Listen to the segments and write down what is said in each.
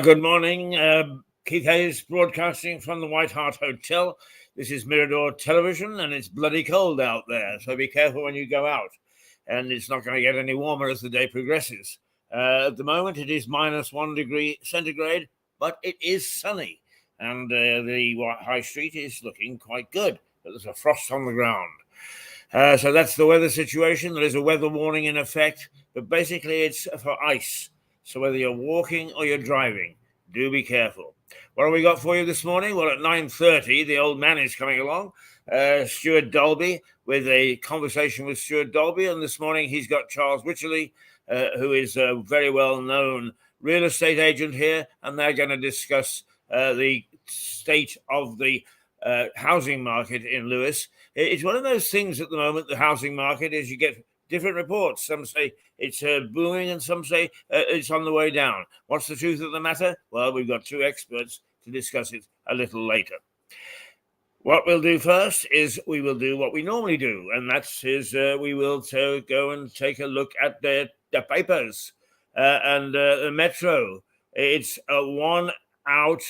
Good morning. Keith Hayes broadcasting from the White Hart Hotel. This is Mirador Television, and it's bloody cold out there, so be careful when you go out. And it's not going to get any warmer as the day progresses. At the moment, it is -1 degree centigrade, but it is sunny. And the High Street is looking quite good, but there's a frost on the ground. So that's the weather situation. There is a weather warning in effect, but basically it's for ice. So whether you're walking or you're driving, do be careful. What have we got for you this morning? Well, at 9:30, the old man is coming along, Stuart Dolby, with a conversation with Stuart Dolby. And this morning he's got Charles Wycherley, who is a very well-known real estate agent here. And they're going to discuss the state of the housing market in Lewes. It's one of those things at the moment, the housing market, is you get different reports. Some say it's booming and some say it's on the way down. What's the truth of the matter? Well, we've got two experts to discuss it a little later. What we'll do first is we will do what we normally do, and that is we will go and take a look at the papers and the Metro. It's one out,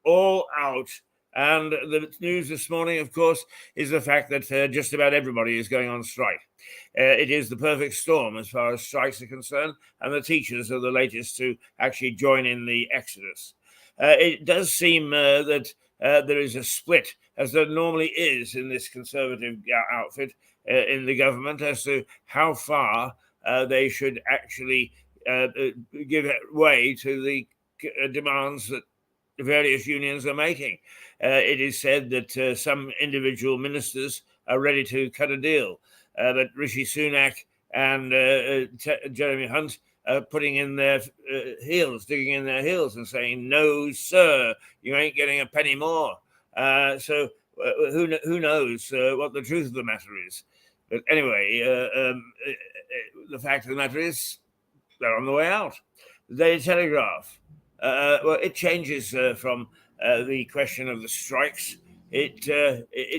all out. And the news this morning, of course, is the fact that just about everybody is going on strike. It is the perfect storm as far as strikes are concerned, and the teachers are the latest to actually join in the exodus. It does seem that there is a split, as there normally is in this Conservative outfit in the government, as to how far they should actually give way to the demands that the various unions are making. It is said that some individual ministers are ready to cut a deal, but Rishi Sunak and Jeremy Hunt are putting in their heels, digging in their heels and saying, no, sir, you ain't getting a penny more. So who knows what the truth of the matter is. But anyway, the fact of the matter is they're on the way out. The Daily Telegraph. Well, it changes from the question of the strikes. It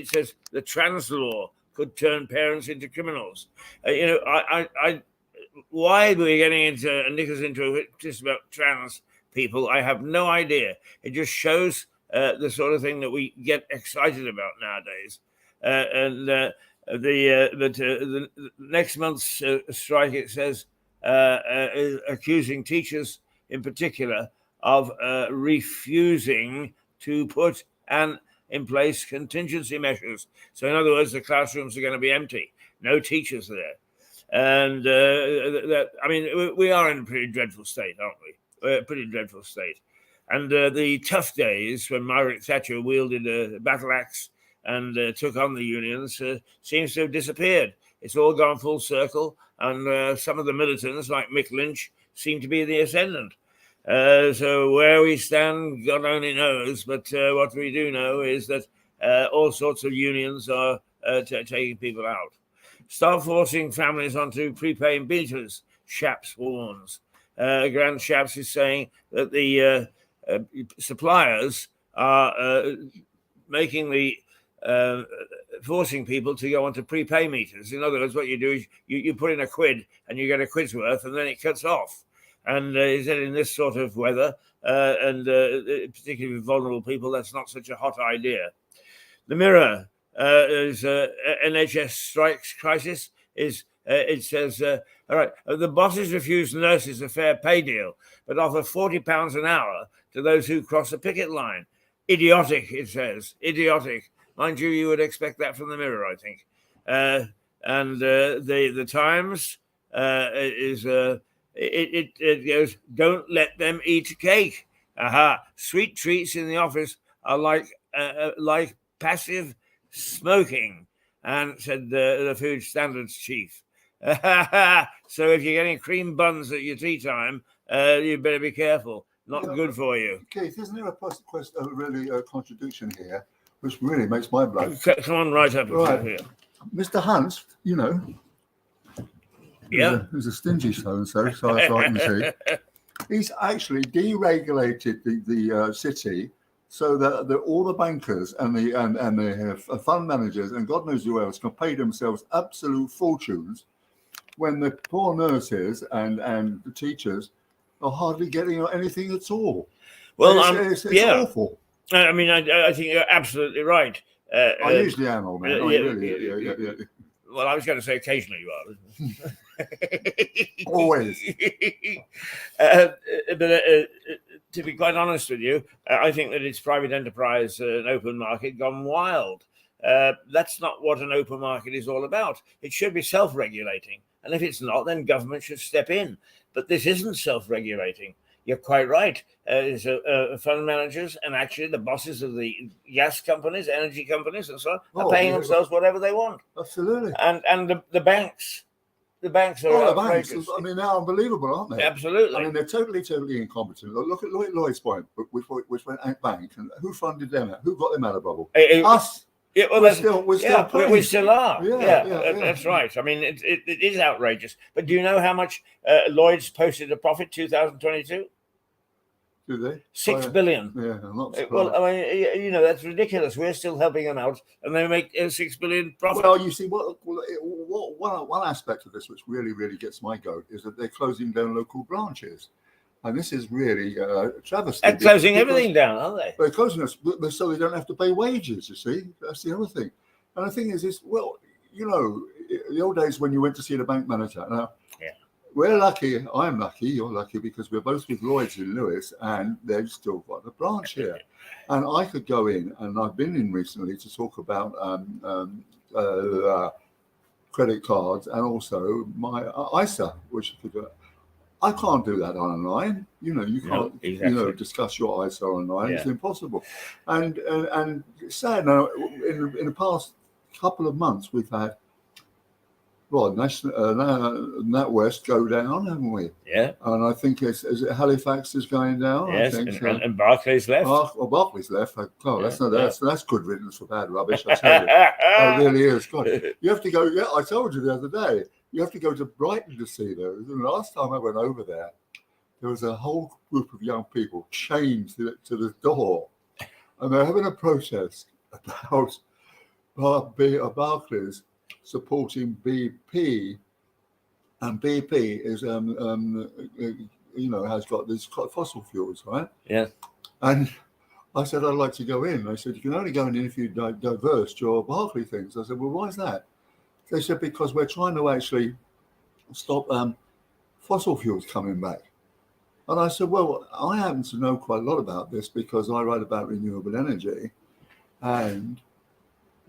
says the trans law could turn parents into criminals. Why we're getting into knickers into it just about trans people, I have no idea. It just shows the sort of thing that we get excited about nowadays. The next month's strike, it says, is accusing teachers in particular of refusing to put in place contingency measures. So in other words, the classrooms are going to be empty, no teachers there. And we are in a pretty dreadful state, aren't we? A pretty dreadful state. And the tough days when Margaret Thatcher wielded a battle axe and took on the unions seems to have disappeared. It's all gone full circle, and some of the militants, like Mick Lynch, seem to be the ascendant. So where we stand, God only knows. But what we do know is that all sorts of unions are taking people out. Start forcing families onto prepaying meters, Shapps warns. Grant Shapps is saying that the suppliers are making the forcing people to go onto prepay meters. In other words, what you do is you put in a quid and you get a quid's worth, and then it cuts off. And he said in this sort of weather, and particularly with vulnerable people, that's not such a hot idea. The Mirror is NHS strikes crisis. It says, all right, the bosses refuse nurses a fair pay deal, but offer £40 an hour to those who cross a picket line. Idiotic, it says. Idiotic. Mind you, you would expect that from the Mirror, I think. And the Times is... It goes, don't let them eat cake. Aha! Sweet treats in the office are like passive smoking, and said the food standards chief. So if you're getting cream buns at your tea time, you better be careful. Not good for you. Keith, isn't there a contradiction here, which really makes my blood? Come on, right up here. Mr. Hunt, you know. Yeah, who's a stingy so-and-so, so I can see. He's actually deregulated the city so that all the bankers and the fund managers and God knows who else can pay themselves absolute fortunes, when the poor nurses and the teachers are hardly getting anything at all. Well, it's yeah. awful. I mean, I think you're absolutely right. I usually am, old man. I really. Yeah. Well, I was going to say occasionally you are. Always. But to be quite honest with you, I think that it's private enterprise, an open market gone wild. That's not what an open market is all about. It should be self-regulating. And if it's not, then government should step in. But this isn't self-regulating. You're quite right. It's fund managers and actually the bosses of the gas companies, energy companies, and so on are paying themselves whatever they want. Absolutely. And the banks are outrageous. The banks. I mean, they're unbelievable, aren't they? Absolutely. I mean, they're totally incompetent. Look at Lloyd's Point, which went out bank, and who funded them? Who got them out of bubble? Us. Yeah, well, we still are. Yeah, that's right. I mean, it is outrageous. But do you know how much Lloyd's posted a profit 2022? Do they? $6 billion. Yeah, not surprised. Well, I mean, that's ridiculous. We're still helping them out, and they make $6 billion profit. Well, you see, one aspect of this which really gets my goat is that they're closing down local branches, and this is really a travesty. They're closing everything down, aren't they? They're closing us so they don't have to pay wages. You see, that's the other thing. And the thing is the old days when you went to see the bank manager. Now, we're lucky. I'm lucky. You're lucky because we're both with Lloyd's in Lewes, and they've still got a branch here. And I could go in, and I've been in recently to talk about credit cards and also my ISA, which I can't do that online. You can't, discuss your ISA online. Yeah. It's impossible. And sad now. In the past couple of months, we've had. Well, NatWest go down, haven't we? Yeah. And I think is it Halifax is going down? Yes, I think and Barclays left. Barclays left. That's good riddance for bad rubbish. I tell you, it really is. God, you have to go. Yeah, I told you the other day. You have to go to Brighton to see those. And the last time I went over there was a whole group of young people chained to the door, and they're having a protest about Barclays supporting BP, and BP is has got these fossil fuels, right? Yeah. And I said I'd like to go in. They said you can only go in if you divest your Barclay things. I said, well, why is that? They said because we're trying to actually stop fossil fuels coming back. And I said, well, I happen to know quite a lot about this because I write about renewable energy, and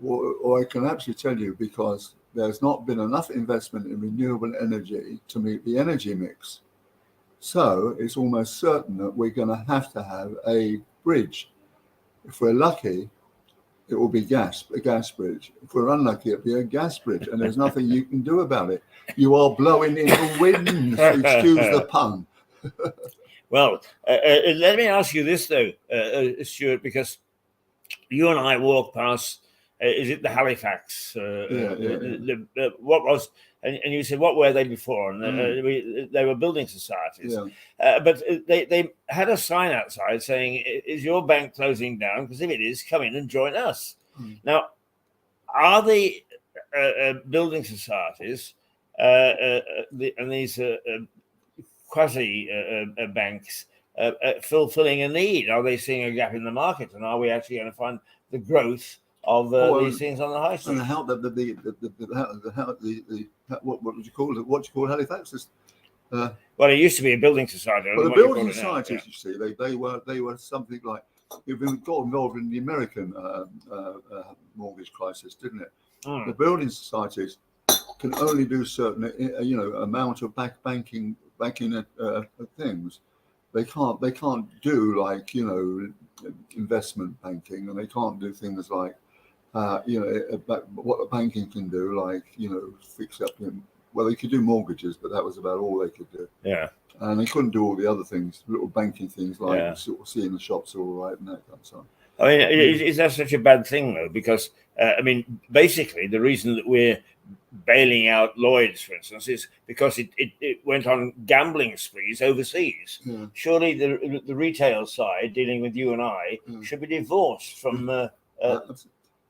or I can actually tell you because there's not been enough investment in renewable energy to meet the energy mix. So it's almost certain that we're going to have a bridge. If we're lucky, it will be a gas bridge. If we're unlucky, it'll be a gas bridge, and there's nothing you can do about it. You are blowing in the wind, excuse the pun. Well, let me ask you this, though, Stuart, because you and I walked past, is it the Halifax? What was, and you said, what were they before? And they were building societies. Yeah. But they had a sign outside saying, is your bank closing down? Because if it is, come in and join us. Now, are the building societies and these quasi banks fulfilling a need? Are they seeing a gap in the market? And are we actually going to find the growth of these things on the high street? And how what would you call it? What do you call Halifax? Well, it used to be a building society. Well, the building societies, you see, they were something like it got involved in the American mortgage crisis, didn't it? The building societies can only do certain amount of banking things. They can't do like investment banking, and they can't do things like what a banking can do, like fix up. Well, they could do mortgages, but that was about all they could do. Yeah. And they couldn't do all the other things, little banking things like sort of seeing the shops all right and that kind of stuff. I mean, is that such a bad thing though? Because basically, the reason that we're bailing out Lloyd's, for instance, is because it went on gambling sprees overseas. Yeah. Surely the retail side, dealing with you and I, should be divorced from.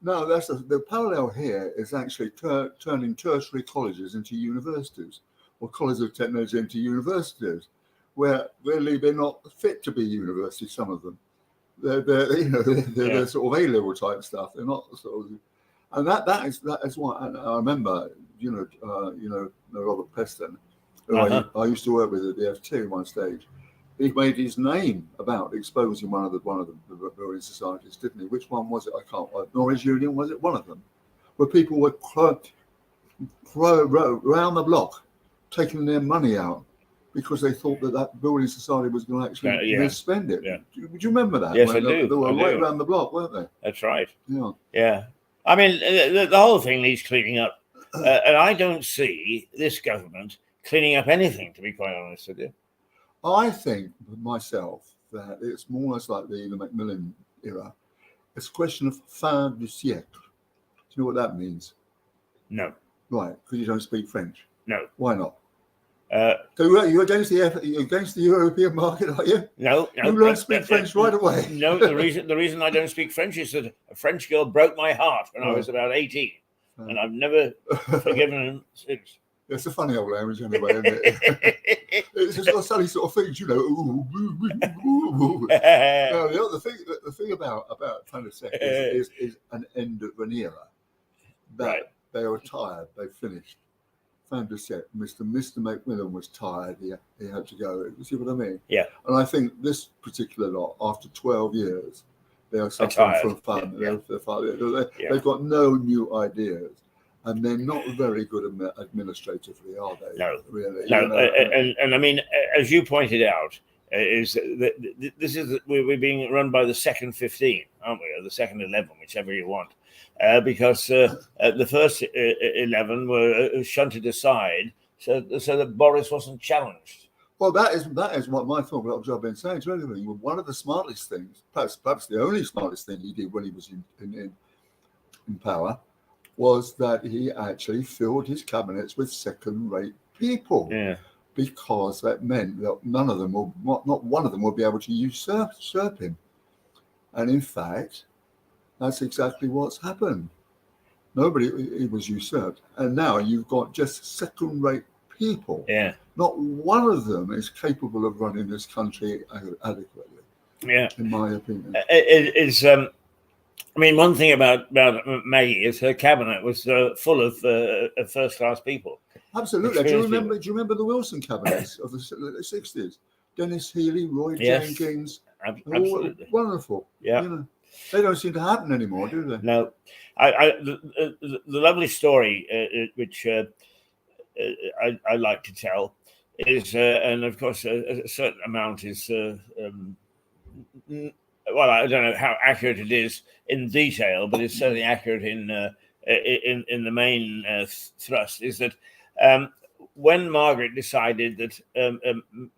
No, the parallel here is actually turning tertiary colleges into universities, or colleges of technology into universities, where really they're not fit to be university. Some of them, they're sort of A-level type stuff. They're not sort of, and that is why. And I remember, Robert Peston, who I used to work with at the FT at one stage. He made his name about exposing one of the building societies, didn't he? Which one was it? I can't. Norwich Union, was it one of them? Where people were around the block taking their money out because they thought that building society was going to actually misspend it. Yeah. Would you remember that? Yes, I do. They were right around the block, weren't they? That's right. Yeah. Yeah. I mean, the whole thing needs cleaning up. And I don't see this government cleaning up anything, to be quite honest with you. I think myself that it's more or less like the Macmillan era. It's a question of fin du siècle. Do you know what that means? No. Right, because you don't speak French. No. Why not? So you're against the European market, are you? No. You learn to speak French right away. No, the reason I don't speak French is that a French girl broke my heart when I was about 18, and I've never forgiven him since. It's a funny old language anyway, isn't it? It's just got funny sort of things, Now, the thing about fin du siècle is an end of an era. That they were tired, they finished. Fin du siècle. Mr. Macmillan was tired. He had to go. You see what I mean? Yeah. And I think this particular lot, after 12 years, they are suffering from fun. Yeah. They've got no new ideas. And they're not very good administratively, are they? No, really. No, and I mean, as you pointed out, is that we're being run by the second 15, aren't we, or the second 11, whichever you want, because the first 11 were shunted aside, so that Boris wasn't challenged. Well, that is what my thought. What I've been saying to everybody. One of the smartest things, perhaps the only smartest thing he did when he was in power, was that he actually filled his cabinets with second-rate people. Yeah. Because that meant that not one of them would be able to usurp him. And in fact, that's exactly what's happened. He was usurped. And now you've got just second-rate people. Yeah. Not one of them is capable of running this country adequately. Yeah. In my opinion. I mean, one thing about Maggie is her cabinet was full of first-class people. Absolutely. Do you remember the Wilson cabinets of the 60s? Dennis Healy, Roy Jenkins. Absolutely. Wonderful. Yeah. They don't seem to happen anymore, do they? No. The lovely story which I like to tell is, and of course, a certain amount is. Well, I don't know how accurate it is in detail, but it's certainly accurate in the main thrust. Is that when Margaret decided that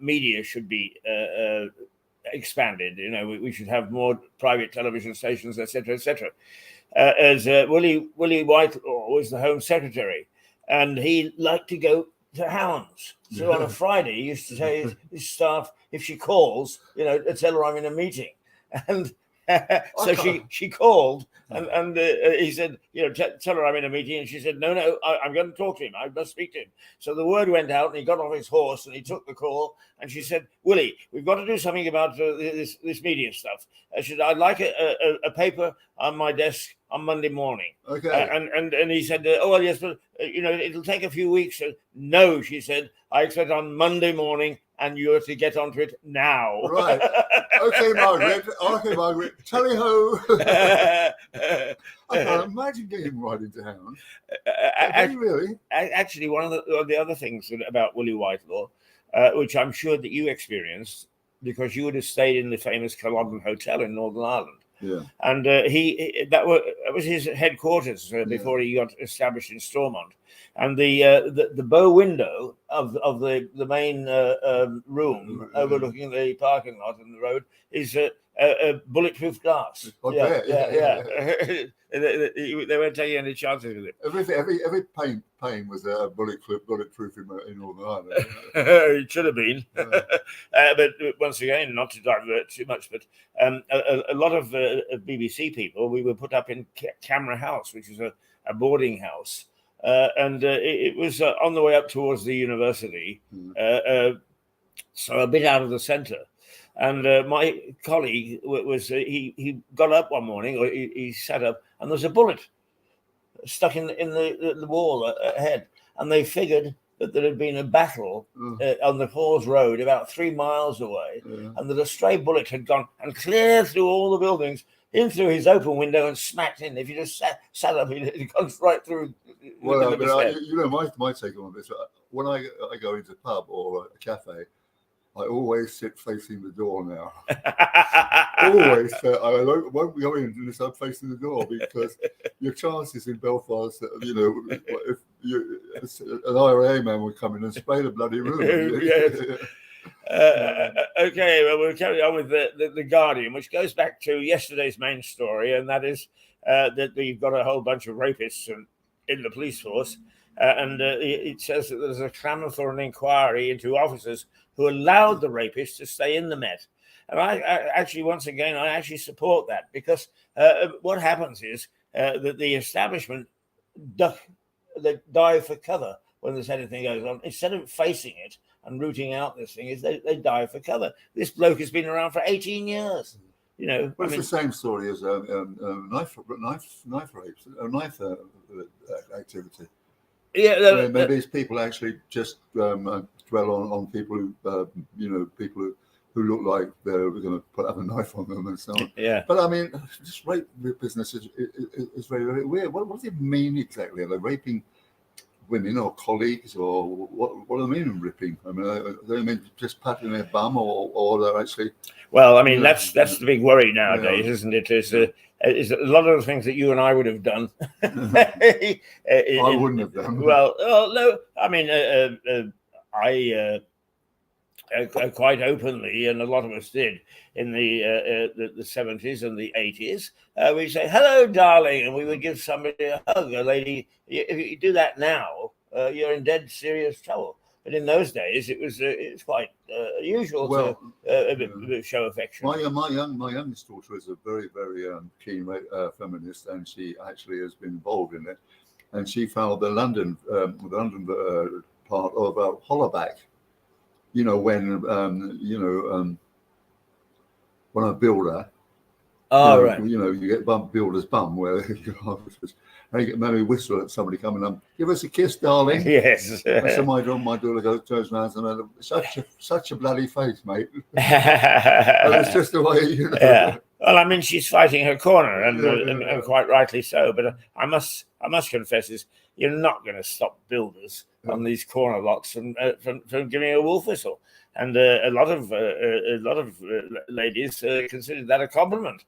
media should be expanded, we should have more private television stations, etc., etc. As Willie Whitelaw was the Home Secretary, and he liked to go to hounds. So on a Friday, he used to say his staff, if she calls, tell her I'm in a meeting. And so she called and he said, tell her I'm in a meeting. And she said, no, I'm going to talk to him. I must speak to him. So the word went out and he got off his horse and he took the call. And she said, Willie, we've got to do something about this media stuff. She said, I'd like a paper on my desk on Monday morning. Okay. And he said, oh, well, yes, but, it'll take a few weeks. No, she said, I expect on Monday morning and you have to get onto it now. Right. Okay, Margaret. Tally ho. I can't imagine getting right into hounds. Really? Actually, one of the other things about Willie Whitelaw, which I'm sure that you experienced, because you would have stayed in the famous Culloden Hotel in Northern Ireland. Yeah. And that was his headquarters before he got established in Stormont. And the bow window of the main room overlooking the parking lot and the road is a bulletproof glass. Yeah. They weren't taking any chances with it. Every pane was bulletproof in Northern Ireland. It should have been. But once again, not to divert too much, but a lot of BBC people, we were put up in Camera House, which is a boarding house. And it was on the way up towards the university. so a bit out of the centre. And my colleague he got up one morning, or he sat up, and there's a bullet stuck in the wall ahead, and they figured that there had been a battle on the Falls Road about 3 miles away, and that a stray bullet had gone and clear through all the buildings, in through his open window and smacked in. If you just sat up, it goes right through. Well, my take on this, when I go into a pub or a cafe, I always sit facing the door now. Always. I won't go in unless I'm facing the door, because your chances in Belfast, if an IRA man would come in and spray the bloody room. Yes. Okay, well, we'll carry on with the Guardian, which goes back to yesterday's main story, and that is that you've got a whole bunch of rapists in the police force, and it says that there's a clamour for an inquiry into officers who allowed the rapists to stay in the Met. And I actually, once again, I actually support that, because what happens is that the establishment they dive for cover when there's anything goes on. Instead of facing it and rooting out this thing, is they dive for cover. This bloke has been around for 18 years. You know, well, it's the same story as knife rapes, knife activity. Yeah, maybe these people actually just dwell on people who, people who look like they're going to have a knife on them and so on. Yeah. But I mean, this rape business is very, very weird. What does it mean exactly? Are they raping women or colleagues, or what do they mean ripping? I mean, they mean just patting their bum, or they're actually. Well, I mean, that's the big worry nowadays, isn't it? Is a lot of the things that you and I would have done. I wouldn't have done. Well, no, I mean, I quite openly, and a lot of us did in the 70s and the 80s. We say, "Hello, darling," and we would give somebody a hug. A lady, if you do that now, you're in dead serious trouble. But in those days, it was quite usual to show affection. My youngest daughter is a very, very keen feminist, and she actually has been involved in it. And she found the London part of Hollaback. You know, when a builder, right. You get builder's bum, where you get maybe whistle at somebody coming up, give us a kiss, darling. Yes. So my daughter turns around and such a bloody face, mate. It's just the way, Yeah. Well, I mean, she's fighting her corner, and quite rightly so. But I must confess, is you're not going to stop builders on these corner lots from giving a wolf whistle, and a lot of ladies consider that a compliment.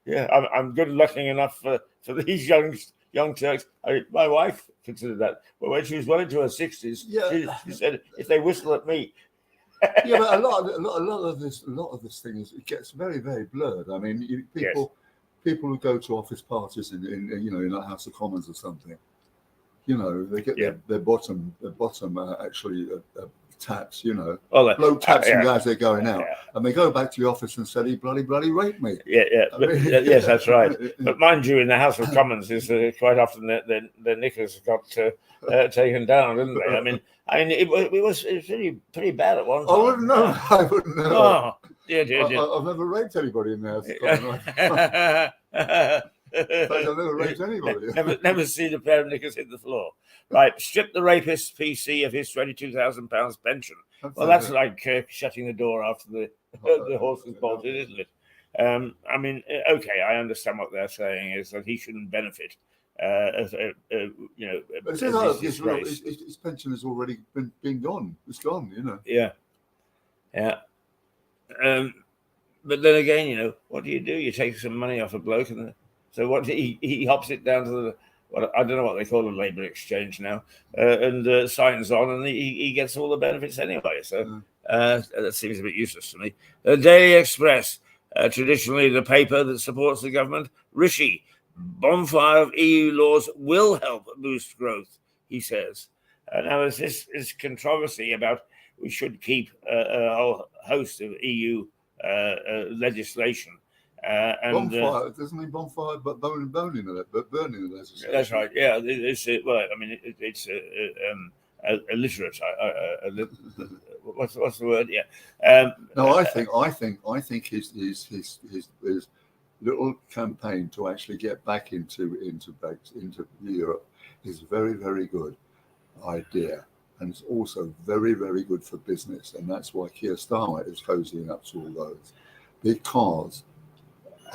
Yeah, I'm good looking enough for these young Turks. My wife considered that, but when she was well into her 60s, she said, if they whistle at me. Yeah, but a lot of this thing it gets very, very blurred. I mean, people who go to office parties in a House of Commons or something, they get their bottom actually taps, blow taps them as they're going out, and they go back to the office and say, "He bloody raped me." Yeah. Yes, that's right. But mind you, in the House of Commons, is quite often the knickers got taken down, didn't they? I mean, it was pretty bad at one time. I wouldn't know. Oh, dear. I've never raped anybody in the House of Commons. I've never raped anybody. Never seen a pair of knickers hit the floor. Right, strip the rapist PC of his £22,000 pension. Well, that's like shutting the door after the horse is bolted, isn't it? I mean, okay, I understand what they're saying is that he shouldn't benefit. His pension has already been gone. It's gone, Yeah. But then again, what do? You take some money off a bloke, and so what? He hops it down to I don't know what they call a labour exchange now, and signs on, and he gets all the benefits anyway. So that seems a bit useless to me. The Daily Express, traditionally the paper that supports the government, Rishi, bonfire of EU laws will help boost growth, he says. Now there's this controversy about we should keep a whole host of EU legislation. Bonfire doesn't mean bonfire, but burning of it. But burning of it. That's right. Yeah, it's illiterate. What's the word? Yeah. No, I think his little campaign to actually get back into Europe is very, very good idea, and it's also very, very good for business, and that's why Keir Starmer is cozying up to all those, because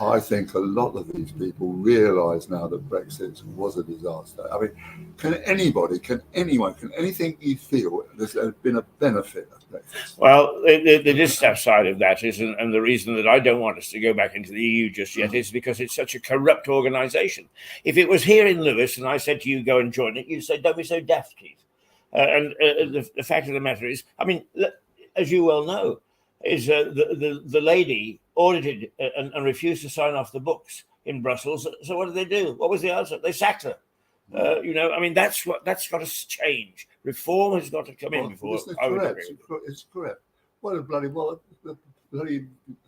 I think a lot of these people realise now that Brexit was a disaster. I mean, can anything you feel there's been a benefit of Brexit? Well, the distant side of that is, and the reason that I don't want us to go back into the EU just yet is because it's such a corrupt organisation. If it was here in Lewis and I said to you, go and join it, you'd say, don't be so daft, Keith. The fact of the matter is, I mean, as you well know, is the lady audited and refused to sign off the books in Brussels. So what did they do? What was the answer? They sacked her. I mean, that's got to change. Reform has got to come in before. It's correct. Well, the bloody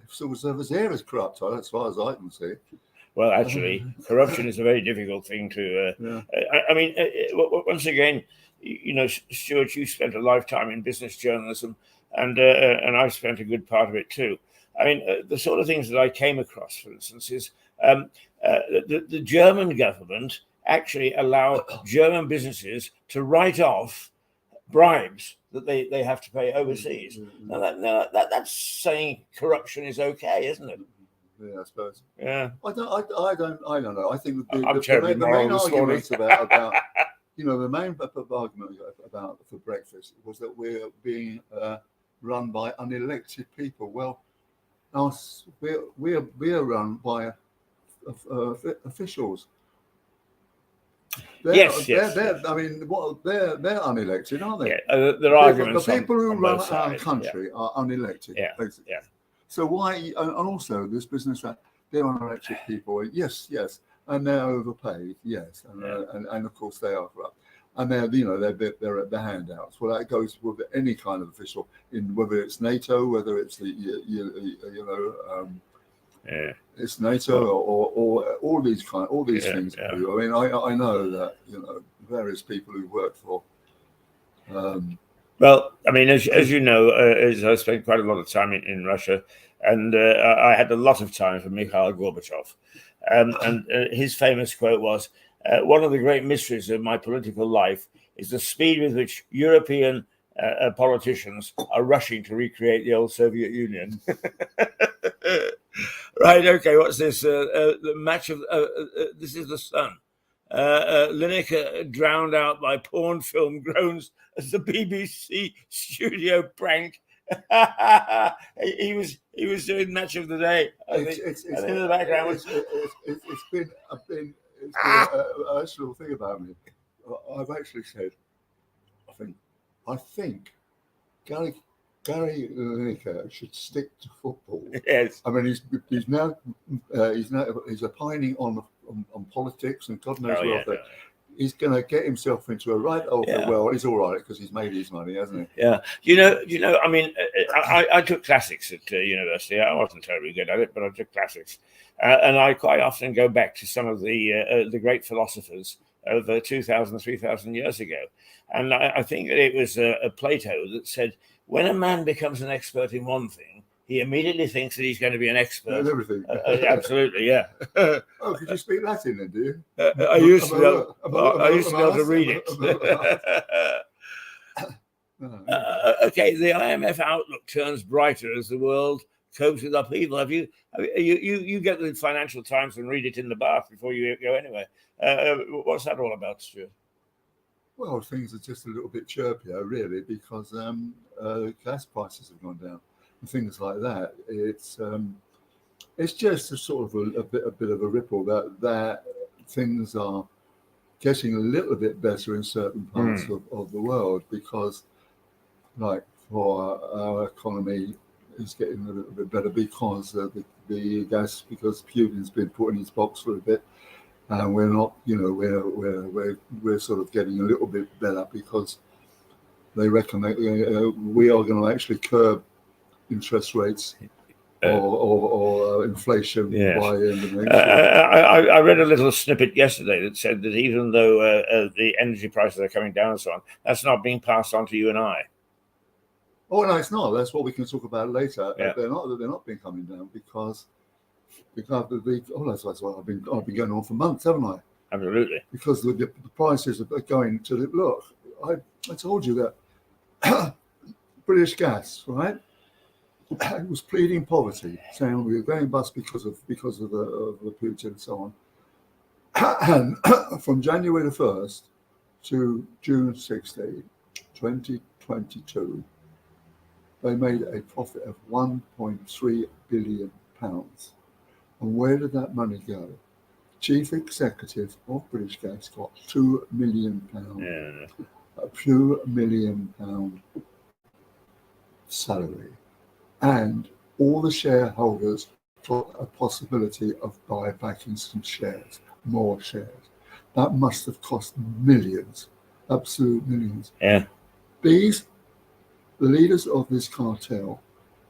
civil service here is corrupt, as far as I can see. Well, actually, corruption is a very difficult thing to. I mean, once again, Stuart, you spent a lifetime in business journalism, and I've spent a good part of it too. I mean, the sort of things that I came across, for instance, is the German government actually allow German businesses to write off bribes that they have to pay overseas. Now that's saying corruption is okay, isn't it? Yeah, I suppose. Yeah. I don't know. I think the main argument about the main argument about for Brexit was that we're being run by unelected people. Well, we're run by officials. Yes. I mean, they're unelected, aren't they? Yeah, there are arguments. The people who run our sides, country are unelected. Yeah. Basically. Yeah. So why? And also, this business they're unelected people. Yes, and they're overpaid. Yes, and of course they are corrupt. And they're at the handouts. Well, that goes with any kind of official, in whether it's NATO, whether it's the it's NATO or all these things. Yeah. I mean, I know that various people who work for. Well, I mean, as you know, I spent quite a lot of time in Russia, and I had a lot of time for Mikhail Gorbachev, and his famous quote was, "One of the great mysteries of my political life is the speed with which European politicians are rushing to recreate the old Soviet Union." Right. Okay. What's this? The match of this is the Sun. Lineker drowned out by porn film groans as the BBC studio prank. he was doing match of the day. It's in the background. It's been a little thing about me. I've actually said, I think Gary Lineker should stick to football. Yes. I mean, he's opining on politics and God knows what. He's going to get himself into a well, he's all right because he's made his money, hasn't he? Yeah. You know. I mean, I took classics at university. I wasn't terribly good at it, but I took classics, and I quite often go back to some of the great philosophers of 2,000, 3,000 years ago, and I think that it was Plato that said, when a man becomes an expert in one thing, he immediately thinks that he's going to be an expert in everything. Absolutely, yeah. Oh, could you speak Latin then, do you? I used to be able to read it. Okay, the IMF outlook turns brighter as the world copes with upheaval. Have you get the Financial Times and read it in the bath before you go anywhere? What's that all about, Stuart? Well, things are just a little bit chirpier, really, because gas prices have gone down and things like that. It's just a sort of a bit of a ripple that things are getting a little bit better in certain parts of the world, because, like, for our economy is getting a little bit better because the gas, because Putin's been put in his box for a bit. And we're not, we're sort of getting a little bit better because they reckon that we are going to actually curb interest rates or inflation Yes. by the end of next year. I read a little snippet yesterday that said that even though the energy prices are coming down and so on, that's not being passed on to you and I. Oh no, it's not. That's what we can talk about later. Yeah. They're not being coming down because that's what I've been going on for months, haven't I? Absolutely. Because the prices are going to look. I told you that British Gas, right? It was pleading poverty, saying we were going bust because of the Putin and so on. And from January the 1st to June 16, 2022, they made a profit of £1.3 billion. And where did that money go? Chief Executive of British Gas got £2 million. Yeah. A £2 million salary. And all the shareholders got a possibility of buybacking some shares, more shares. That must have cost millions, absolute millions. Yeah. The leaders of this cartel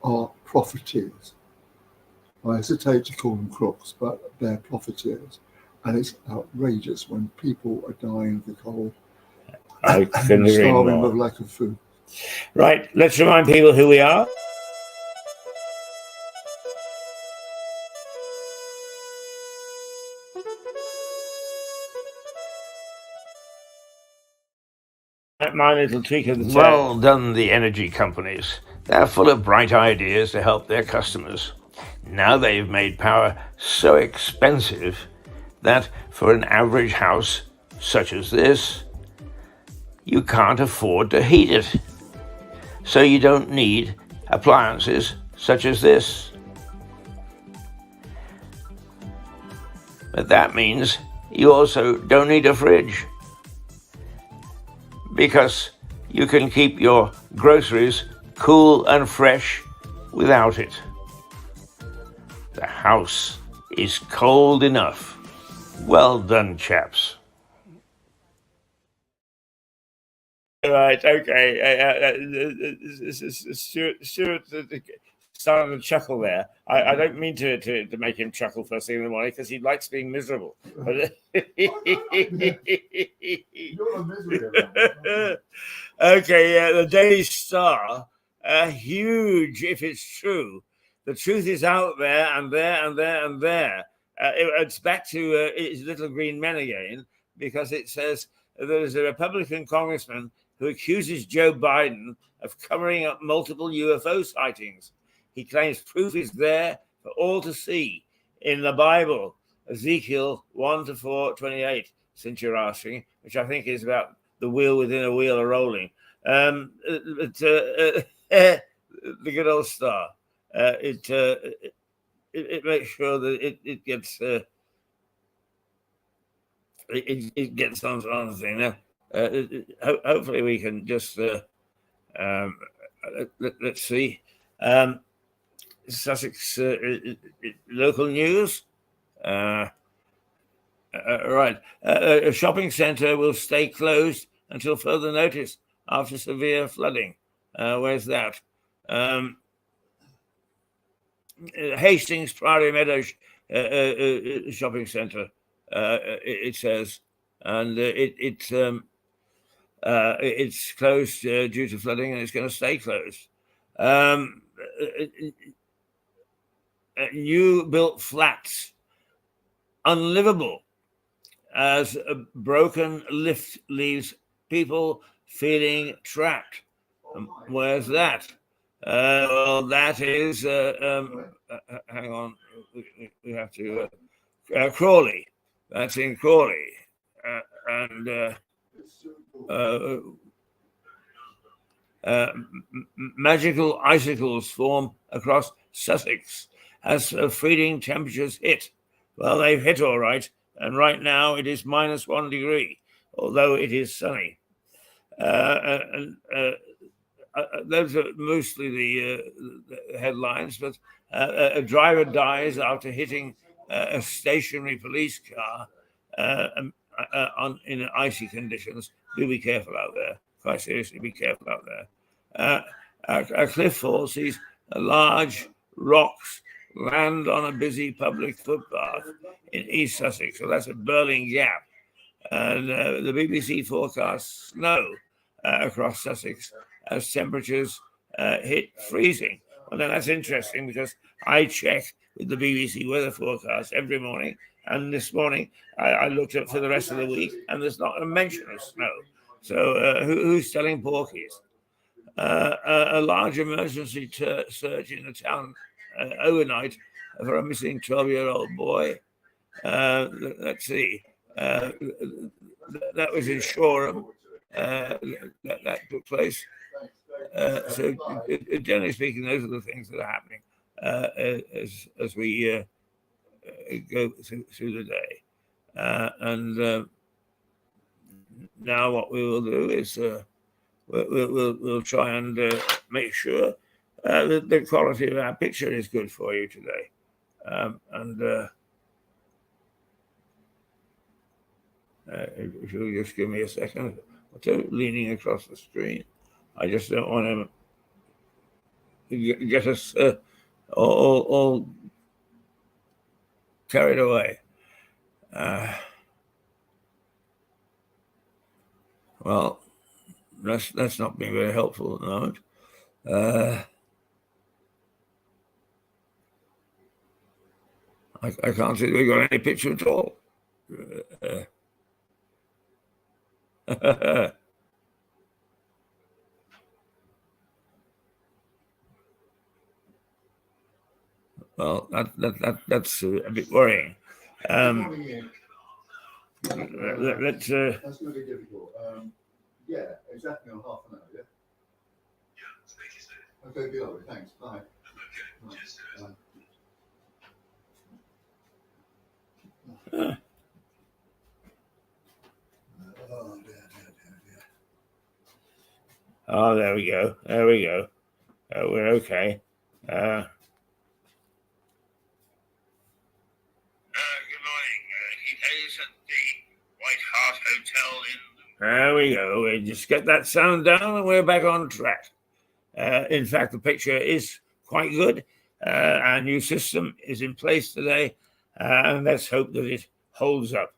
are profiteers. I hesitate to call them crooks, but they're profiteers. And it's outrageous when people are dying of the cold I couldn't agree starving more. with lack of food. Right, let's remind people who we are. My little tweak of the well done, the energy companies. They're full of bright ideas to help their customers. Now they've made power so expensive that for an average house such as this, you can't afford to heat it. So you don't need appliances such as this. But that means you also don't need a fridge, because you can keep your groceries cool and fresh without it. The house is cold enough. Well done, chaps. Right, okay. Stuart started to chuckle there. I don't mean to make him chuckle first thing in the morning, because he likes being miserable. But okay, the Daily Star, huge if it's true. The truth is out there and there and there and there. It's back to it's Little Green Men again, because it says there's a Republican congressman who accuses Joe Biden of covering up multiple UFO sightings. He claims proof is there for all to see in the Bible, Ezekiel 1-4:28, since you're asking, which I think is about the wheel within a wheel rolling. The good old Star. It makes sure that it gets it gets on the thing now. Hopefully we can just let's see. Sussex local news. Right. A shopping centre will stay closed until further notice after severe flooding. Where's that? Hastings Priory Meadows shopping centre. It says, and it's closed due to flooding, and it's going to stay closed. New built flats unlivable as a broken lift leaves people feeling trapped. Where's that? Well, that is hang on, we have to Crawley. That's in Crawley, and magical icicles form across Sussex as freezing temperatures hit. Well, they've hit all right, and right now it is -1 degree, although it is sunny. Those are mostly the headlines, but a driver dies after hitting a stationary police car in icy conditions. Do be careful out there. Quite seriously, be careful out there. A cliff fall sees a large rocks land on a busy public footpath in East Sussex. So that's at Burling Gap. And the BBC forecasts snow across Sussex as temperatures hit freezing. Well, then that's interesting because I check with the BBC weather forecast every morning. And this morning I looked up for the rest of the week and there's not a mention of snow. So who's selling porkies? A large emergency search in the town overnight for a missing 12-year-old boy. Let's see. That was in Shoreham. That took place. So, generally speaking, those are the things that are happening as we go through the day. And now, what we will do is we'll try and make sure that the quality of our picture is good for you today. If you'll just give me a second, I'm leaning across the screen. I just don't want to get us all carried away. Well, that's not being very helpful at the moment. I can't see that we've got any picture at all. Well, that's a bit worrying. Let's. That's going to be difficult. Yeah, exactly on half an hour. Yeah. Yeah. Okay, be lovely. Thanks. Bye. Okay. Bye. Oh, there we go. There we go. We're okay. Good morning, Keith Hayes at the White Hart Hotel in. There we go. We just get that sound down and we're back on track. In fact, the picture is quite good. Our new system is in place today, and let's hope that it holds up.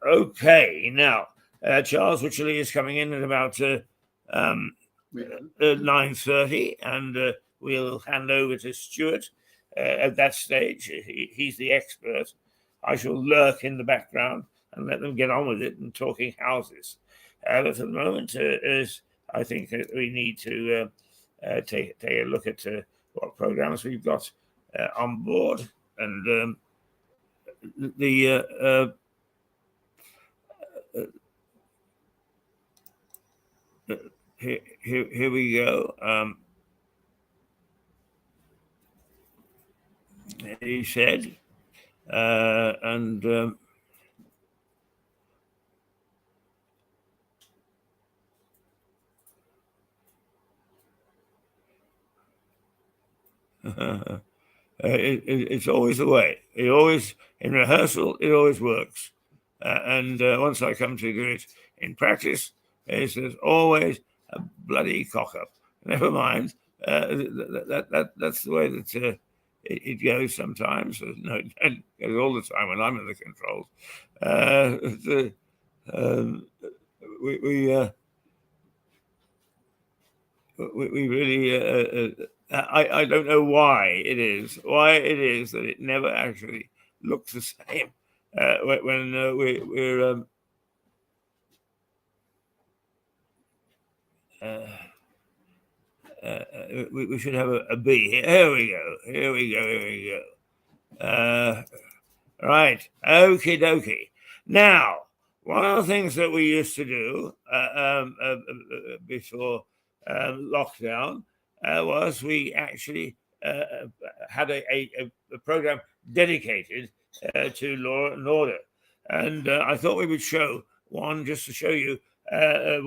Okay, now Charles Wycherley is coming in at about 9:30, and we'll hand over to Stuart at that stage. He's the expert. I shall lurk in the background and let them get on with it and talking houses. But for the moment, I think that we need to take a look at what programs we've got on board, and here we go. He said, and it's always the way. It always, in rehearsal, it always works. And once I come to do it in practice, there's always a bloody cock up. Never mind. That's the way that it goes sometimes. No, it goes all the time when I'm in the controls. We really. I don't know why it is that it never actually looks the same when we're. We should have a B. Here we go. Right. Okie dokie. Now, one of the things that we used to do before lockdown was we actually had a program dedicated to law and order. And I thought we would show one just to show you, A,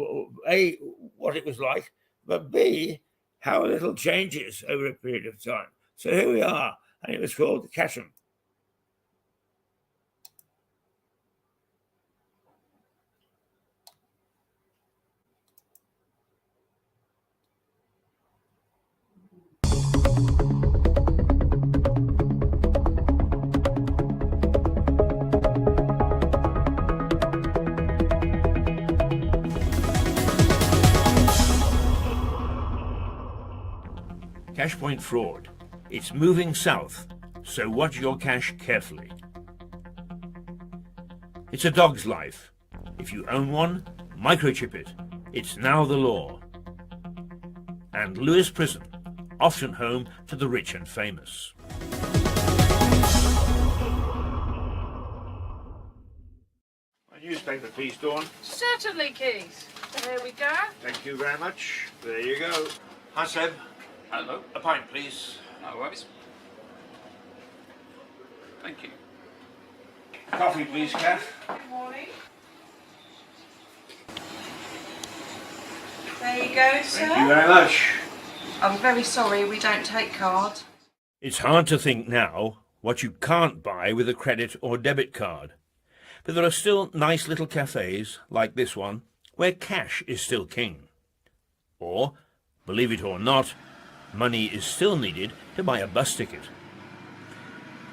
what it was like, but B, how little changes over a period of time. So here we are, and it was called Catch 'em. Cashpoint fraud. It's moving south, so watch your cash carefully. It's a dog's life. If you own one, microchip it. It's now the law. And Lewes Prison, often home to the rich and famous. My newspaper, please, Dawn. Certainly, Keith. There we go. Thank you very much. There you go. Hi, Seb. Hello. A pint, please. No worries. Thank you. Coffee, please, Kath. Good morning. There you go, sir. Thank you very much. I'm very sorry we don't take card. It's hard to think now what you can't buy with a credit or debit card. But there are still nice little cafes, like this one, where cash is still king. Or, believe it or not, money is still needed to buy a bus ticket.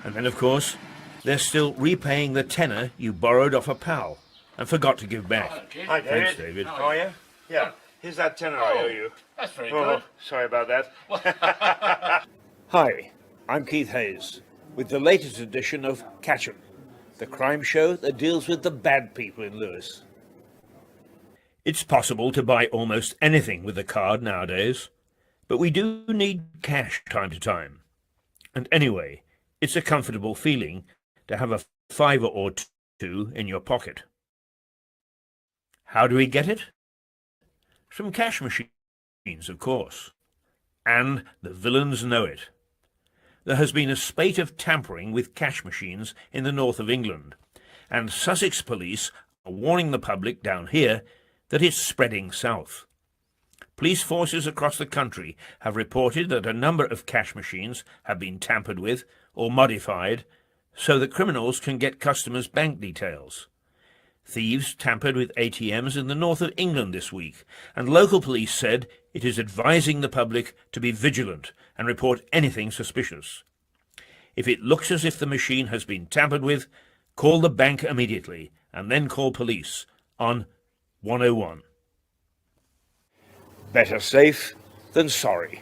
And then, of course, they're still repaying the tenner you borrowed off a pal and forgot to give back. Hi, Thanks, David. How are you? Yeah. Here's that tenner I owe you. That's very Oh, good. sorry about that. Hi, I'm Keith Hayes with the latest edition of Catch 'em, the crime show that deals with the bad people in Lewes. It's possible to buy almost anything with a card nowadays, but we do need cash time to time. And anyway, it's a comfortable feeling to have a fiver or two in your pocket. How do we get it? From cash machines, of course. And the villains know it. There has been a spate of tampering with cash machines in the north of England, and Sussex police are warning the public down here that it's spreading south. Police forces across the country have reported that a number of cash machines have been tampered with or modified so that criminals can get customers' bank details. Thieves tampered with ATMs in the north of England this week, and local police said it is advising the public to be vigilant and report anything suspicious. If it looks as if the machine has been tampered with, call the bank immediately and then call police on 101. Better safe than sorry.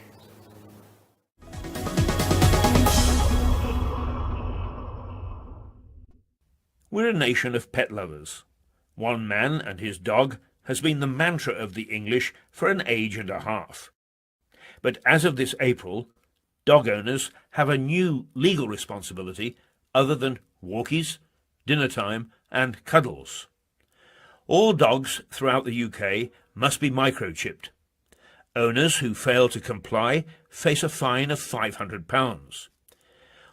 We're a nation of pet lovers. One man and his dog has been the mantra of the English for an age and a half. But as of this April, dog owners have a new legal responsibility other than walkies, dinner time and cuddles. All dogs throughout the UK must be microchipped. Owners who fail to comply face a fine of £500.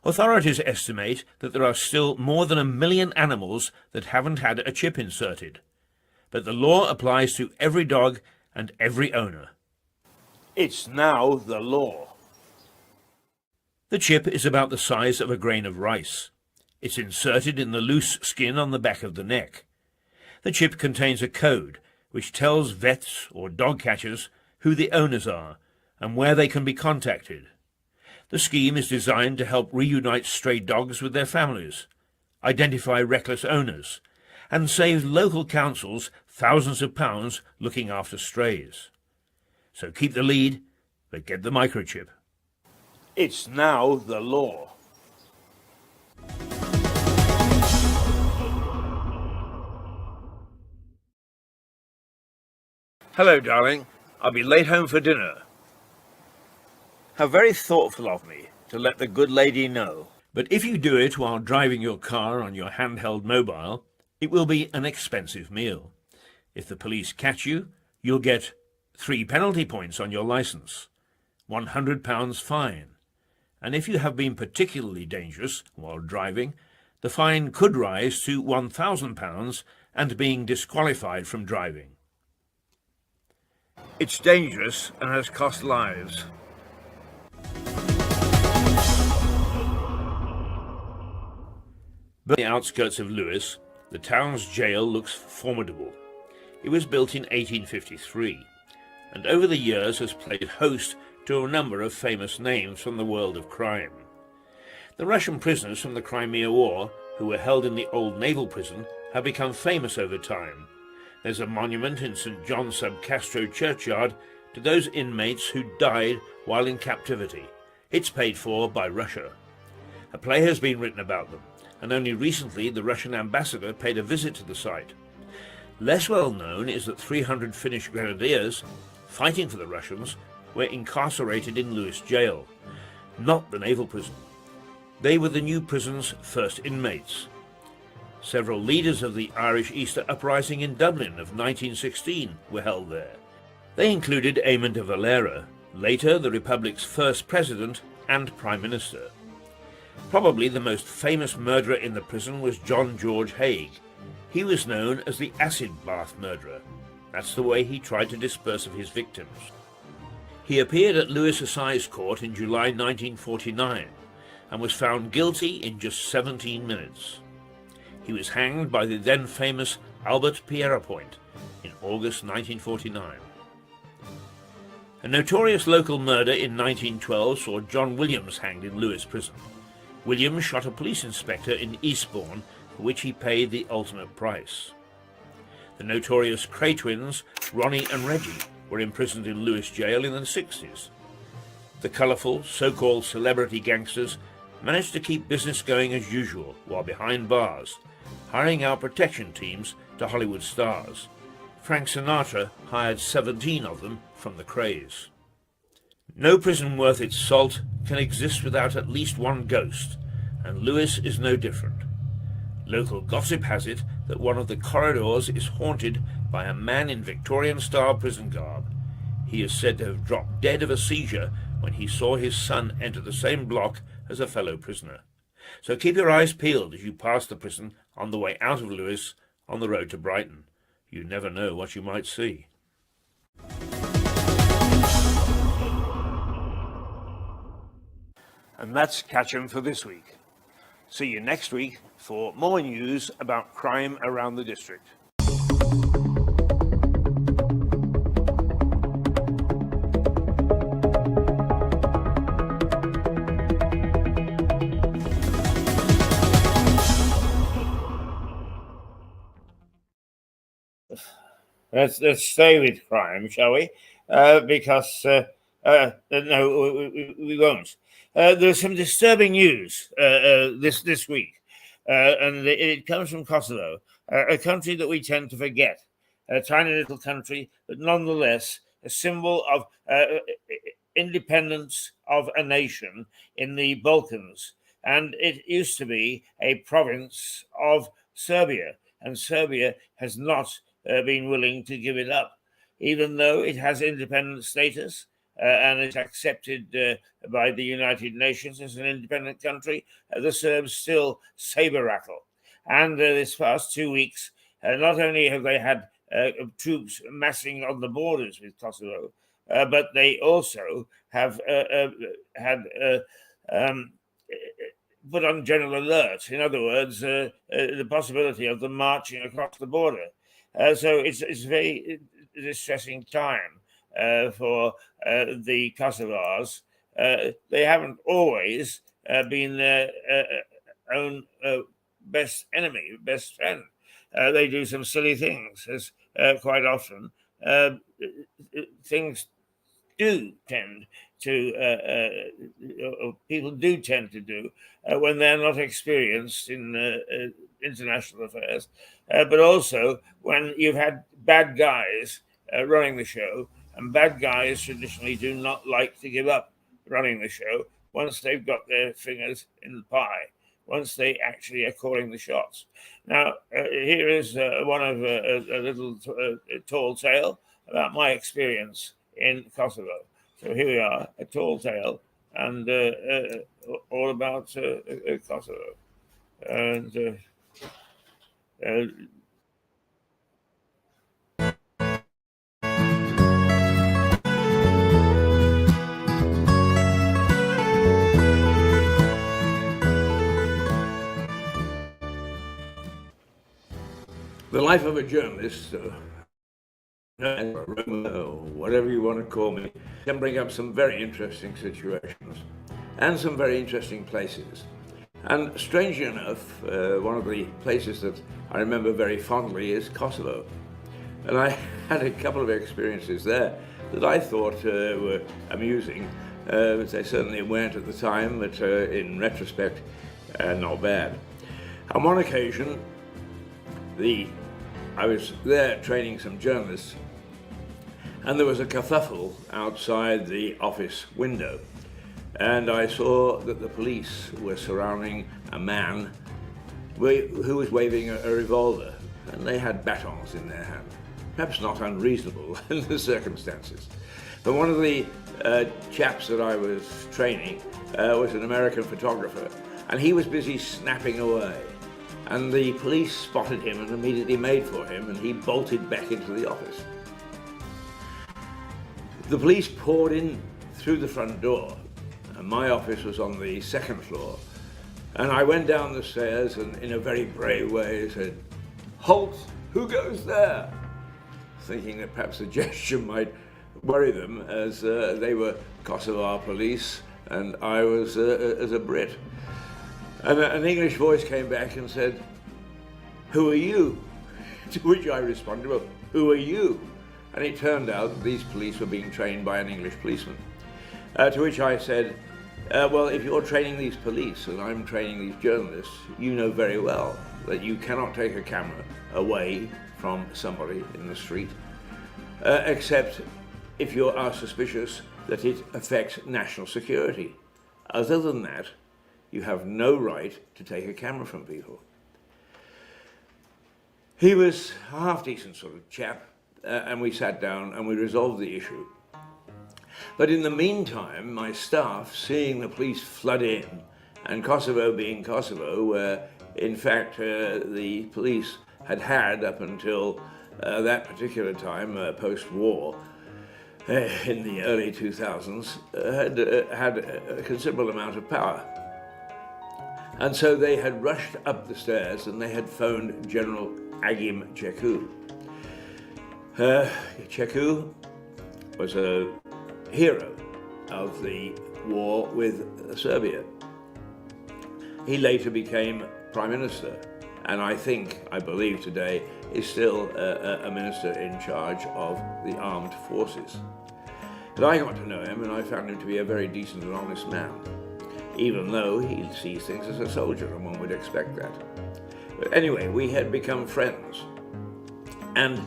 Authorities estimate that there are still more than 1 million animals that haven't had a chip inserted. But the law applies to every dog and every owner. It's now the law. The chip is about the size of a grain of rice. It's inserted in the loose skin on the back of the neck. The chip contains a code which tells vets or dog catchers who the owners are and where they can be contacted. The scheme is designed to help reunite stray dogs with their families, identify reckless owners, and save local councils thousands of pounds looking after strays. So keep the lead, but get the microchip. It's now the law. Hello, darling. I'll be late home for dinner. How very thoughtful of me to let the good lady know. But if you do it while driving your car on your handheld mobile, it will be an expensive meal. If the police catch you, you'll get 3 penalty points on your licence, £100 fine. And if you have been particularly dangerous while driving, the fine could rise to £1,000 and being disqualified from driving. It's dangerous and has cost lives. But on the outskirts of Lewes, the town's jail looks formidable. It was built in 1853, and over the years has played host to a number of famous names from the world of crime. The Russian prisoners from the Crimea War, who were held in the old naval prison, have become famous over time. There's a monument in St. John sub Castro churchyard to those inmates who died while in captivity. It's paid for by Russia. A play has been written about them, and only recently the Russian ambassador paid a visit to the site. Less well known is that 300 Finnish grenadiers, fighting for the Russians, were incarcerated in Lewes jail, not the naval prison. They were the new prison's first inmates. Several leaders of the Irish Easter Uprising in Dublin of 1916 were held there. They included Eamon de Valera, later the Republic's first president and prime minister. Probably the most famous murderer in the prison was John George Haigh. He was known as the acid bath murderer. That's the way he tried to dispose of his victims. He appeared at Lewes Assize Court in July 1949 and was found guilty in just 17 minutes. He was hanged by the then famous Albert Pierrepoint in August 1949. A notorious local murder in 1912 saw John Williams hanged in Lewes Prison. Williams shot a police inspector in Eastbourne, for which he paid the ultimate price. The notorious Kray twins, Ronnie and Reggie, were imprisoned in Lewes jail in the 60s. The colourful, so-called celebrity gangsters managed to keep business going as usual while behind bars, hiring out protection teams to Hollywood stars. Frank Sinatra hired 17 of them from the Krays. No prison worth its salt can exist without at least one ghost, and Lewes is no different. Local gossip has it that one of the corridors is haunted by a man in Victorian-style prison garb. He is said to have dropped dead of a seizure when he saw his son enter the same block as a fellow prisoner. So keep your eyes peeled as you pass the prison on the way out of Lewes on the road to Brighton. You never know what you might see. And that's Catch 'em for this week. See you next week for more news about crime around the district. Let's stay with crime, shall we? Because no, we won't. There's some disturbing news this week, and it comes from Kosovo, a country that we tend to forget, a tiny little country, but nonetheless a symbol of independence of a nation in the Balkans. And it used to be a province of Serbia, and Serbia has not been willing to give it up, even though it has independent status and is accepted by the United Nations as an independent country. The Serbs still saber rattle. And this past 2 weeks, not only have they had troops massing on the borders with Kosovo, but they also have had put on general alert. In other words, the possibility of them marching across the border. So it's a very distressing time for the Kosovars. They haven't always been their own best enemy, best friend. They do some silly things, as quite often things do tend to, people do tend to do when they're not experienced in international affairs, but also when you've had bad guys running the show, and bad guys traditionally do not like to give up running the show once they've got their fingers in the pie, once they actually are calling the shots. Now, here is one of a little tall tale about my experience in Kosovo. So here we are, a tall tale, and all about Kosovo. And the life of a journalist, or whatever you want to call me, can bring up some very interesting situations and some very interesting places. And strangely enough, one of the places that I remember very fondly is Kosovo. And I had a couple of experiences there. that I thought were amusing. They certainly weren't at the time, but in retrospect, not bad. On one occasion, I was there training some journalists, and there was a kerfuffle outside the office window. And I saw that the police were surrounding a man who was waving a revolver, and they had batons in their hand. Perhaps not unreasonable in the circumstances. But one of the chaps that I was training was an American photographer, and he was busy snapping away. And the police spotted him and immediately made for him, and he bolted back into the office. The police poured in through the front door, and my office was on the second floor. And I went down the stairs and in a very brave way said, "Halt, who goes there?" Thinking that perhaps the gesture might worry them, as they were Kosovar police and I was as a Brit. And an English voice came back and said, "Who are you?" To which I responded, "Well, who are you?" And it turned out that these police were being trained by an English policeman. To which I said, "Well, if you're training these police and I'm training these journalists, you know very well that you cannot take a camera away from somebody in the street, except if you are suspicious that it affects national security. Other than that, you have no right to take a camera from people." He was a half-decent sort of chap, and we sat down and we resolved the issue. But in the meantime, my staff, seeing the police flood in, and Kosovo being Kosovo, where in fact the police had up until that particular time, post-war, in the early 2000s, had a considerable amount of power. And so they had rushed up the stairs and they had phoned General Agim Ceku. Ceku was a hero of the war with Serbia. He later became Prime Minister, and I believe today, is still a minister in charge of the armed forces. But I got to know him, and I found him to be a very decent and honest man, even though he sees things as a soldier, and one would expect that. But anyway, we had become friends, and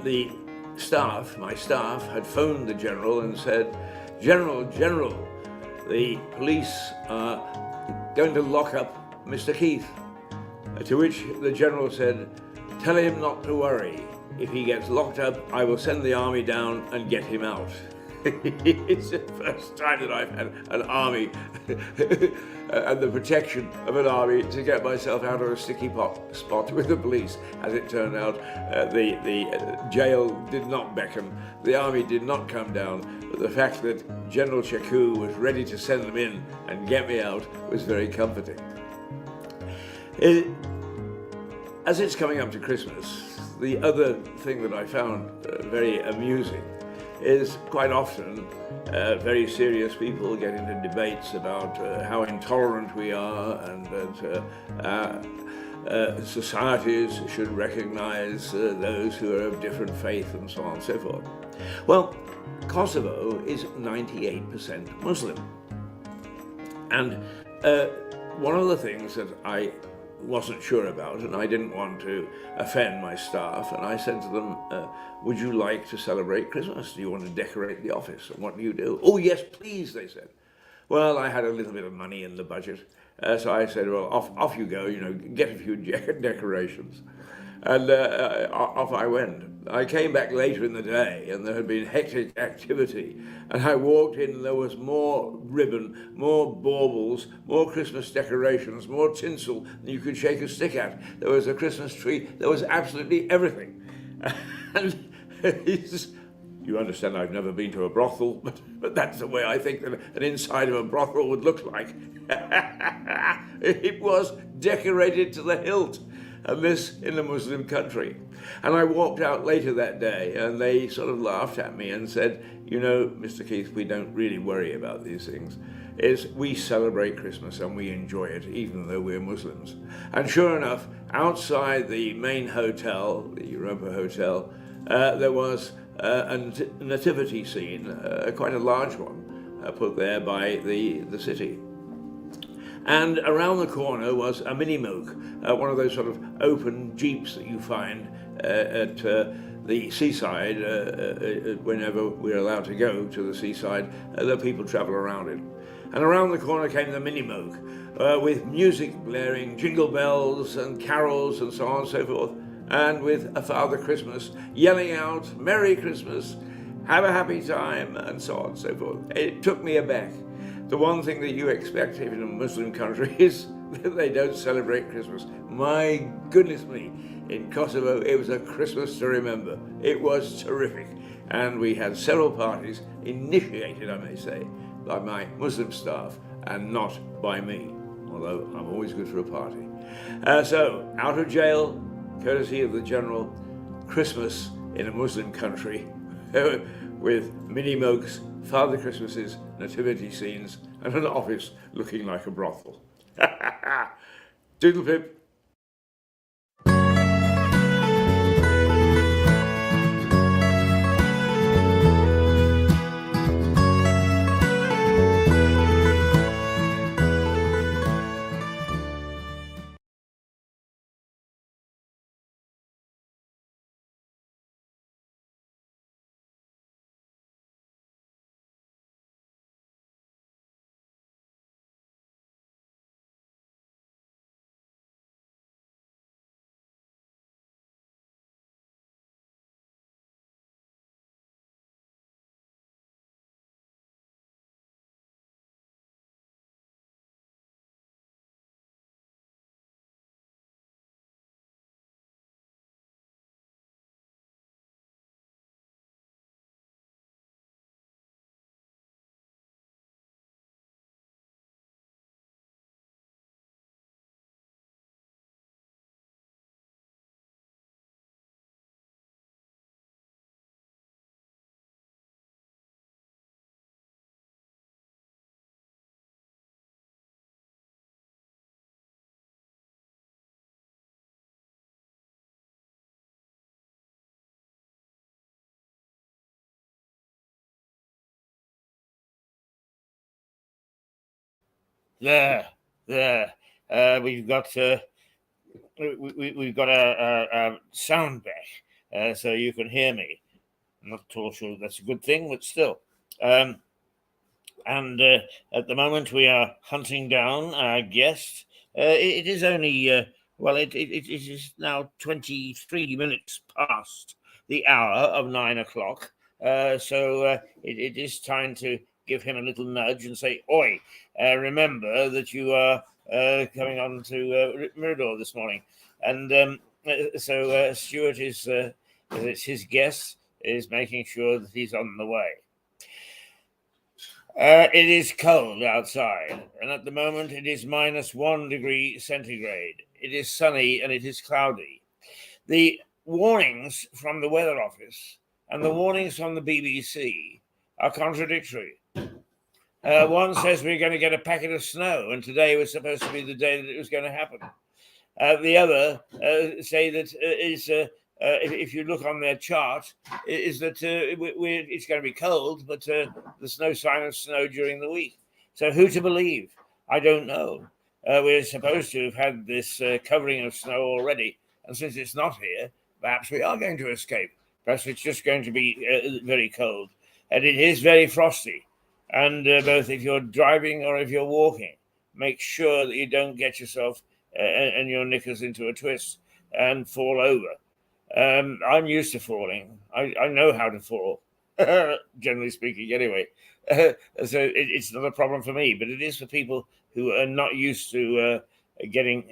the staff, my staff, had phoned the general and said, General, the police are going to lock up Mr. Keith." To which the general said, "Tell him not to worry. If he gets locked up, I will send the army down and get him out." It's the first time that I've had an army and the protection of an army to get myself out of a sticky spot with the police. As it turned out, the jail did not beckon, the army did not come down, but the fact that General Ceku was ready to send them in and get me out was very comforting. As it's coming up to Christmas, the other thing that I found very amusing is quite often very serious people get into debates about how intolerant we are and that societies should recognize those who are of different faith and so on and so forth. Well, Kosovo is 98% Muslim. And one of the things that I wasn't sure about, and I didn't want to offend my staff, and I said to them, "Would you like to celebrate Christmas? Do you want to decorate the office? And what do you do?" "Oh yes, please," they said. Well, I had a little bit of money in the budget, so I said, "Well, off you go, get a few decorations." And off I went. I came back later in the day and there had been hectic activity, and I walked in and there was more ribbon, more baubles, more Christmas decorations, more tinsel than you could shake a stick at. There was a Christmas tree, there was absolutely everything. And you understand I've never been to a brothel, but that's the way I think that an inside of a brothel would look like. It was decorated to the hilt. And this in a Muslim country. And I walked out later that day and they sort of laughed at me and said, Mr. Keith, we don't really worry about these things. We celebrate Christmas and we enjoy it even though we're Muslims. And sure enough, outside the main hotel, the Europa Hotel, there was a nativity scene, quite a large one, put there by the city. And around the corner was a mini moke, one of those sort of open jeeps that you find at the seaside whenever we're allowed to go to the seaside. That people travel around in. And around the corner came the mini moke with music blaring, jingle bells and carols and so on and so forth, and with a Father Christmas yelling out, "Merry Christmas, have a happy time," and so on and so forth. It took me aback. The one thing that you expect in a Muslim country is that they don't celebrate Christmas. My goodness me, in Kosovo, it was a Christmas to remember. It was terrific. And we had several parties initiated, I may say, by my Muslim staff and not by me, although I'm always good for a party. So, out of jail, courtesy of the General, Christmas in a Muslim country with mini mokes, Father Christmases, nativity scenes, and an office looking like a brothel. Doodle pip. There. We've got we've got a sound back, so you can hear me. I'm not at all sure that's a good thing, but still. And at the moment, we are hunting down our guest. It is only it is now 23 minutes past the hour of 9 o'clock. So it is time to give him a little nudge and say, "Oi, remember that you are coming on to Mirador this morning." And so Stuart is it's his guest is making sure that he's on the way. It is cold outside, and at the moment it is -1 degree centigrade. It is sunny and it is cloudy. The warnings from the Weather Office and the warnings from the BBC are contradictory. One says we're going to get a packet of snow, and today was supposed to be the day that it was going to happen. The other say that if you look on their chart, is that it's going to be cold, but there's no sign of snow during the week. So who to believe? I don't know. We're supposed to have had this covering of snow already, and since it's not here, perhaps we are going to escape. Perhaps it's just going to be very cold, and it is very frosty. And both if you're driving or if you're walking, make sure that you don't get yourself and your knickers into a twist and fall over. I'm used to falling. I know how to fall, generally speaking, anyway. So it's not a problem for me, but it is for people who are not used to getting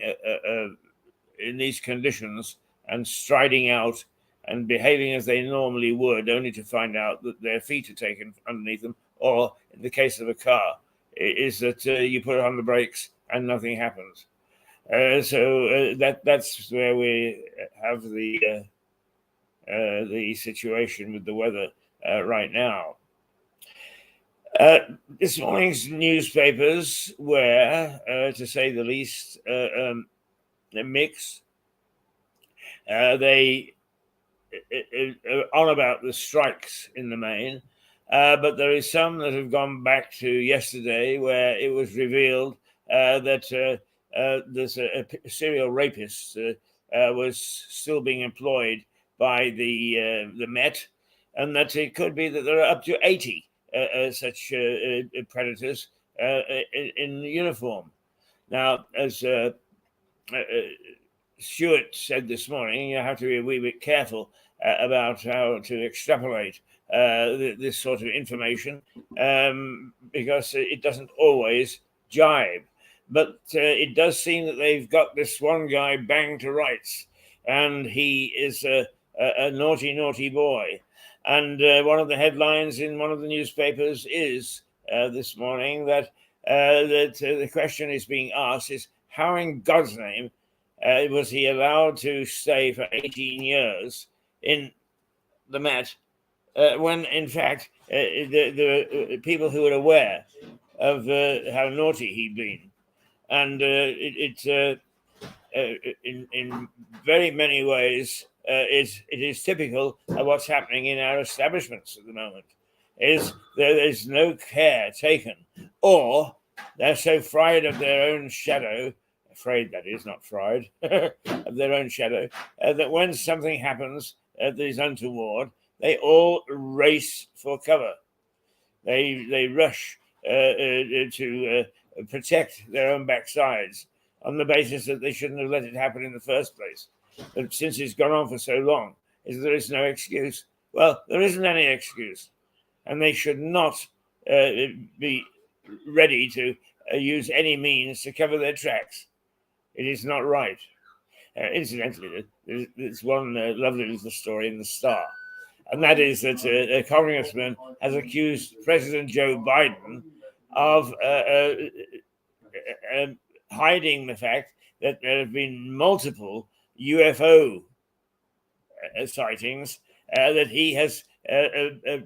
in these conditions and striding out and behaving as they normally would, only to find out that their feet are taken underneath them, or in the case of a car, is that you put on the brakes and nothing happens. So that's where we have the situation with the weather right now. This morning's newspapers were, to say the least, mixed. They on about the strikes in the main, but there is some that have gone back to yesterday, where it was revealed that there's a serial rapist was still being employed by the Met, and that it could be that there are up to 80 such predators in uniform. Now, as Stuart said this morning, you have to be a wee bit careful about how to extrapolate this sort of information, because it doesn't always jibe. But it does seem that they've got this one guy banged to rights, and he is a naughty, naughty boy. And one of the headlines in one of the newspapers is this morning that the question is being asked is, how in God's name was he allowed to stay for 18 years in the Met when, in fact, the people who were aware of how naughty he'd been. And in very many ways, it is typical of what's happening in our establishments at the moment. Is there is no care taken, or they're so fried of their own shadow, afraid that is, not fried, of their own shadow, that when something happens that is untoward, they all race for cover. They rush to protect their own backsides on the basis that they shouldn't have let it happen in the first place. But since it's gone on for so long, there is no excuse. Well, there isn't any excuse. And they should not be ready to use any means to cover their tracks. It is not right. Incidentally, there's one lovely little story in the Star, and that is that a congressman has accused President Joe Biden of hiding the fact that there have been multiple UFO sightings that he has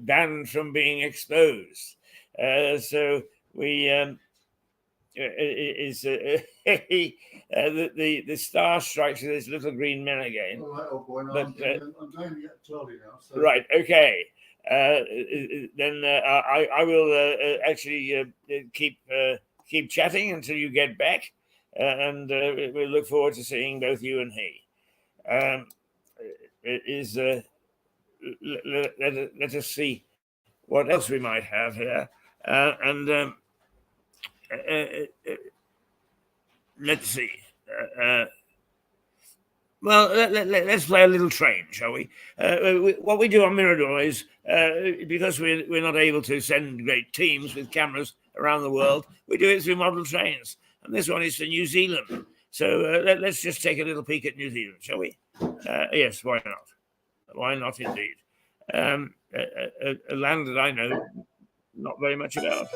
banned from being exposed. So we the Star strikes with his little green men again. All right, old boy, no, But, I'm going to get Charlie now. So. Right. Okay. Then I will actually keep chatting until you get back, and we look forward to seeing both you and he. Let us see what else we might have here, and let's see. Well, let's play a little train, shall we? What we do on Mirador is, because we're not able to send great teams with cameras around the world, we do it through model trains. And this one is to New Zealand. So let's just take a little peek at New Zealand, shall we? Yes, why not? Why not indeed? A land that I know not very much about.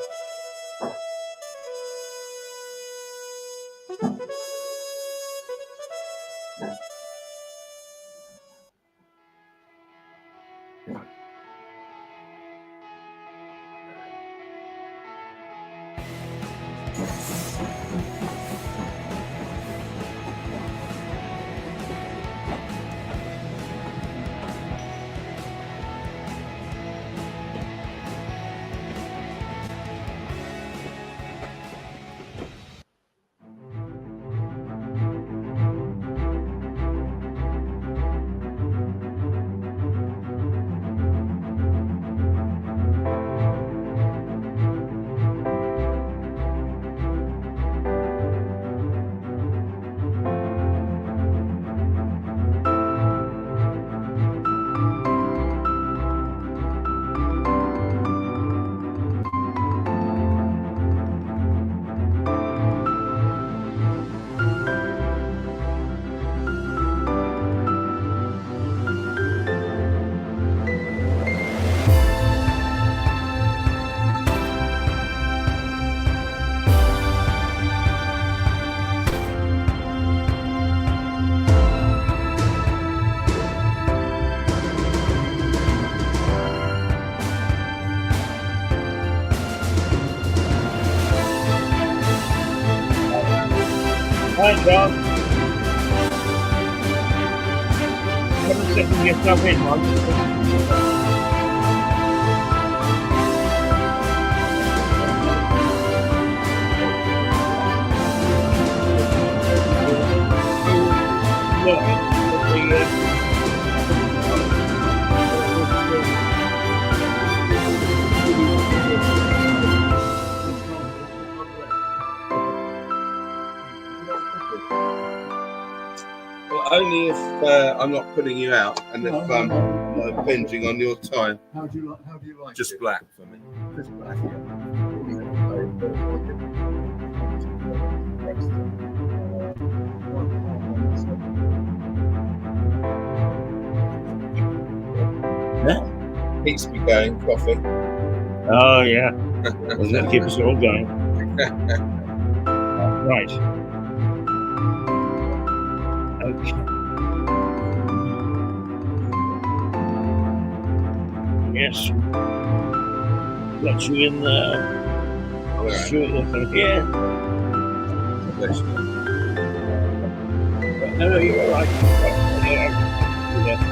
Hi, John. Come and Setting yourself in, man. Well, only if I'm not putting you out and if I'm binging on your time. How do you like Just it? black for me. Just black, yeah. Keeps me going, coffee. Oh, yeah. Doesn't that keep us all going? Right. Okay. Yes. Got you in there. All right. Shoot from here. Bless you. No, you're all right. Yeah.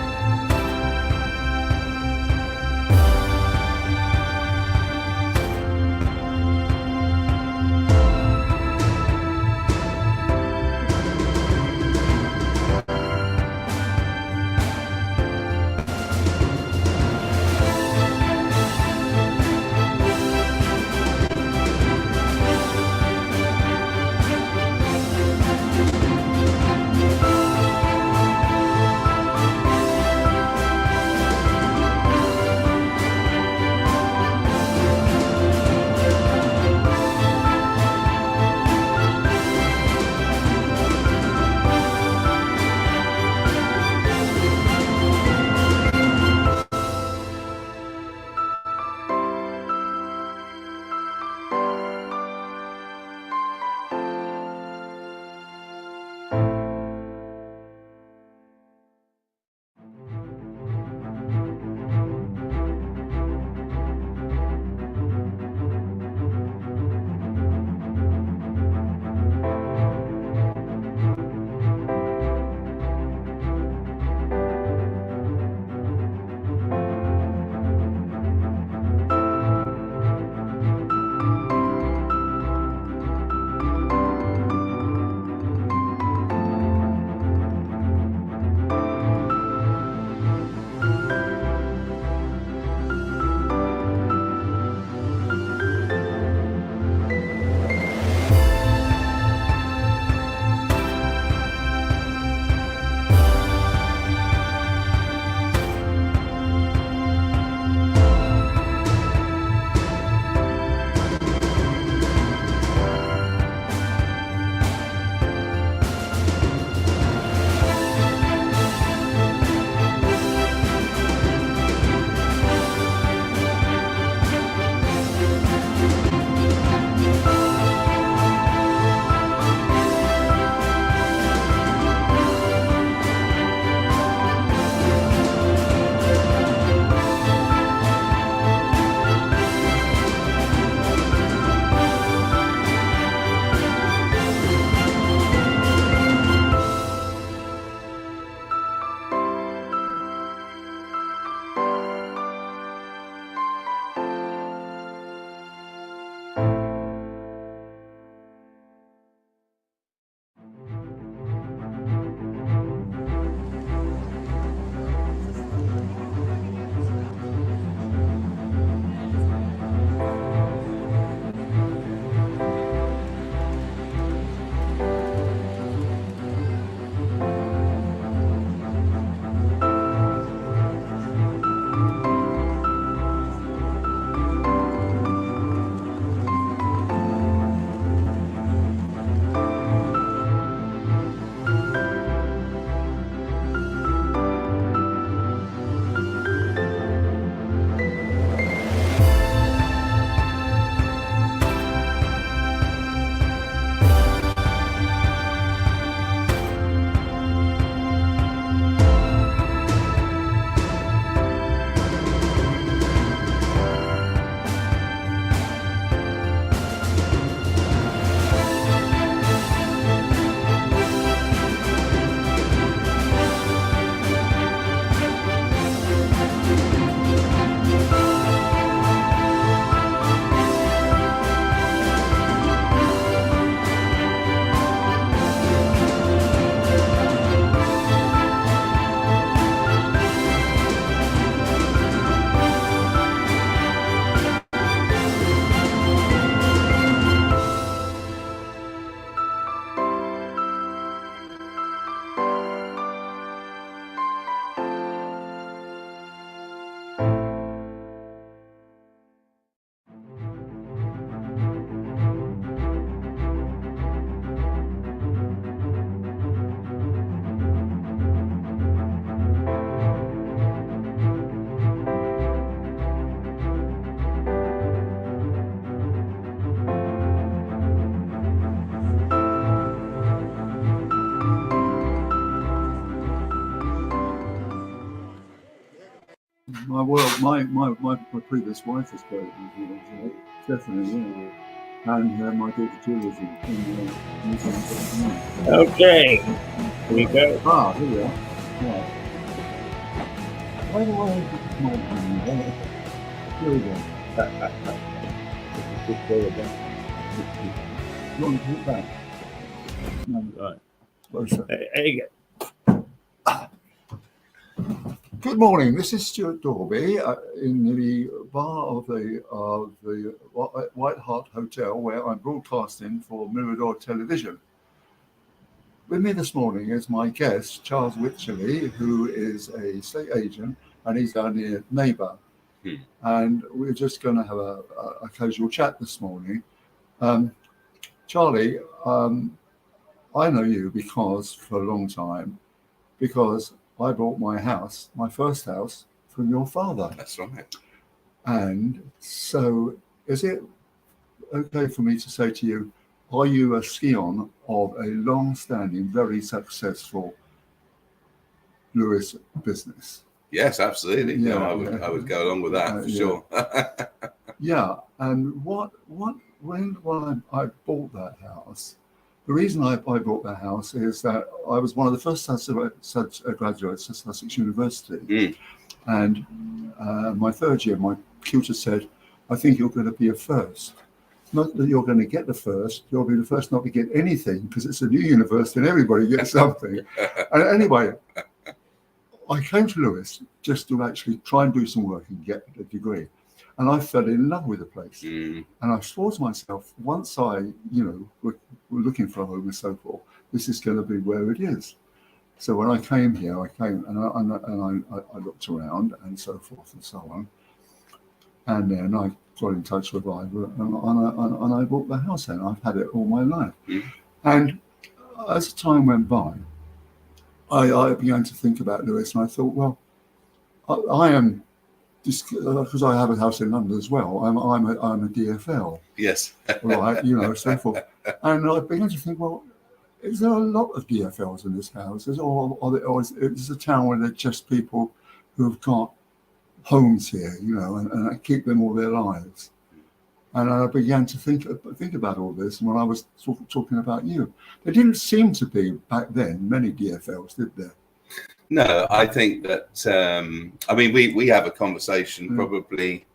My previous wife was great. Definitely, yeah. And my daughter Julie was in New Zealand. Okay, here we go. Ah, here we are. Yeah. Why do I put the mic on you? Here we go. You want to put it back? No. Right. Closer. There you go. Good morning. This is Stuart Dorby in the bar of the White Hart Hotel, where I'm broadcasting for Mirador Television. With me this morning is my guest, Charles Wycherley, who is a estate agent, and he's our near neighbour. And we're just going to have a casual chat this morning. Charlie, I know you for a long time, because I bought my first house, from your father. That's right. And so, is it okay for me to say to you, are you a scion of a long-standing, very successful Lewis business? Yes, absolutely. Yeah, I would go along with that for sure. Yeah, and when I bought that house, the reason I bought that house is that I was one of the first such graduates at Sussex University. And my third year, my tutor said, I think you're going to be a first. Not that you're going to get the first, you'll be the first not to get anything, because it's a new university and everybody gets something. And anyway, I came to Lewis just to actually try and do some work and get a degree. And I fell in love with the place. And I swore to myself, once I, were looking for a home and so forth, this is going to be where it is. So when I came here, I looked around and so forth and so on. And then I got in touch with Ivor and I bought the house, and I've had it all my life. And as time went by, I began to think about Lewis, and I thought, well, I am, because I have a house in London as well, I'm a DFL. Yes. Right, so forth. And I began to think, well, is there a lot of DFLs in this house? Or is it a town where they're just people who have got homes here, and I keep them all their lives? And I began to think about all this, and when I was talking about you, there didn't seem to be back then many DFLs, did there? No, I think that we have a conversation probably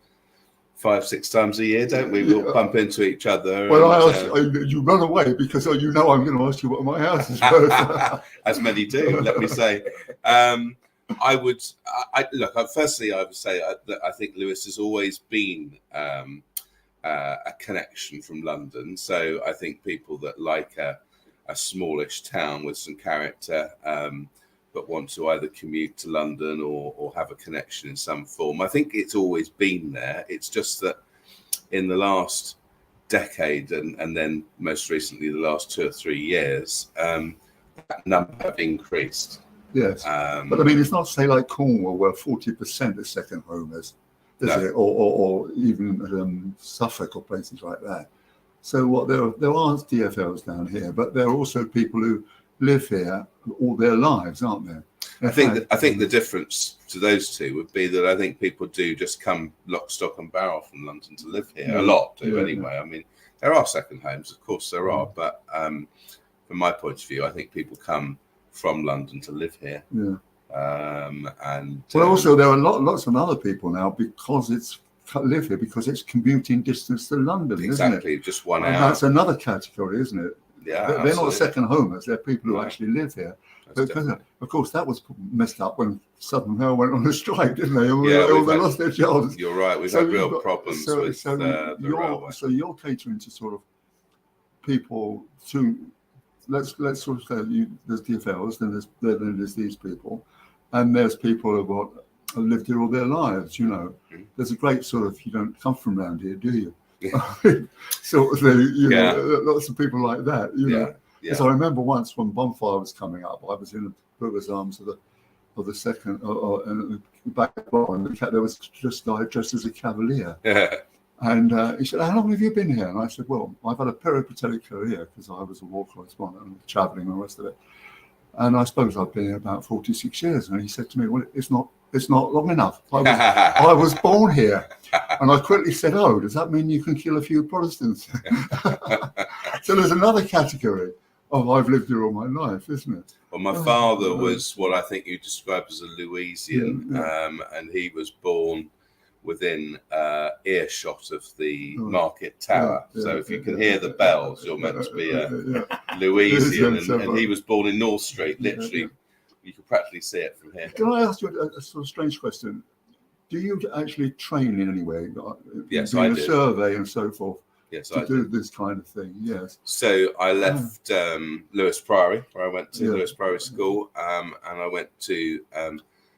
5-6 times a year, don't we? We'll bump into each other. Well, you run away because I'm going to ask you what my house is worth. As many do, let me say. Firstly, I would say that I think Lewis has always been a connection from London. So I think people that like a smallish town with some character, but want to either commute to London or have a connection in some form, I think it's always been there. It's just that in the last decade and then most recently the last 2 or 3 years, that number have increased. Yes, but I mean, it's not, say, like Cornwall, where 40% are second homers, is it? Or even Suffolk or places like that. So there are DFLs down here, but there are also people who live here all their lives, aren't there? I think the difference to those two would be that I think people do just come lock, stock and barrel from London to live here. A lot do anyway. I mean, there are second homes, of course there are, but from my point of view, I think people come from London to live here. Also there are lots of other people now because live here because it's commuting distance to London, exactly, isn't it? Just 1 hour. That's another category, isn't it? Yeah, they're not second homers. They're people who actually live here. Of course, that was messed up when Southern Rail went on a strike, didn't they? They lost their jobs. You're right. We've had real problems with the railway. So you're catering to sort of people to. Let's sort of say there's DFLs, then there's these people, and there's people who have lived here all their lives. There's a great sort of, you don't come from around here, do you? Sort of thing. Lots of people like that. Because I remember once when Bonfire was coming up, I was in the Brewers' Arms of the second and the back bar, and there was just a guy dressed as a cavalier. And he said, how long have you been here? And I said, well, I've had a peripatetic career because I was a war correspondent and travelling and the rest of it. And I suppose I've been here about 46 years. And he said to me, well, it's not It's not long enough. I was born here. And I quickly said, oh, does that mean you can kill a few Protestants? So there's another category of I've lived here all my life, isn't it? Well, my father was what I think you described as a Louisian, Yeah. and he was born within earshot of the Oh. market tower. Yeah, so yeah, if you can yeah, hear the bells, you're meant to be a Louisian, and he was born in North Street. Literally, you could practically see it from here. Can I ask you a sort of strange question? Do you actually train in any way? Yes, Doing I a do. survey and so forth Yes, to I do did. this kind of thing? Yes. So I left Lewis Priory, where I went to Yeah. Lewis Priory School, and I went to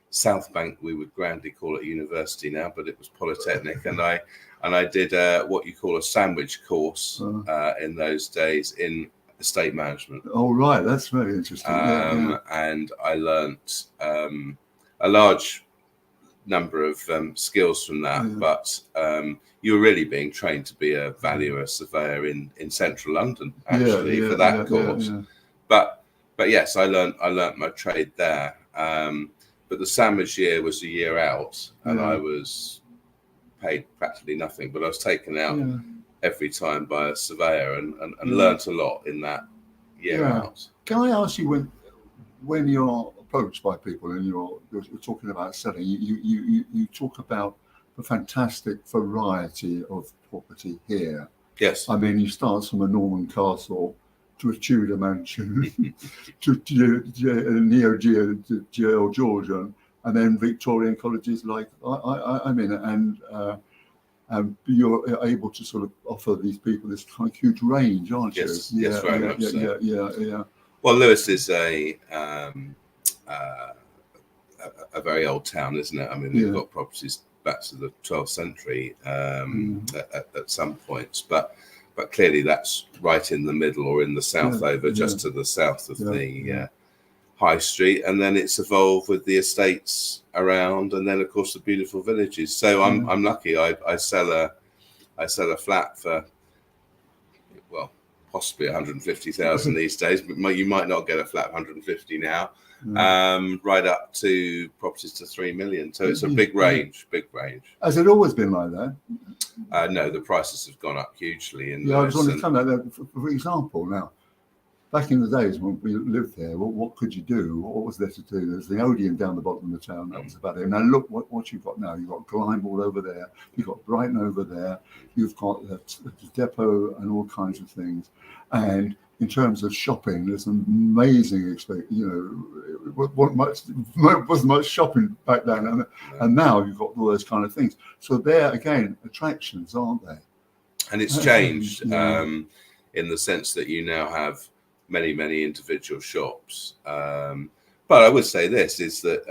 South Bank. We would grandly call it university now, but it was Polytechnic, and I did what you call a sandwich course in those days in estate management. Oh, right. That's very interesting. And I learnt a large number of skills from that, but you were really being trained to be a valuer surveyor in central London, actually, for that course. But yes, I learnt my trade there. But the sandwich year was a year out, and I was paid practically nothing, but I was taken out every time by a surveyor and learnt a lot in that year out. Can I ask you, when you're approached by people and you're talking about selling, you talk about the fantastic variety of property here. Yes. I mean, you start from a Norman castle to a Tudor mansion to neo-Georgian, and then Victorian cottages like I mean, and you're able to sort of offer these people this kind of huge range, aren't you? Yes, very much so. Yeah. Well, Lewis is a very old town, isn't it? I mean, we've got properties back to the 12th century at some points, but clearly that's right in the middle or in the south just to the south of the High Street, and then it's evolved with the estates around, and then of course the beautiful villages. So I'm lucky. I sell a flat for, well, possibly 150,000 these days, but you might not get a flat 150 now. Right up to properties to 3 million. So it's a big range. Has it always been like that? No, the prices have gone up hugely. I was wondering, for example, now, back in the days when we lived there, what could you do? What was there to do? There's the Odeon down the bottom of the town. That was about it. Now look what you've got now. You've got Glymbald over there. You've got Brighton over there. You've got the depot and all kinds of things. And in terms of shopping, there's an amazing wasn't much shopping back then, and now you've got all those kind of things. So they're again attractions, aren't they? And it's changed in the sense that you now have many individual shops. But I would say this is that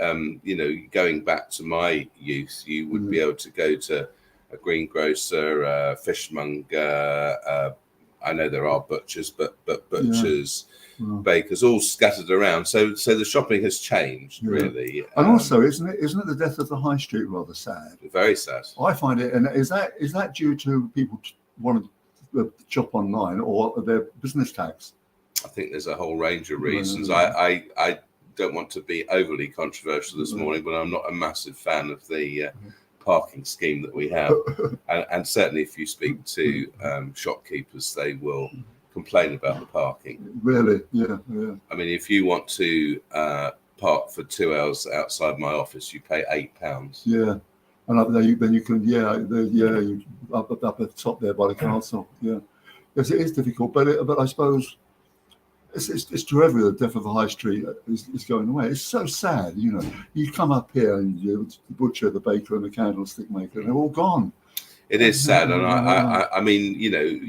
going back to my youth, you would be able to go to a greengrocer, a fishmonger. I know there are butchers, but butchers, bakers, all scattered around. So the shopping has changed really. And also, isn't it the death of the high street rather sad? Very sad. I find it, and is that due to people wanting to shop online or their business tax? I think there's a whole range of reasons. I don't want to be overly controversial this morning, but I'm not a massive fan of the parking scheme that we have, and certainly if you speak to shopkeepers, they will complain about the parking. Really? Yeah. I mean, if you want to park for 2 hours outside my office, you pay £8. Yeah, and up there, then you can you up at the top there by the castle. Yeah, yes, it is difficult, but I suppose it's true. The death of the high street is going away. It's so sad, You come up here and the butcher, the baker, and the candlestick maker, they're all gone. It is sad, and I mean,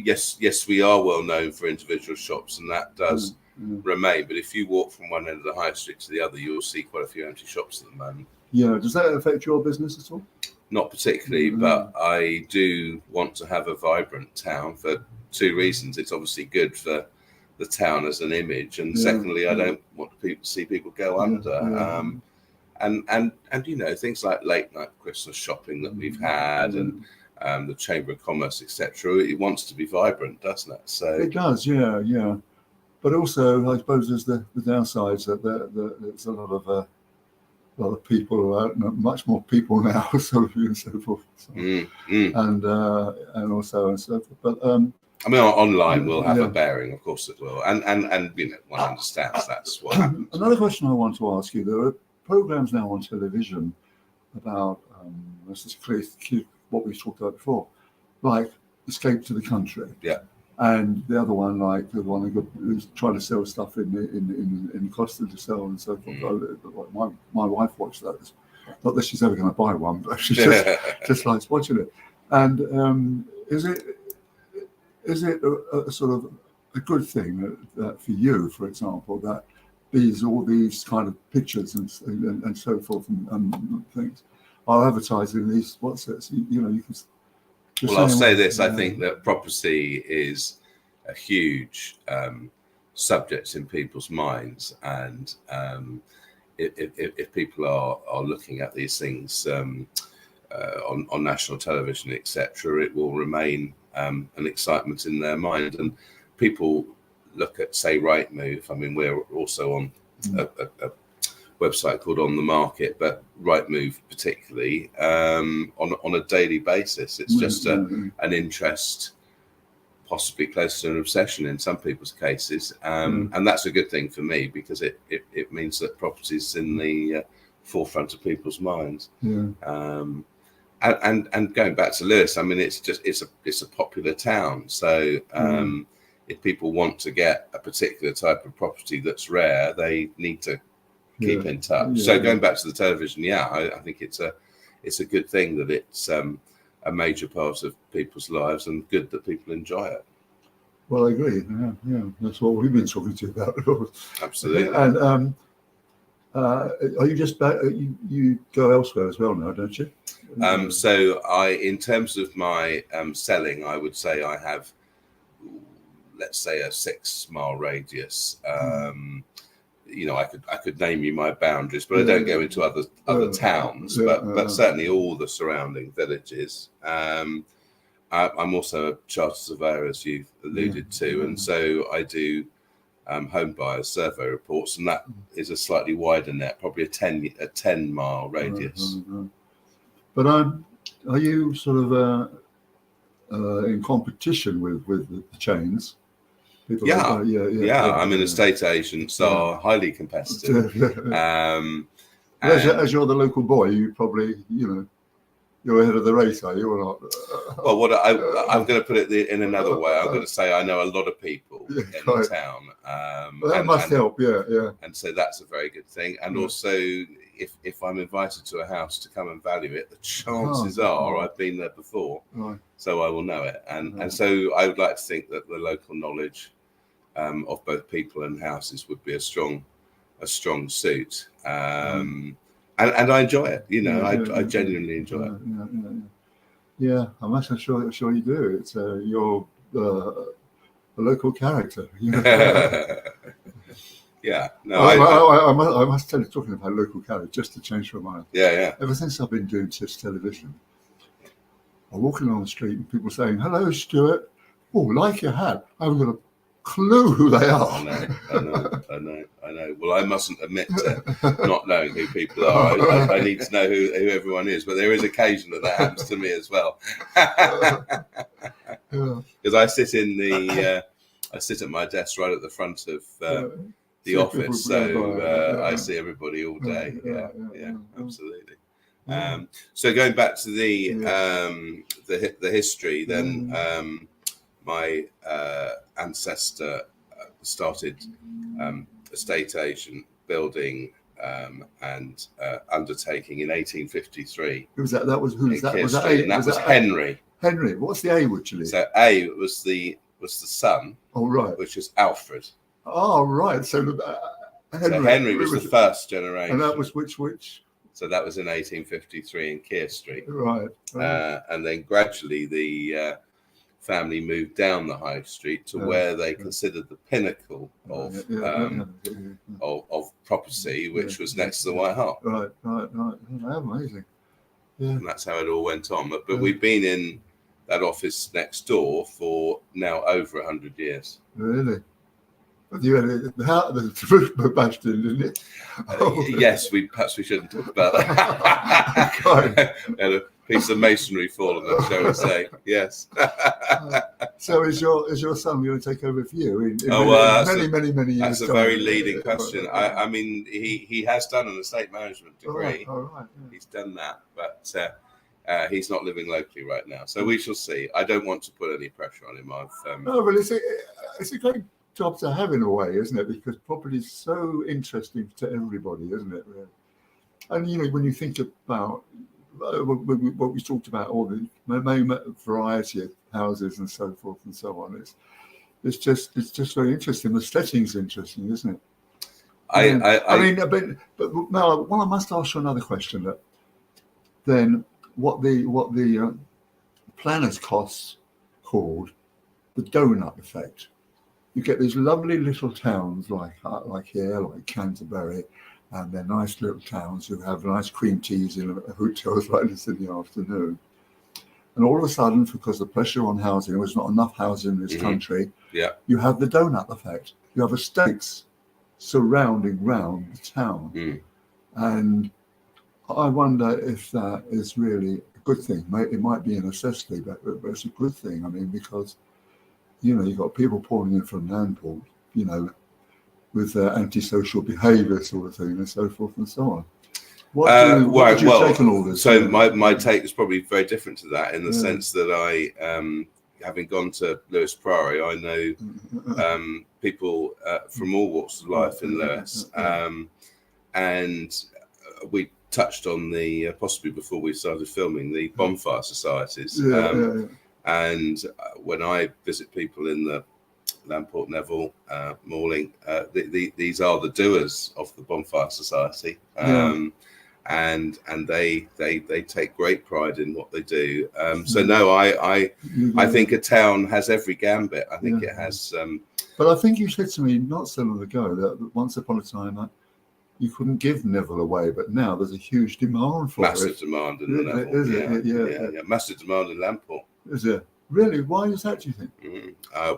yes, we are well known for individual shops, and that does remain. But if you walk from one end of the high street to the other, you'll see quite a few empty shops at the moment. Yeah, does that affect your business at all? Not particularly, but I do want to have a vibrant town for two reasons. It's obviously good for the town as an image, and secondly, I don't want to see people go under. And things like late night Christmas shopping that we've had, and the Chamber of Commerce, etc. It wants to be vibrant, doesn't it? So it does, yeah. But also, I suppose there's the downsides that there's a lot of a lot of people, much more people now, sort of, and so forth. So, and also and so forth. But I mean, online will have yeah. a bearing, of course it will, and one understands that's what happens. Another question I want to ask you: there are programs now on television about this is what we talked about before, like Escape to the Country. Yeah. And the other one, like the one who's trying to sell stuff in Costa del Sol and so forth. My wife watched those. Not that she's ever going to buy one, but she just likes watching it. And is it a sort of a good thing that for you, for example, that all these kind of pictures and so forth and things are advertising these what's-its? You can. Well, I'll say this: I think that property is a huge subject in people's minds, and if people are looking at these things on national television, etc., it will remain an excitement in their mind. And people look at, say, Rightmove. I mean, we're also on a website called On the Market, but Rightmove particularly on a daily basis. It's just an interest, possibly close to an obsession in some people's cases, and that's a good thing for me because it means that property's in the forefront of people's minds. And going back to Lewes, I mean, it's a popular town, so if people want to get a particular type of property that's rare, they need to keep in touch. So going back to the television, I think it's a good thing that it's a major part of people's lives, and good that people enjoy it. Well, I agree. Yeah, that's what we've been talking to you about. Absolutely. And are you just back? You go elsewhere as well now, don't you? So in terms of my selling, I would say I have, let's say, a 6-mile radius. I could name you my boundaries, but I don't go into other towns, but certainly all the surrounding villages. I'm also a chartered surveyor, as you've alluded to, and so I do home buyers survey reports, and that is a slightly wider net, probably a 10-mile radius. But are you sort of in competition with the chains? Yeah. I mean, estate agents are highly competitive. As you're the local boy, you probably, you're ahead of the race, are you or not? Well, I'm going to put it in another way. I'm going to say I know a lot of people in the town. That must help, yeah. And so that's a very good thing. And also, if I'm invited to a house to come and value it, the chances are I've been there before, so I will know it. And so I would like to think that the local knowledge of both people and houses would be a strong suit. And I enjoy it. I genuinely enjoy it. Yeah, I'm sure you do. It's you're a local character. Yeah. No, I must tell you, talking about local character, just to change my mind. Yeah. Ever since I've been doing TIFF television, I'm walking along the street and people saying, "Hello, Stuart. Oh, like your hat." I haven't got a clue who they are. I know. Well, I mustn't admit to not knowing who people are. I need to know who everyone is, but there is occasion that happens to me as well. Because I sit at my desk right at the front of the office, so I see everybody all day. Yeah, absolutely. So going back to the history, then my ancestor started estate agent building and undertaking in 1853. Who was that? That was who's that? Was that A? And that was Henry. Henry. What's the A actually? So A was the son. Oh right. Which is Alfred. Oh right. So Henry was the first generation. And that was which? So that was in 1853 in Keir Street. Right. And then gradually the family moved down the High Street to where they considered the pinnacle of property, which was next to the White Hart. Right. Amazing. Yeah. And that's how it all went on. But we've been in that office next door for now over 100 years. Really? You had the roof bashed in, didn't it? Yes, perhaps we shouldn't talk about that. Okay. And a piece of masonry fallen, shall we say? Yes. So is your son going to take over for you in many years? That's a time? very leading question. I mean, he has done an estate management degree. All right. He's done that, but he's not living locally right now. So we shall see. I don't want to put any pressure on him. No, but it's a great job to have in a way, isn't it? Because property is so interesting to everybody, isn't it? Really? And when you think about what we talked about, all the variety of houses and so forth and so on, it's just very interesting. The setting's interesting, isn't it? But now, I must ask you another question. Then, what the planners' costs called the donut effect. You get these lovely little towns like here, like Canterbury, and they're nice little towns who have nice cream teas in hotels like this in the afternoon. And all of a sudden, because the pressure on housing, there's not enough housing in this country, you have the donut effect. You have estates surrounding round the town. And I wonder if that is really a good thing. It might be a necessity, but it's a good thing. I mean, because you've got people pouring in from Nantport, with antisocial behaviour sort of thing and so forth and so on. What did you take on all this? So my take is probably very different to that in the sense that I, having gone to Lewes Priory, I know people from all walks of life in Lewes. And we touched on possibly before we started filming, the bonfire societies. And when I visit people in the Lamport, Neville, Malling, these are the doers of the bonfire society, and they take great pride in what they do. So no, I think a town has every gambit. I think it has. But I think you said to me not so long ago that once upon a time you couldn't give Neville away, but now there's a huge demand for massive demand in the Neville. Is it? Yeah. Massive demand in Lamport. Is it? Really? Why is that, do you think?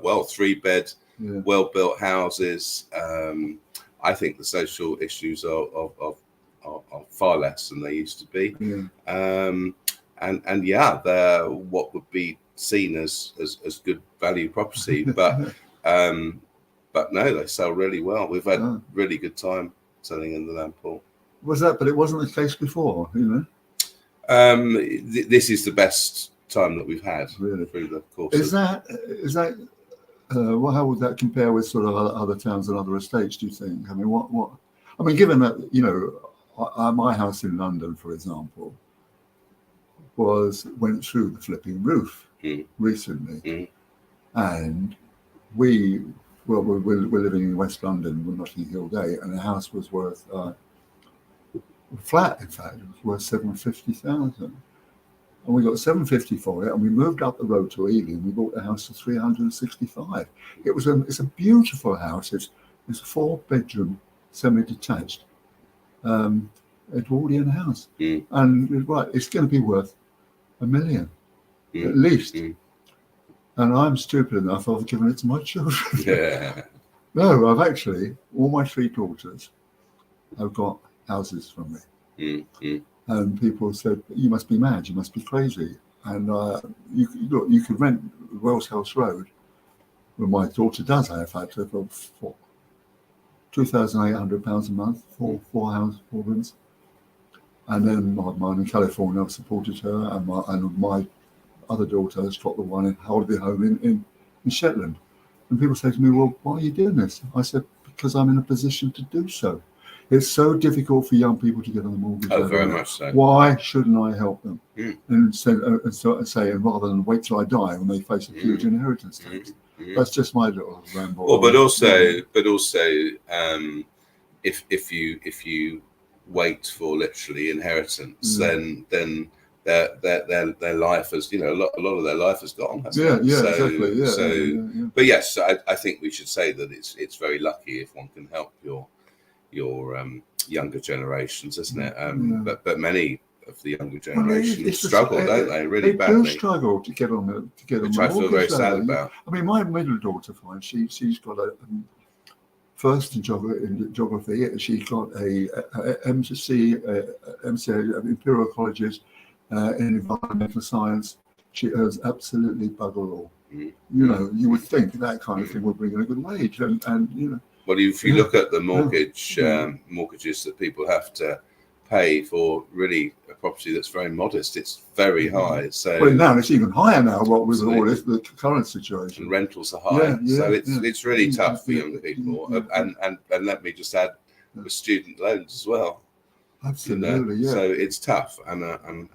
Well, 3-bed, well-built houses. I think the social issues are far less than they used to be. They're what would be seen as good value property, but no, they sell really well. We've had really good time selling in the Lamport. But it wasn't the case before, This is the best time that we've had through the course. Is that how would that compare with sort of other towns and other estates, do you think? I mean, given that my house in London, for example, went through the flipping roof recently, and we're living in West London, we're Notting Hill Gate, and the house was worth flat. In fact, it was worth $750,000. And we got $750 for it, and we moved up the road to Ely, and we bought the house for $365. It's a beautiful house. It's a 4-bedroom, semi-detached, Edwardian house, and it's going to be worth $1 million at least. And I'm stupid enough, I've given it to my children. No, I've actually, all my 3 daughters have got houses from me. And people said, you must be mad, you must be crazy. And you could rent Wells House Road, where my daughter does have had for £2,800 a month, four rooms. And then mine in California, I've supported her, and my other daughter has got the one in Holiday Home in Shetland. And people say to me, well, why are you doing this? I said, because I'm in a position to do so. It's so difficult for young people to get on the mortgage. Oh, very much so. Why shouldn't I help them? And rather than wait till I die when they face a huge inheritance tax. That's just my little ramble. Well, but also, if you wait for literally inheritance, then their life has, a lot of their life has gone. Exactly. But yes, I think we should say that it's very lucky if one can help your younger generations, isn't it? But many of the younger generations struggle, don't they? Really badly. They do struggle to get on which I feel very sad about. I mean, my middle daughter, she's got first in geography. She got a MCA Imperial Colleges in environmental science. She earns absolutely bugger all. You know, you would think that kind of thing would bring in a good wage, and you know. Well, if you look at the mortgages that people have to pay for really a property that's very modest, it's very high. So well, now it's even higher now. What with all this, the current situation, and rentals are high, so it's really tough for young people. And let me just add, with student loans as well. Absolutely, So it's tough, and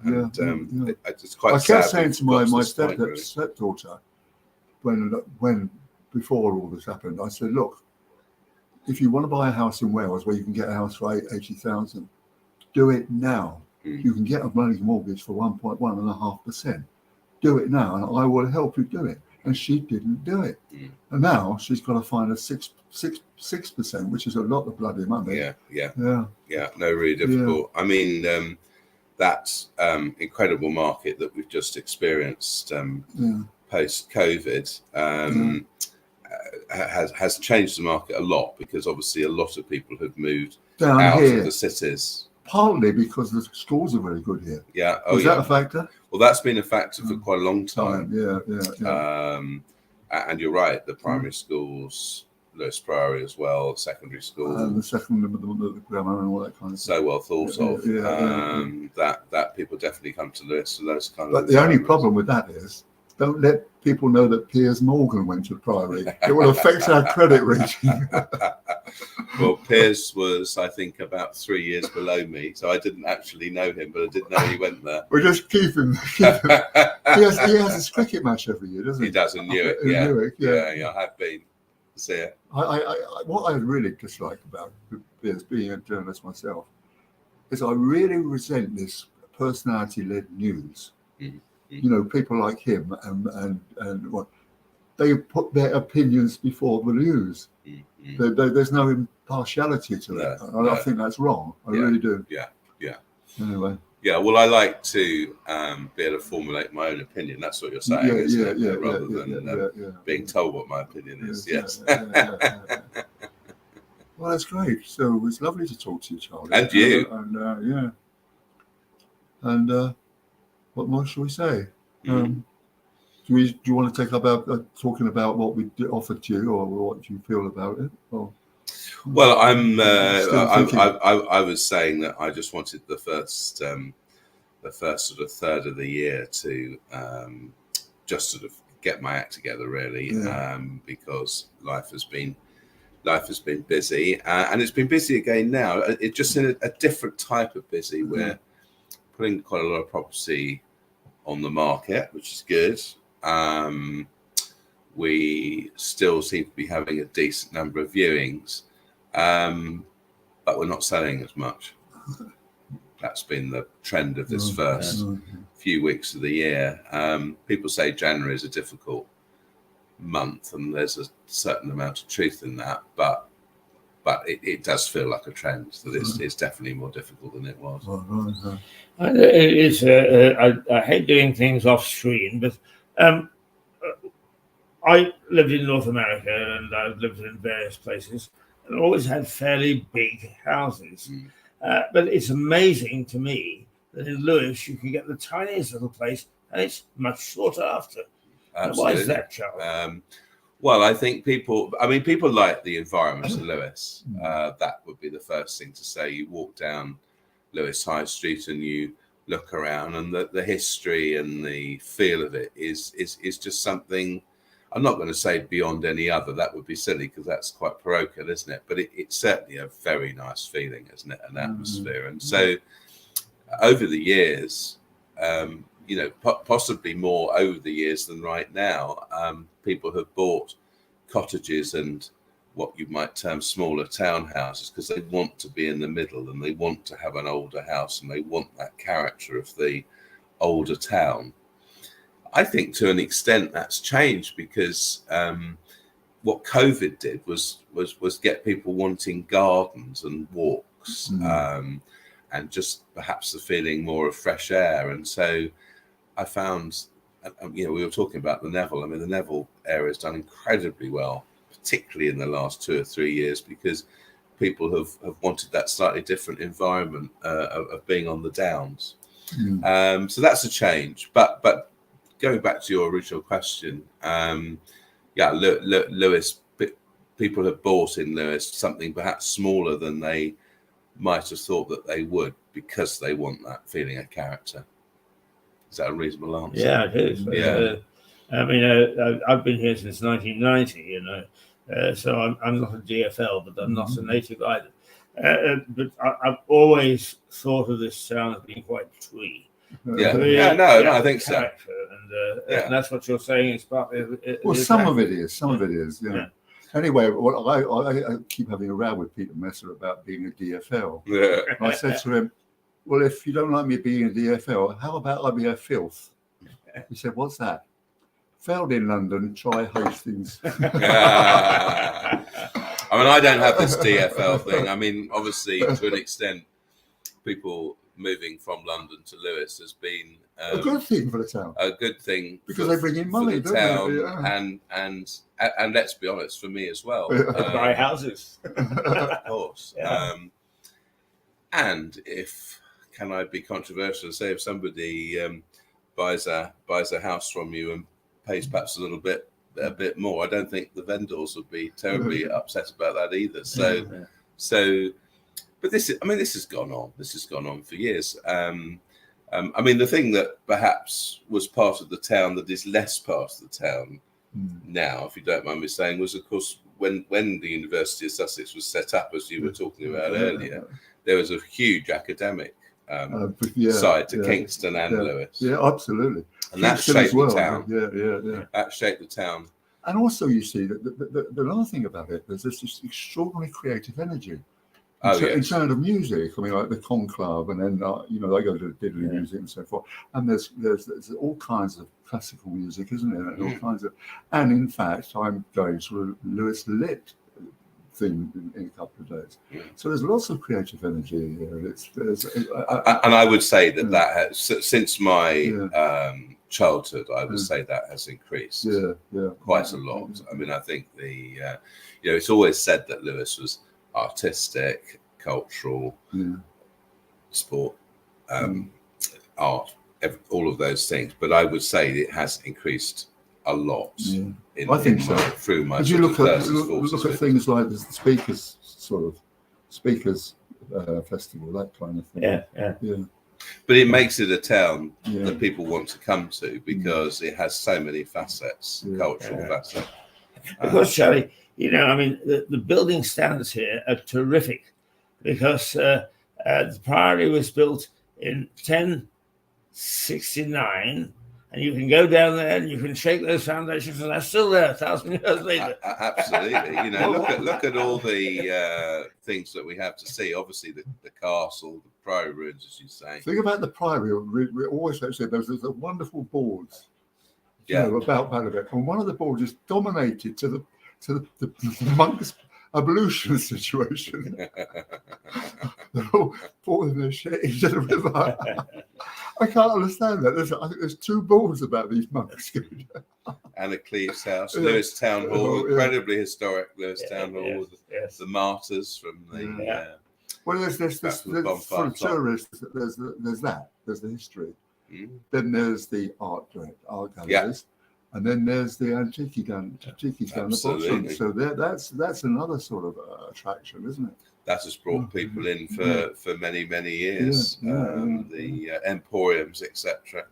it's quite. I sad kept saying to my stepdaughter when before all this happened, I said, look, if you want to buy a house in Wales where you can get a house for 80,000, do it now. You can get a running mortgage for 1.5%. Do it now, and I will help you do it. And she didn't do it, and now she's got to find a 6%, which is a lot of bloody money. Yeah. No, really difficult. I mean, that incredible market that we've just experienced post-COVID has changed the market a lot, because obviously a lot of people have moved out of the cities. Partly because the schools are very good here. Yeah. Is that a factor? Well, that's been a factor for quite a long time. Yeah. And you're right, the primary schools, Lewes Priory as well, secondary school, and the grammar and all that kind of stuff. So well thought of. That people definitely come to Lewes for those kind of. But the only problem with that is, don't let people know that Piers Morgan went to Priory. It will affect our credit rating. Well, Piers was, I think, about 3 years below me, so I didn't actually know him, but I did know he went there. We'll just keep him. He has his cricket match every year, doesn't he? He does in Newark. Yeah, I have been to see it. What I really dislike about Piers, being a journalist myself, is I really resent this personality-led news. You know, people like him and what they put their opinions before the news. There's no impartiality to it. I think that's wrong. I really do. Yeah. Anyway. Yeah, well, I like to be able to formulate my own opinion. That's what you're saying, rather than being told what my opinion is. Yes. Well, that's great. So it's lovely to talk to you, Charlie. And you. And what more shall we say? Do you want to take up talking about what we offered you, or what do you feel about it? Well, I was saying that I just wanted the first sort of third of the year to just sort of get my act together, really, because life has been busy, and it's been busy again now. It's just in a different type of busy. We're putting quite a lot of property on the market, which is good. We still seem to be having a decent number of viewings, but we're not selling as much. That's been the trend of this first few weeks of the year. People say January is a difficult month, and there's a certain amount of truth in that, but it does feel like a trend that it's definitely more difficult than it was. I hate doing things off screen, but I lived in North America, and I've lived in various places, and always had fairly big houses. But it's amazing to me that in Lewes you can get the tiniest little place, and it's much sought after. Why is that, Charles? Well, I think people like the environment of Lewes. That would be the first thing to say. You walk down Lewes High Street and you look around, and the history and the feel of it is just something. I'm not going to say beyond any other. That would be silly, because that's quite parochial, isn't it? But it's certainly a very nice feeling, isn't it? An atmosphere. And so over the years, possibly more over the years than right now, people have bought cottages and what you might term smaller townhouses, because they want to be in the middle, and they want to have an older house, and they want that character of the older town. I think to an extent that's changed, because what COVID did was get people wanting gardens and walks, and just perhaps the feeling more of fresh air. And so I found, we were talking about the Neville. I mean, the Neville area has done incredibly well, particularly in the last 2 or 3 years, because people have wanted that slightly different environment of being on the downs. So that's a change. But going back to your original question, Lewes, people have bought in Lewes something perhaps smaller than they might have thought that they would, because they want that feeling of character. Is that a reasonable answer? Yeah, it is. Yeah. I mean, I've been here since 1990, you know, so I'm not a DFL, but I'm not a native either. But I've always thought of this town as being quite twee. I think so. And that's what you're saying is part of it. Well, some of it is. Yeah. Anyway, I keep having a row with Peter Messer about being a DFL. Yeah. I said to him, well, if you don't like me being a DFL, how about I be a filth? He said, what's that? Failed in London, try Hastings. I mean, I don't have this DFL thing. I mean, obviously, to an extent, people moving from London to Lewes has been a good thing for the town. A good thing because they bring in money, for the town, and let's be honest, for me as well. Buy houses, of course. Yeah. And can I be controversial and say if somebody buys a house from you and pays perhaps a bit more, I don't think the vendors would be terribly upset about that either. But this has gone on. This has gone on for years. I mean, the thing that perhaps was part of the town that is less part of the town now, if you don't mind me saying, was of course when the University of Sussex was set up, as you were talking about earlier, there was a huge academic side to Kingston and Lewes. Yeah, absolutely. And that shaped the town. Yeah. That shaped the town. And also, you see, that the other thing about it, there's this extraordinary creative energy. In terms of music, I mean, like the Conclave, and then they go to diddly music and so forth. And there's all kinds of classical music, isn't there? And all kinds of, and in fact, I'm going to a Lewes Lit thing in a couple of days. So there's lots of creative energy here. And I would say that has, since my childhood, I would say that has increased quite a lot. I mean, I think it's always said that Lewes was artistic, cultural, sport, art, all of those things. But I would say it has increased a lot. I think so. Through my you look at things like the Speakers Festival, that kind of thing. Yeah. But it makes it a town that people want to come to because it has so many facets, cultural facets. Of course, Charlie, I mean, the building standards here are terrific because the Priory was built in 1069, and you can go down there and you can shake those foundations, and they're still there 1,000 years later. Absolutely. Look at all the things that we have to see. Obviously, the castle, the Priory ruins, as you say. Think about the Priory. We always say there's a wonderful boards. About Ballybeck, and one of the boards is dominated to the monks' ablution situation. They're all pouring their shit into the river. I can't understand that. I think there's two boards about these monks. Anna Cleeve's house, Lewes Town Hall, incredibly historic Lewes Town Hall, the martyrs from the. Well, there's for tourists. There's the history. Then there's the art galleries, and then there's the antiques down the bottom. So that's another sort of attraction, isn't it? That has brought people in for many years. The emporiums, etc.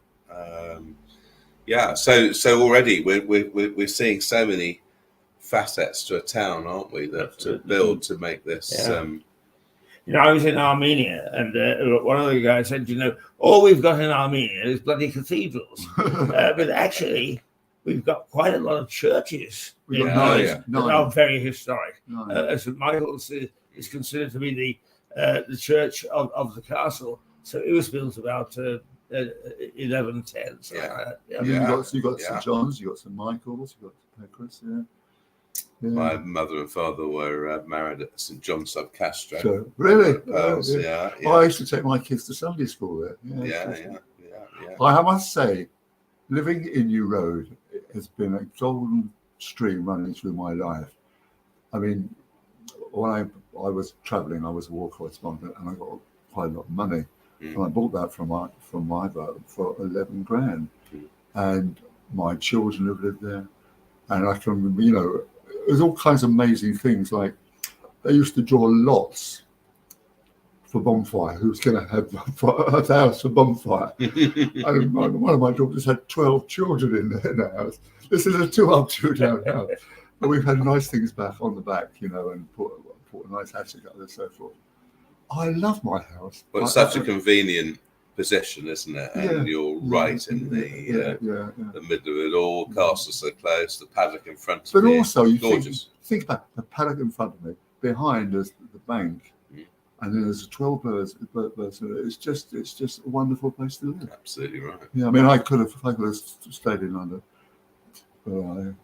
So already we're seeing so many facets to a town, aren't we? That to build to make this. I was in Armenia, and one of the guys said, all we've got in Armenia is bloody cathedrals. But actually, we've got quite a lot of churches that are very historic. St. Michael's is considered to be the church of the castle. So it was built about 1110. You've got St. John's, you've got St. Michael's, you've got Pancras, My mother and father were married at St. John sub Castro. So, really? I used to take my kids to Sunday school there. I must say, living in New Road has been a golden stream running through my life. I mean, when I was travelling, I was a war correspondent, and I got quite a lot of money, and I bought that from my vote for 11 grand, and my children have lived there, and I can, there's all kinds of amazing things. Like they used to draw lots for bonfire, who's going to have a house for bonfire. And one of my daughters had 12 children in the house. This is a 2-up-2-down house. But we've had nice things back on the back, and put a nice attic up and so forth. I love my house. Well, it's such a convenient position, isn't it? And you're right in the middle of it all. Castles so close, the paddock in front of you. But also, you gorgeous. think about the paddock in front of me. Behind is the bank. And then there's a 12 birds. It's just a wonderful place to live. Absolutely right. Yeah, I mean, I could have stayed in London. But,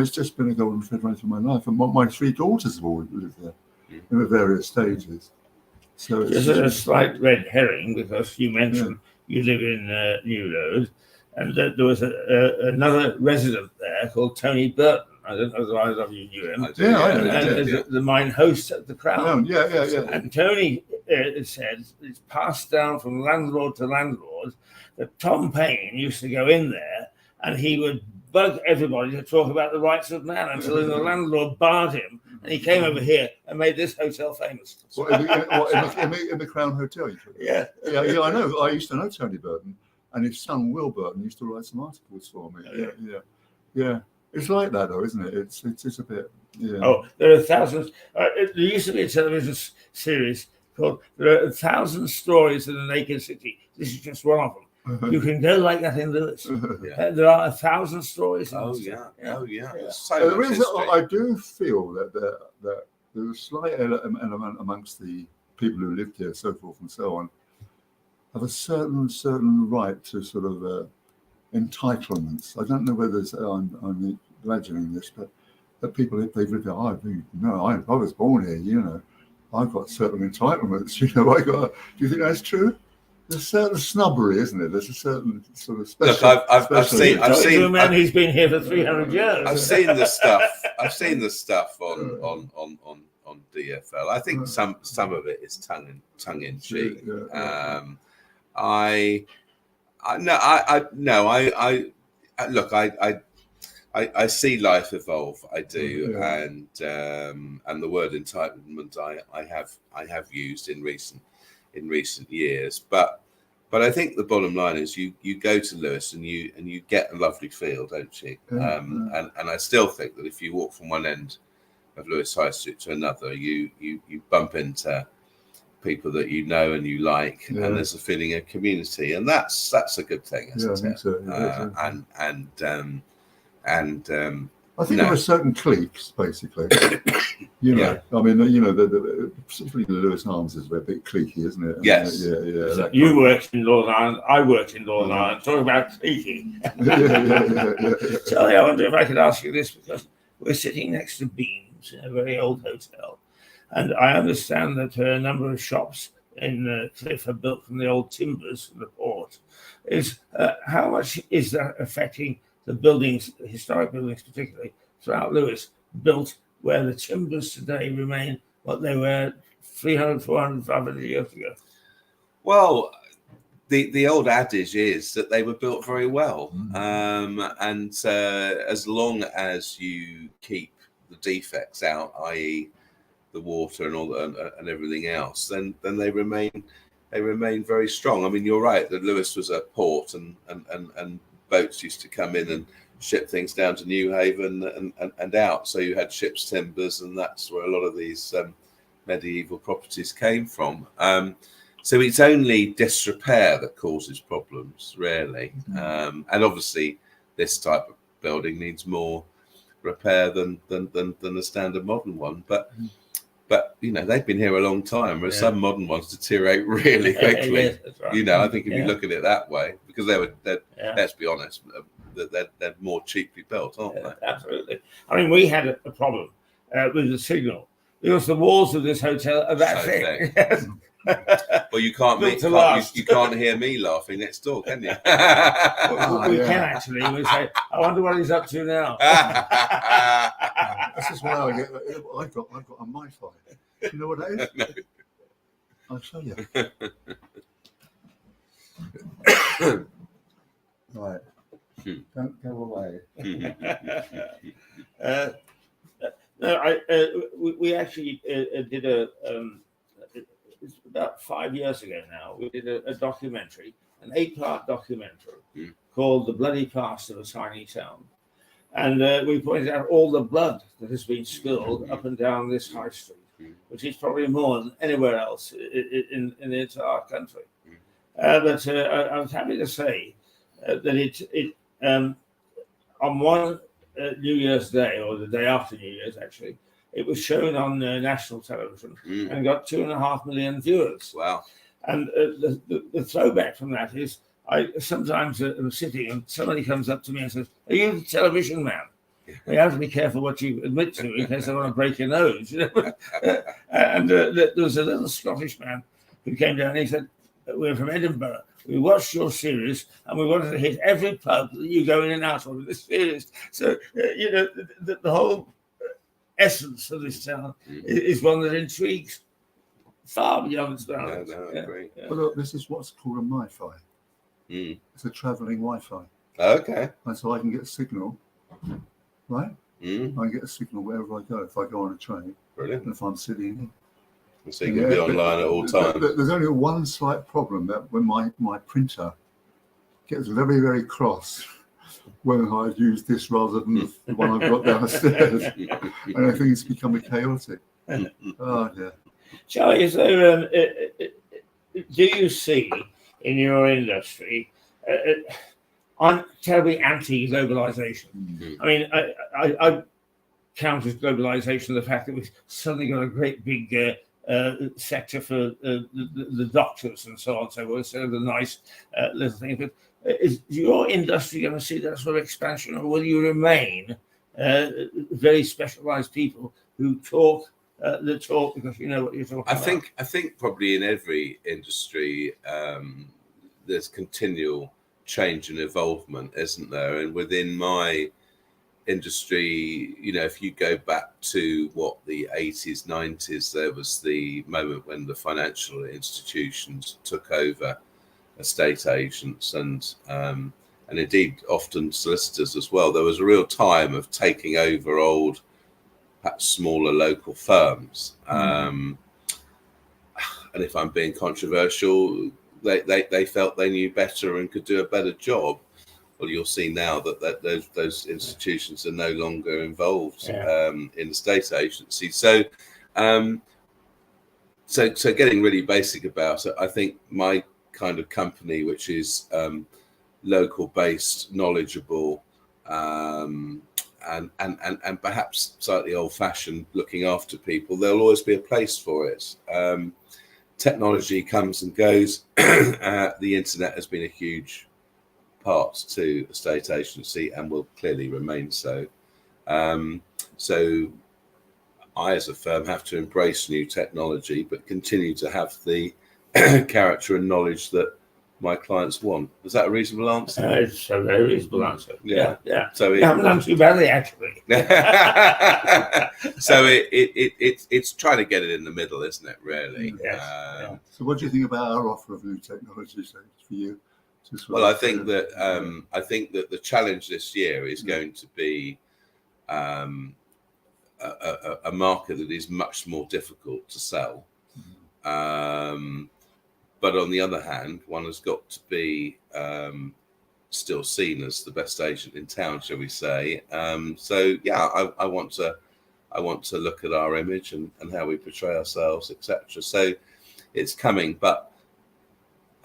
it's just been a golden thread right through my life. And my 3 daughters have all lived there in the various stages. So it's There's a slight red herring because you mentioned you live in New Road, and there was another resident there called Tony Burton. I don't know if either of you knew him. I know. And the mine host at the Crown. Yeah. And Tony said it's passed down from landlord to landlord that Tom Paine used to go in there and he would bug everybody to talk about the rights of man until the landlord barred him, and he came over here and made this hotel famous. In the Crown Hotel? Yeah. Yeah, I know. I used to know Tony Burton, and his son Will Burton used to write some articles for me. Yeah. It's like that, though, isn't it? It's a bit. Yeah. Oh, there are thousands. There used to be a television series called "There Are 1,000 Stories in the Naked City." This is just one of them. You can go like that in Lewes. There are 1,000 stories. Oh yeah. So much history. I do feel that there's a slight element amongst the people who lived here, so forth and so on, have a certain right to sort of entitlements. I don't know whether I'm imagining this, but that people, if they've lived there, I was born here. I've got certain entitlements. Do you think that's true? There's a certain snobbery, isn't it? There's a certain sort of special. Look, I've seen a man who's been here for 300 years. I've seen the stuff. I've seen the stuff on DFL. I think some of it is tongue in cheek. I see life evolve. I do, and the word entitlement I have used in recent years, but I think the bottom line is you go to Lewes and you get a lovely feel, don't you? And I still think that if you walk from one end of Lewes High Street to another, you bump into people that you know and you like, and there's a feeling of community, and that's a good thing, isn't it? So. I think there are certain cliques, basically. I mean, particularly the Lewes Arms is a bit cliquey, isn't it? Yes. Yeah. You worked in Northern Ireland. I worked in Northern Ireland. Talk about cliquey. Charlie, I wonder if I could ask you this, because we're sitting next to Beams in a very old hotel, and I understand that a number of shops in Cliff are built from the old timbers from the port. How much is that affecting the buildings, historic buildings particularly, throughout Lewes, built where the timbers today remain what they were 300, 400, 500 years ago? Well, the old adage is that they were built very well. And as long as you keep the defects out, i.e. the water and all that, and everything else, then they remain very strong. I mean, you're right that Lewes was a port, and boats used to come in and ship things down to Newhaven and out. So you had ships' timbers, and that's where a lot of these medieval properties came from. So it's only disrepair that causes problems, really. And obviously, this type of building needs more repair than a standard modern one. But they've been here a long time, whereas some modern ones deteriorate really quickly. Yes, right. I think if you look at it that way, because let's be honest, they're more cheaply built, aren't they? Absolutely. I mean, we had a problem with the signal, because the walls of this hotel are that thick. Well, you can't hear me laughing next door, can you? We can actually. We say, I wonder what he's up to now. This is why I've got a MiFi. You know what that is? No. I'll show you. Right. Don't go away. No, we actually did it's about 5 years ago now. We did a documentary, an 8-part documentary called "The Bloody Past of a Tiny Town," and we pointed out all the blood that has been spilled up and down this high street, which is probably more than anywhere else in the entire country. But I was happy to say that on one New Year's Day, or the day after New Year's, actually, it was shown on national television and got 2.5 million viewers. Wow. And the throwback from that is, I sometimes am sitting and somebody comes up to me and says, "Are you the television man?" You have to be careful what you admit to in case they want to break your nose. You know? And there was a little Scottish man who came down and he said, "We're from Edinburgh. We watched your series and we wanted to hit every pub that you go in and out of this series." So, the whole essence of this town is one that intrigues far beyond its bounds. No, I agree. Yeah. Well, look, this is what's called a MiFi. It's a travelling Wi-Fi. Okay. And so I can get a signal, right? I Mm. can get a signal wherever I go. If I go on a train, Brilliant. and if I'm sitting here. So you can be online at all times. There's only one slight problem, that when my printer gets very, very cross when I use this rather than the one I've got downstairs, and I think it's becoming chaotic. Oh, yeah. Charlie, so do you see in your industry, I'm terribly anti-globalization. I mean, I count as globalization the fact that we've suddenly got a great big sector for the doctors and so on, so forth, instead of the nice little thing. But is your industry going to see that sort of expansion, or will you remain very specialized people who talk the talk because you know what you're talking about? I think probably in every industry there's continual change and evolvement, isn't there? And within my industry, if you go back to the 80s, 90s, there was the moment when the financial institutions took over estate agents and indeed often solicitors as well. There was a real time of taking over old, perhaps smaller local firms. And if I'm being controversial, they felt they knew better and could do a better job. Well, you'll see now that those institutions are no longer involved in estate agency. So getting really basic about it, I think my kind of company, which is local based, knowledgeable, and perhaps slightly old fashioned, looking after people, there'll always be a place for it. Technology comes and goes. The internet has been a huge part to estate agency and will clearly remain so. So I, as a firm, have to embrace new technology, but continue to have the character and knowledge that my clients want. Is that a reasonable answer? It's a very reasonable answer. Yeah. So You haven't done too badly, actually. So it's trying to get it in the middle, isn't it? Really. Yes. So, what do you think about our offer of new technologies for you? Well, I think that the challenge this year is going to be a market that is much more difficult to sell. But on the other hand, one has got to be still seen as the best agent in town, shall we say? So yeah, I want to look at our image and how we portray ourselves, etc. So it's coming, but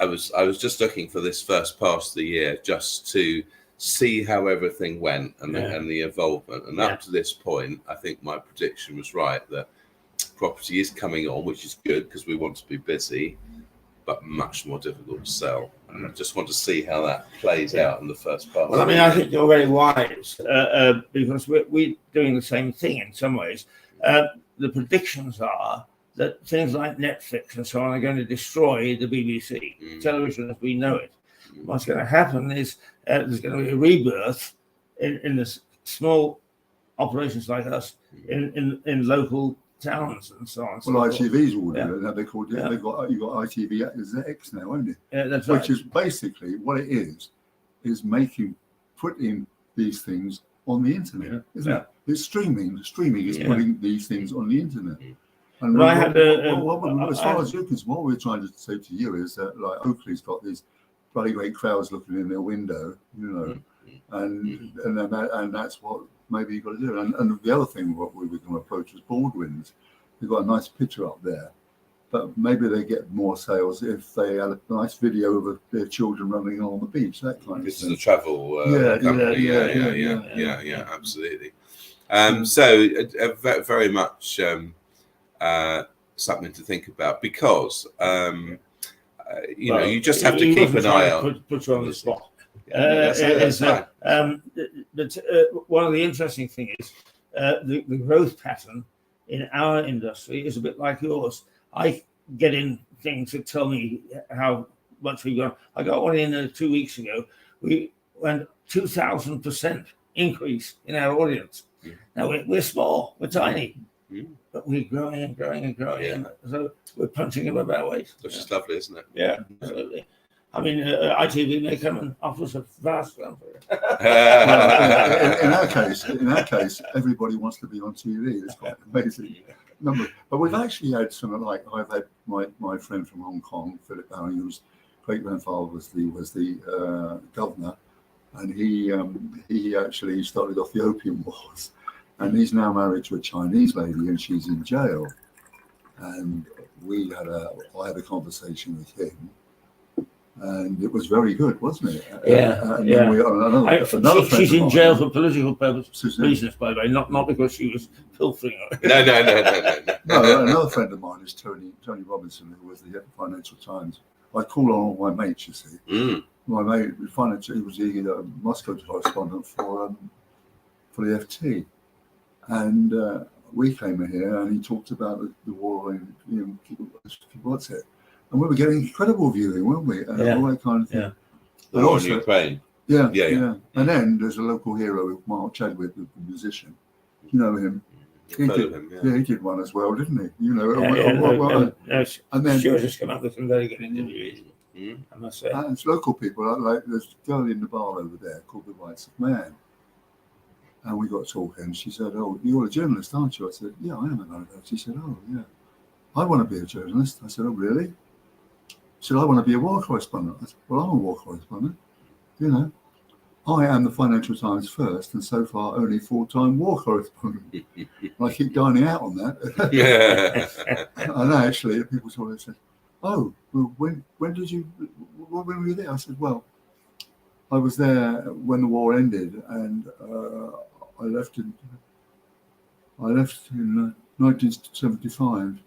I was just looking for this first pass of the year just to see how everything went and the involvement. And up to this point, I think my prediction was right, that property is coming on, which is good because we want to be busy, but much more difficult to sell. And I just want to see how that plays out in the first part. Well, I mean, I think you're very wise because we're doing the same thing in some ways. The predictions are that things like Netflix and so on are going to destroy the BBC, television as we know it. What's going to happen is there's going to be a rebirth in the small operations like us in local towns and so on. Well, so forth. ITV's all Yeah. doing it. They're called. Yeah. You've got ITV now, haven't you? Yeah, that's Which right. is basically what it is putting these things on the internet, isn't it? It's streaming. Streaming is putting these things on the internet. And But I had as far as you're concerned, what we're trying to say to you is that like Oakley's got these bloody great crowds looking in their window, and that's what maybe you've got to do. And the other thing what we were going to approach was Baldwin's. They've got a nice picture up there. But maybe they get more sales if they had a nice video of their children running on the beach, that kind of This thing. is a travel company. Yeah, absolutely. So very much something to think about because you just have to keep an eye out. Put you on the spot. That's fine. One of the interesting things is the growth pattern in our industry is a bit like yours. I get in things that tell me how much we've gone. I got one in 2 weeks ago. We went 2,000% increase in our audience. Now we're small, we're tiny, but we're growing and growing and growing. Yeah. And so we're punching above our weight. Which is lovely, isn't it? Yeah, absolutely. I mean, ITV may come and offer us a vast sum for it. In our case, everybody wants to be on TV. It's quite amazing number. But we've actually had some like I've had my friend from Hong Kong, Philip Barry, whose great grandfather was the governor, and he actually started off the Opium Wars, and he's now married to a Chinese lady, and she's in jail. And I had a conversation with him. And it was very good, wasn't it? She's in jail for political reasons, by the way, not because she was pilfering. No. No, another friend of mine is Tony Robinson, who was the head of Financial Times. I call on all my mates, you see. My mate, he was the Moscow correspondent for the FT. And we came in here and he talked about the war in, what's it? And we were getting incredible viewing, weren't we? And all that kind of thing. Yeah. The war in Ukraine. Yeah. And then there's a local hero, Mark Chadwick, the musician. You know him. He did one as well, didn't he? You know. And then Stuart has come up with some very good interviews. I must say. And it's local people, like there's a girl in the bar over there called The Rights of Man. And we got talking. She said, "Oh, you're a journalist, aren't you?" I said, "Yeah, I am." She said, "Oh, yeah. I want to be a journalist." I said, "Oh, really?" She said, "I want to be a war correspondent." I said, "Well, I'm a war correspondent. You know, I am the Financial Times first, and so far only full-time war correspondent." I keep dining out on that. And actually, people sort of said, "Oh, well, when were you there?" I said, "Well, I was there when the war ended, and I left in 1975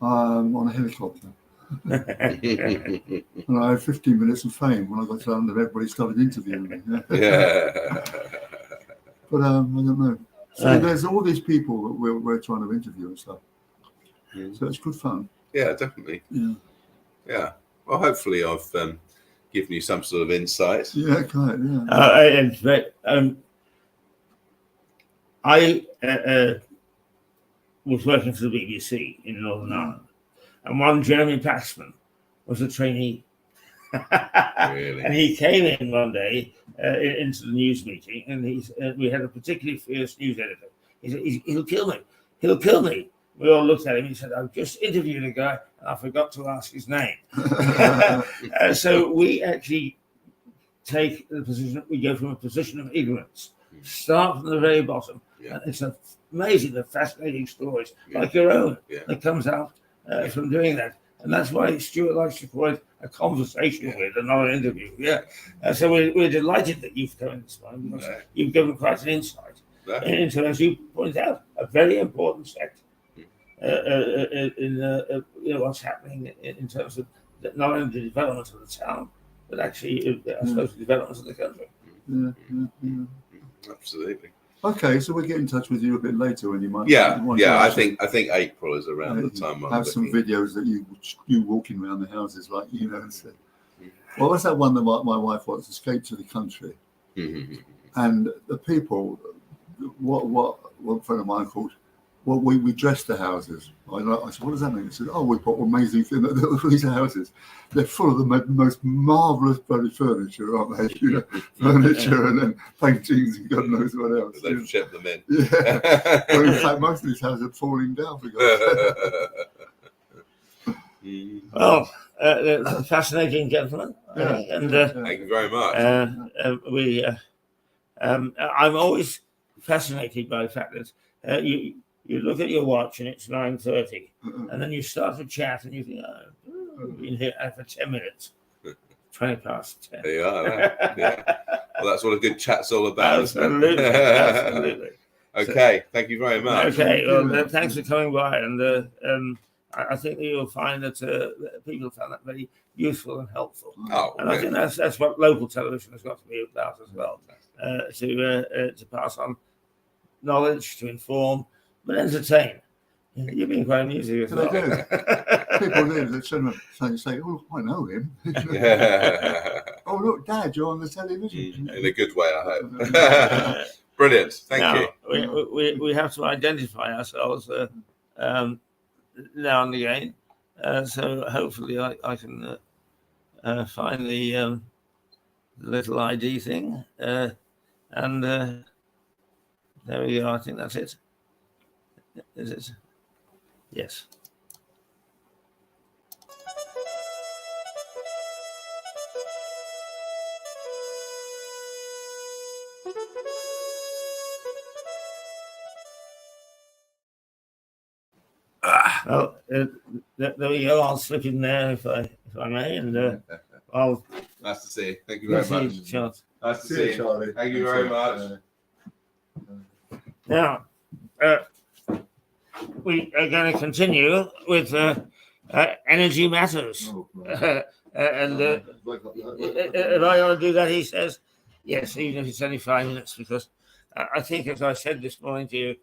on a helicopter." And I had 15 minutes of fame when I got to London. Everybody started interviewing me. But I don't know. So there's all these people that we're trying to interview and stuff. So it's good fun. Yeah, definitely. Yeah. Well, hopefully I've given you some sort of insight. Yeah, quite. Yeah. I was working for the BBC in Northern Ireland, and one Jeremy Paxman was a trainee. Really? And he came in one day into the news meeting, and we had a particularly fierce news editor. He said, "He'll kill me. He'll kill me." We all looked at him. He said, "I've just interviewed a guy, and I forgot to ask his name." So we actually take the position. We go from a position of ignorance, start from the very bottom. And it's amazing, the fascinating stories like your own that comes out from doing that. And that's why Stuart likes to call it a conversation with and not an interview. So we're delighted that you've come in this morning because you've given quite an insight into, as you point out, a very important sector in what's happening in terms of not only the development of the town, but actually, I suppose, the development of the country. Absolutely. Okay, so we'll get in touch with you a bit later when you might. I think April is around the time. Have some videos that you walking around the houses, like and say, "Well, what's that one that my wife wants? Escape to the Country." And the people, what one friend of mine called, well, we dress the houses. I said, what does that mean? He said, oh, we put amazing things in these houses. They're full of the most marvellous bloody furniture, aren't they? You know, furniture and then paintings and God knows what else. They've shipped them in. Yeah. Well, in fact, most of these houses are falling down for God's sake. Well, fascinating gentleman. Yeah. And Thank you very much. I'm always fascinated by the fact that you look at your watch and it's 9:30, and then you start to chat and you think, oh, we've been here for 10 minutes, 20 past 10. There you are. Yeah. Well, that's what a good chat's all about. Absolutely, Isn't it? absolutely. Okay, thank you very much. Okay, well, thanks for coming by, and I think that you'll find that people found that very useful and helpful. Oh, And I think that's what local television has got to be about as well, to pass on knowledge, to inform, but entertain. You've been quite amusing as well. They do. People live that say, oh, I know him. Yeah. Oh, look, Dad, you're on the television. In a good way, I hope. Brilliant. Thank you. We have to identify ourselves now and again. So hopefully I can find the little ID thing. And there we go. I think that's it. Is it? Yes. Well, there we go. I'll slip in there if I may, and I'll. Nice to see you. Thank you very much. Charles. Nice to see you. Charlie. Thank you very much. Now, we are going to continue with energy matters. Oh, right. And if I want to do that, he says, yes, even if it's only 5 minutes, because I think, as I said this morning to you,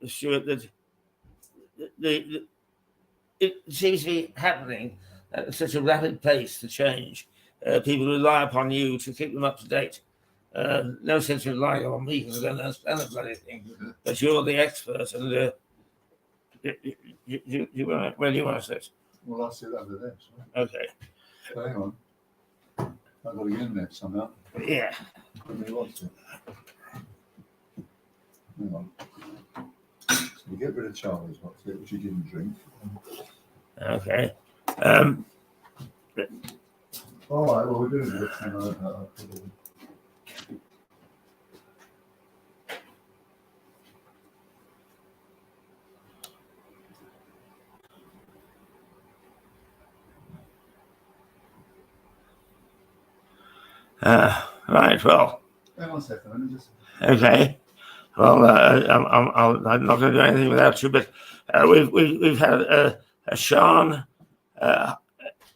Stuart, that it seems to be happening at such a rapid pace, the change. People rely upon you to keep them up to date. No sense of relying on me because I don't understand the bloody thing. But you're the expert, and where do you want to sit? Well, I'll sit over there. Okay. Hang on. I've got to get in there somehow. Yeah. Let me watch it. Hang on. So we get rid of Charlie's watch, which he didn't drink. Okay. All right, well, we're doing this. Hang on. Right. Well. Hang on a second. Let me just. Okay. Well, I'm not going to do anything without you. But we've had a Sean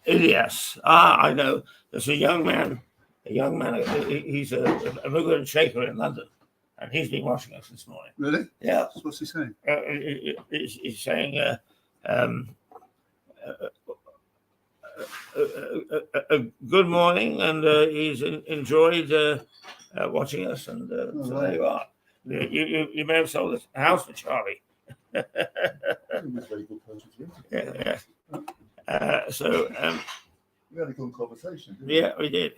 Ilias. I know. There's a young man. He's a mover and shaker in London, and he's been watching us this morning. Really? Yeah. What's he saying? He's saying good morning, and he's enjoyed watching us, and so there you are. You may have sold a house for Charlie. He was a very good person to interview. Yeah. So We had a good conversation. Didn't we? yeah, we did.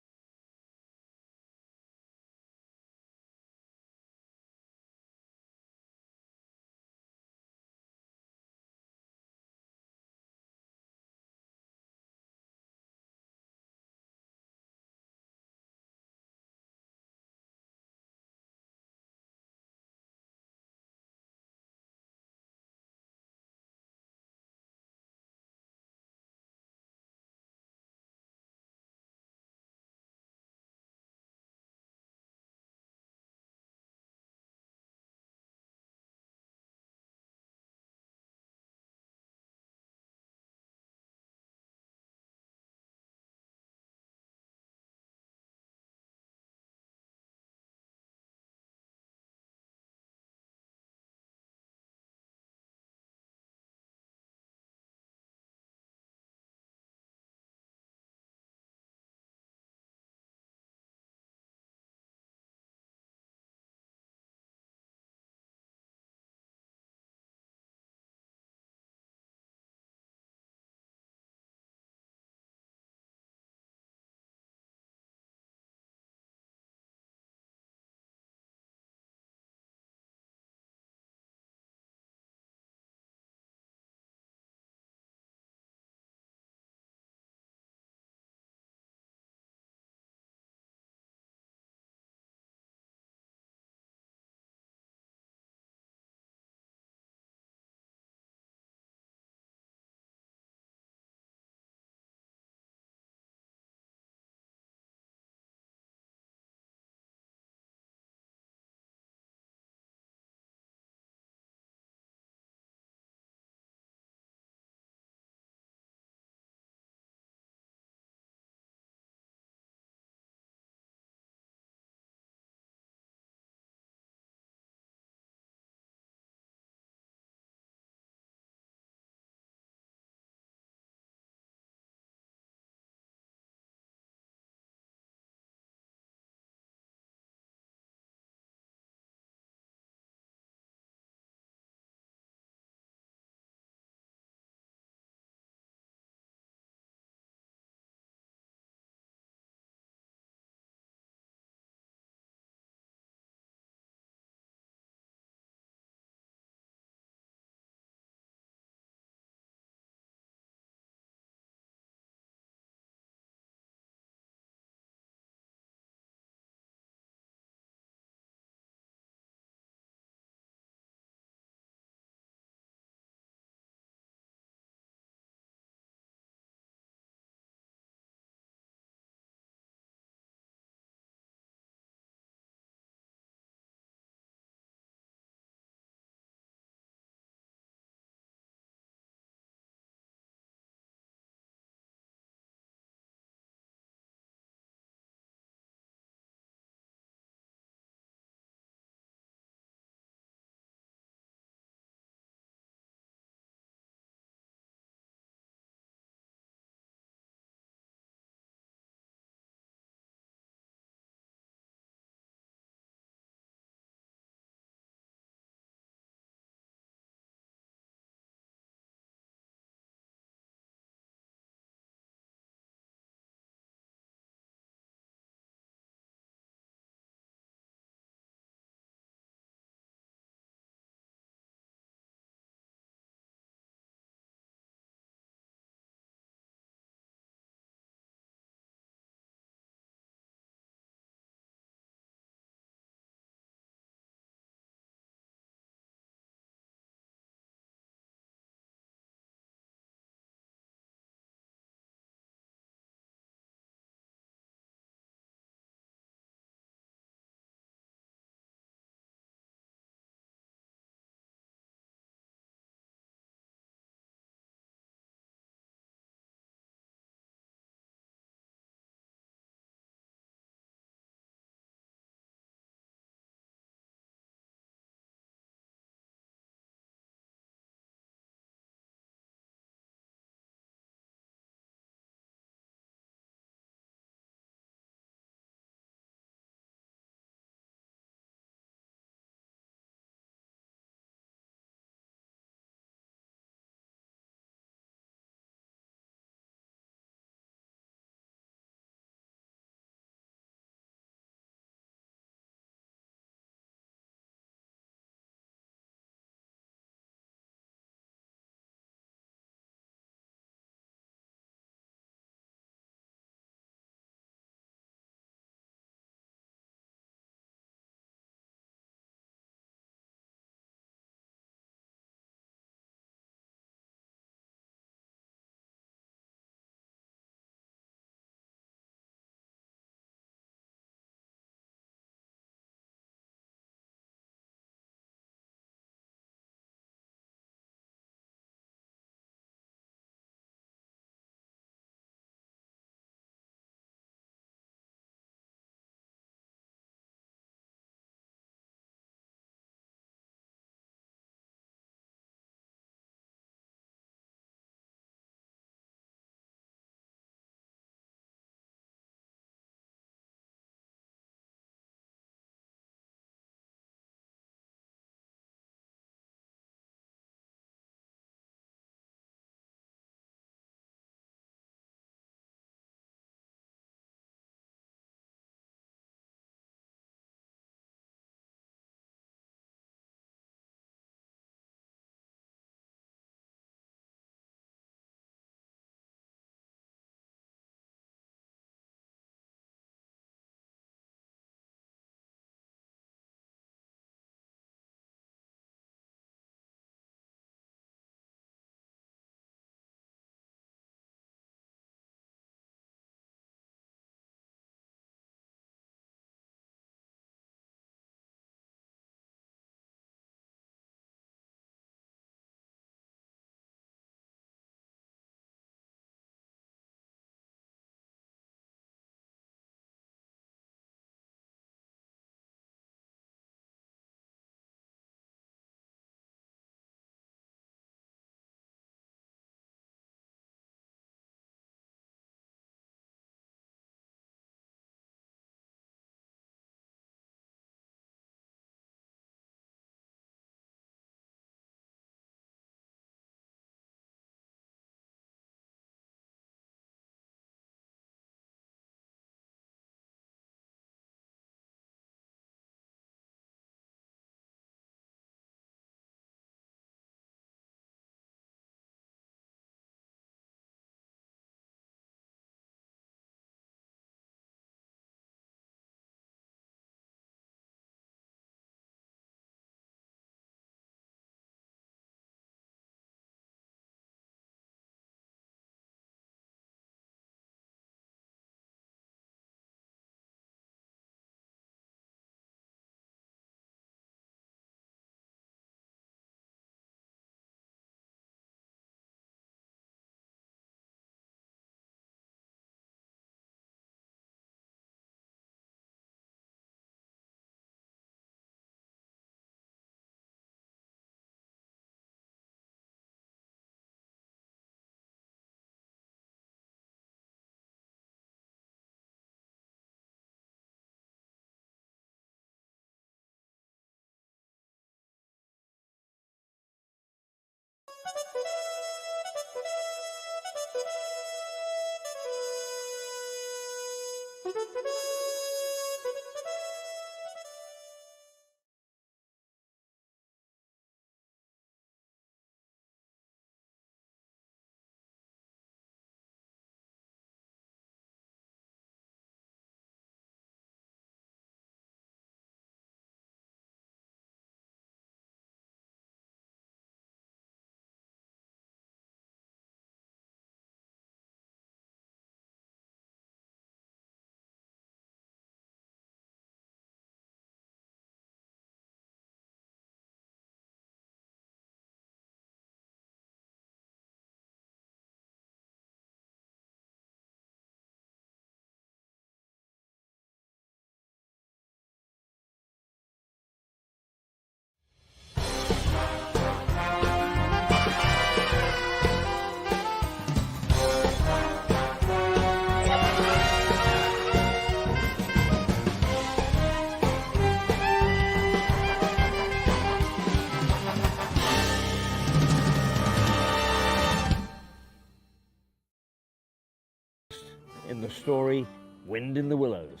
In the story Wind in the Willows.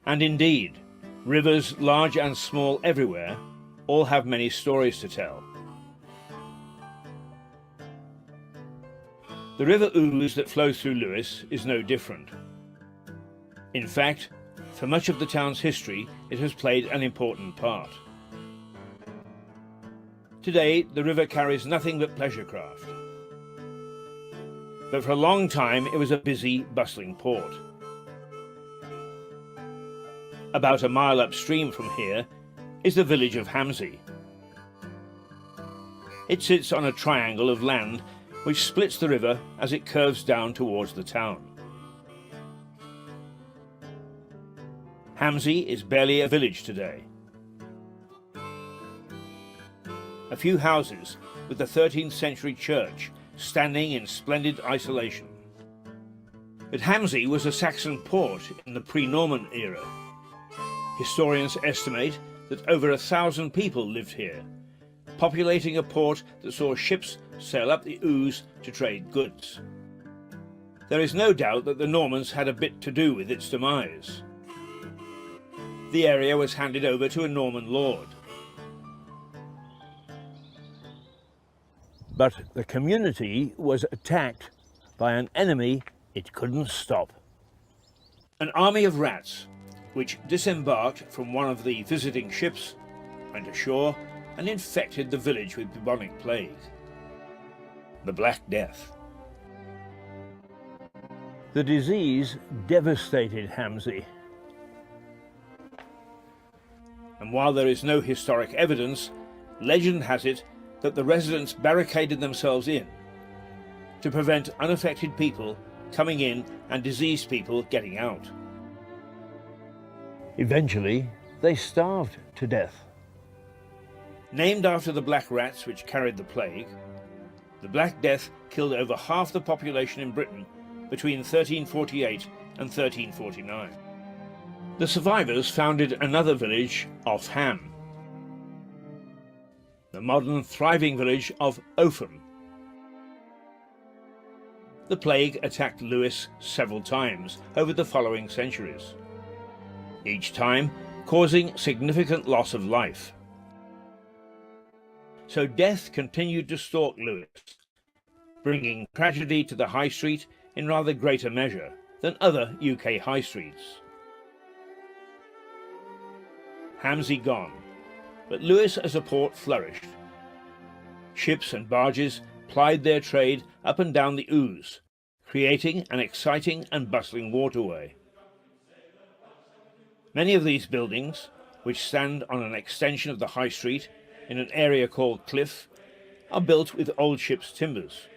And indeed, rivers large and small everywhere all have many stories to tell. The River Ouse that flows through Lewes is no different. In fact, for much of the town's history, it has played an important part. Today, the river carries nothing but pleasure craft. But for a long time it was a busy, bustling port. About a mile upstream from here is the village of Hamsey. It sits on a triangle of land which splits the river as it curves down towards the town. Hamsey is barely a village today. A few houses with the 13th century church standing in splendid isolation. But Hamsey was a Saxon port in the pre-Norman era. Historians estimate that over 1,000 people lived here, populating a port that saw ships sail up the Ouse to trade goods. There is no doubt that the Normans had a bit to do with its demise. The area was handed over to a Norman lord. But the community was attacked by an enemy it couldn't stop. An army of rats, which disembarked from one of the visiting ships, went ashore and infected the village with bubonic plague. The Black Death. The disease devastated Hamsey. And while there is no historic evidence, legend has it that the residents barricaded themselves in to prevent unaffected people coming in and diseased people getting out. Eventually, they starved to death. Named after the black rats which carried the plague, the Black Death killed over half the population in Britain between 1348 and 1349. The survivors founded another village off Ham, the modern thriving village of Opham. The plague attacked Lewes several times over the following centuries, each time causing significant loss of life. So death continued to stalk Lewes, bringing tragedy to the high street in rather greater measure than other UK high streets. Hamsey gone, but Lewes as a port flourished. Ships and barges plied their trade up and down the Ouse, creating an exciting and bustling waterway. Many of these buildings, which stand on an extension of the high street in an area called Cliff, are built with old ship's timbers.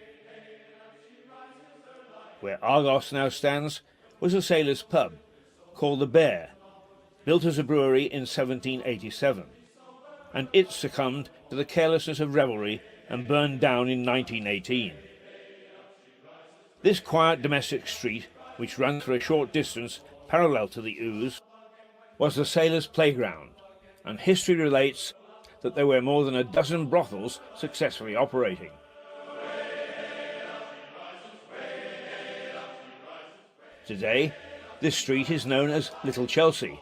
Where Argos now stands was a sailor's pub called the Bear, built as a brewery in 1787, and it succumbed to the carelessness of revelry and burned down in 1918. This quiet domestic street, which runs for a short distance parallel to the Ouse, was the sailors' playground, and history relates that there were more than a dozen brothels successfully operating. Today, This street is known as Little Chelsea.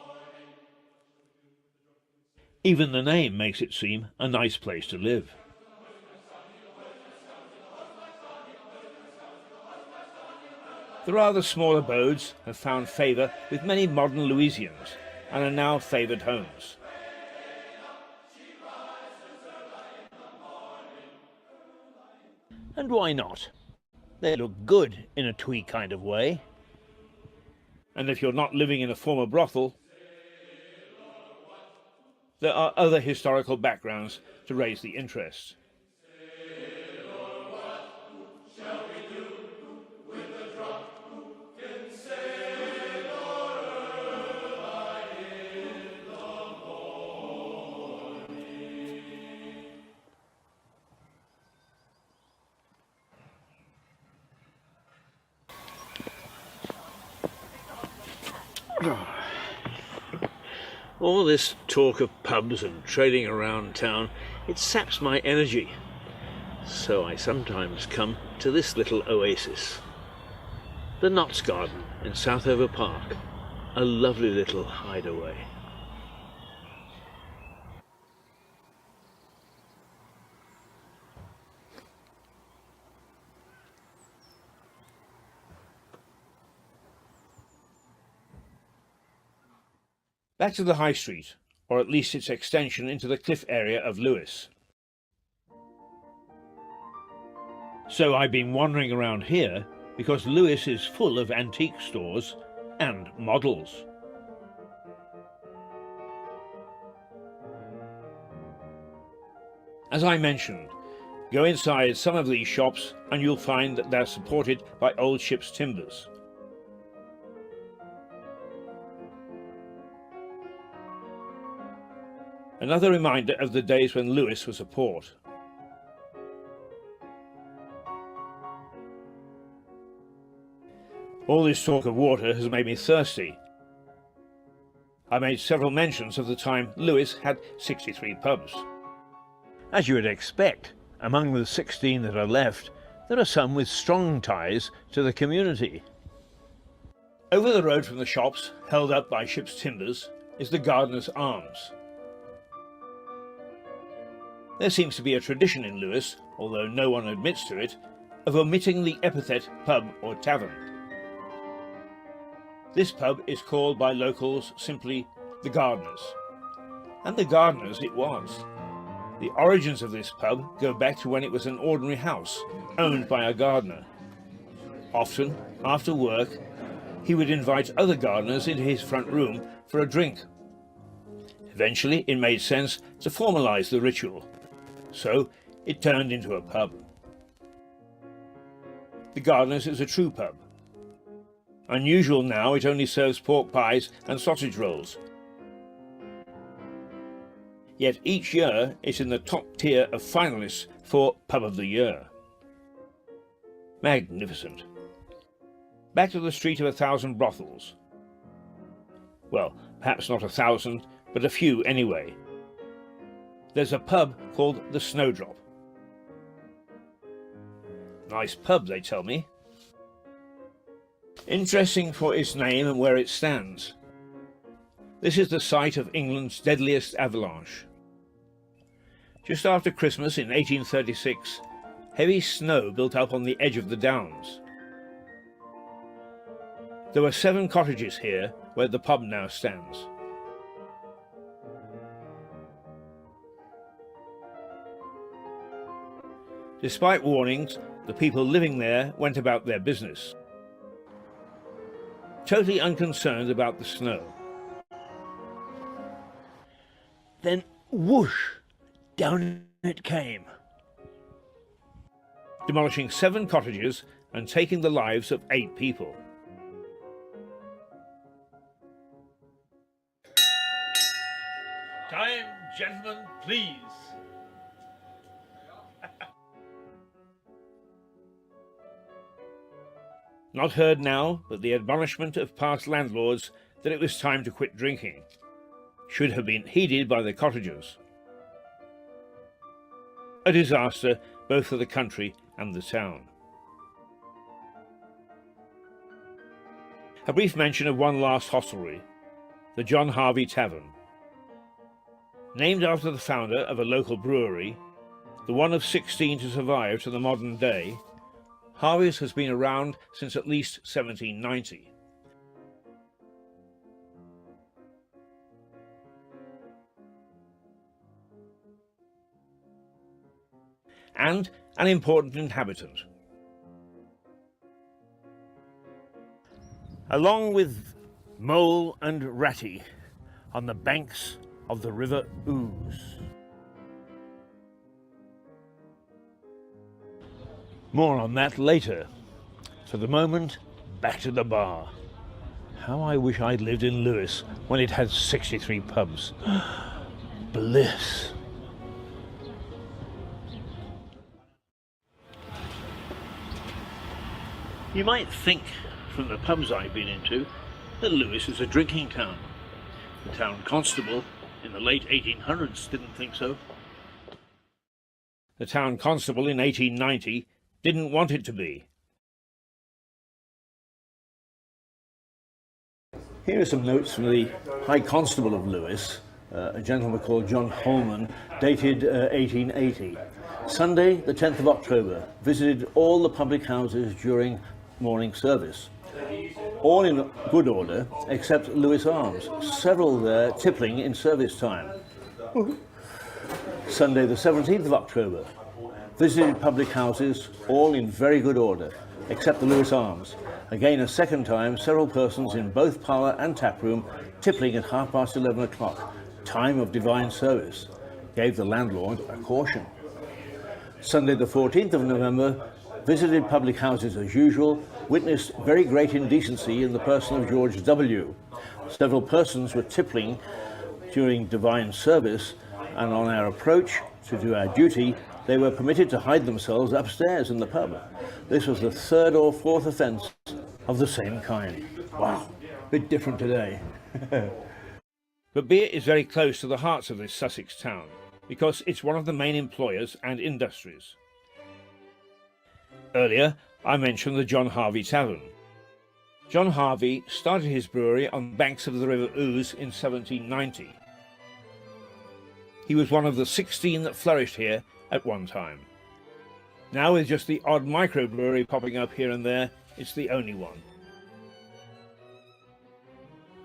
Even the name makes it seem a nice place to live. The rather small abodes have found favour with many modern Louisians and are now favoured homes. And why not? They look good in a twee kind of way. And if you're not living in a former brothel, there are other historical backgrounds to raise the interest. All this talk of pubs and trading around town, it saps my energy. So I sometimes come to this little oasis. The Notts Garden in Southover Park. A lovely little hideaway. Back to the High Street, or at least its extension into the cliff area of Lewes. So I've been wandering around here because Lewes is full of antique stores and models. As I mentioned, go inside some of these shops and you'll find that they're supported by old ship's timbers. Another reminder of the days when Lewes was a port. All this talk of water has made me thirsty. I made several mentions of the time Lewes had 63 pubs. As you would expect, among the 16 that are left, there are some with strong ties to the community. Over the road from the shops, held up by ship's timbers, is the Gardener's Arms. There seems to be a tradition in Lewes, although no one admits to it, of omitting the epithet pub or tavern. This pub is called by locals simply the Gardeners. And the Gardeners it was. The origins of this pub go back to when it was an ordinary house, owned by a gardener. Often, after work, he would invite other gardeners into his front room for a drink. Eventually, it made sense to formalise the ritual. So it turned into a pub. The Gardener's is a true pub. Unusual now, it only serves pork pies and sausage rolls. Yet each year it's in the top tier of finalists for Pub of the Year. Magnificent. Back to the Street of 1,000 Brothels. Well, perhaps not 1,000, but a few anyway. There's a pub called the Snowdrop. Nice pub, they tell me. Interesting for its name and where it stands. This is the site of England's deadliest avalanche. Just after Christmas in 1836, heavy snow built up on the edge of the downs. There were 7 cottages here where the pub now stands. Despite warnings, the people living there went about their business, totally unconcerned about the snow. Then whoosh, down it came, demolishing 7 cottages and taking the lives of 8 people. Time, gentlemen, please. Not heard now, but the admonishment of past landlords that it was time to quit drinking should have been heeded by the cottagers. A disaster both for the country and the town. A brief mention of one last hostelry, the John Harvey Tavern. Named after the founder of a local brewery, the one of 16 to survive to the modern day, Harvey's has been around since at least 1790. And an important inhabitant. Along with Mole and Ratty on the banks of the River Ouse. More on that later. For the moment, back to the bar. How I wish I'd lived in Lewes when it had 63 pubs. Bliss. You might think, from the pubs I've been into, that Lewes is a drinking town. The town constable in the late 1800s didn't think so. The town constable in 1890 didn't want it to be. Here are some notes from the High Constable of Lewes, a gentleman called John Holman, dated 1880. Sunday, the 10th of October, visited all the public houses during morning service. All in good order, except Lewes Arms, several there tippling in service time. Sunday, the 17th of October, visited public houses, all in very good order, except the Lewes Arms. Again, a second time, several persons in both parlour and taproom tippling at 11:30 o'clock, time of divine service. Gave the landlord a caution. Sunday, the 14th of November, visited public houses as usual, witnessed very great indecency in the person of George W. Several persons were tippling during divine service, and on our approach to do our duty, they were permitted to hide themselves upstairs in the pub. This was the third or fourth offence of the same kind. Wow, bit different today. But beer is very close to the hearts of this Sussex town, because it's one of the main employers and industries. Earlier, I mentioned the John Harvey Tavern. John Harvey started his brewery on the banks of the River Ouse in 1790. He was one of the 16 that flourished here at one time. Now, with just the odd microbrewery popping up here and there, it's the only one.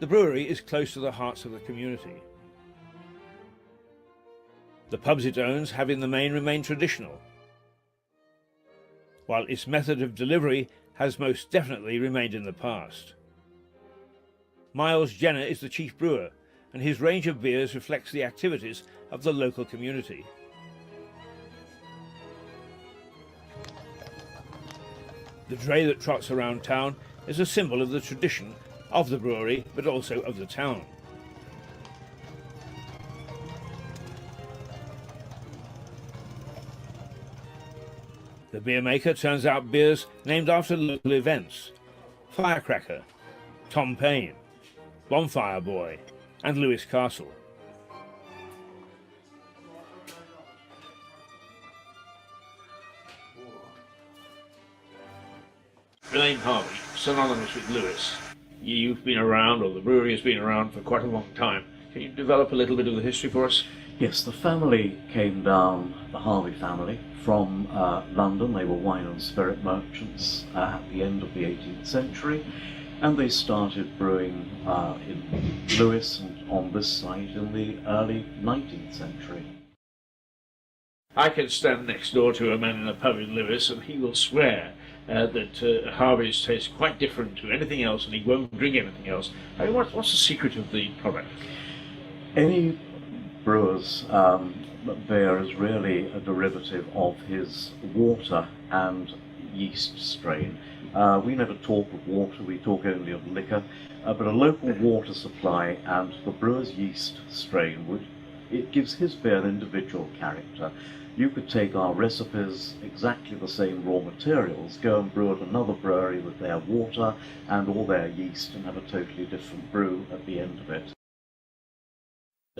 The brewery is close to the hearts of the community. The pubs it owns have in the main remained traditional, while its method of delivery has most definitely remained in the past. Miles Jenner is the chief brewer, and his range of beers reflects the activities of the local community. The dray that trots around town is a symbol of the tradition of the brewery, but also of the town. The beer maker turns out beers named after local events: Firecracker, Tom Paine, Bonfire Boy, and Lewes Castle. Elaine Harvey, synonymous with Lewes. You've been around, or the brewery has been around for quite a long time. Can you develop a little bit of the history for us? Yes, the family came down, the Harvey family, from London. They were wine and spirit merchants at the end of the 18th century, and they started brewing in Lewes and on this site in the early 19th century. I can stand next door to a man in a pub in Lewes, and he will swear that Harvey's tastes quite different to anything else, and he won't drink anything else. I mean, what's the secret of the product? Any brewer's beer is really a derivative of his water and yeast strain. We never talk of water, we talk only of liquor, but a local water supply and the brewer's yeast strain, it gives his beer an individual character. You could take our recipes, exactly the same raw materials, go and brew at another brewery with their water and all their yeast and have a totally different brew at the end of it.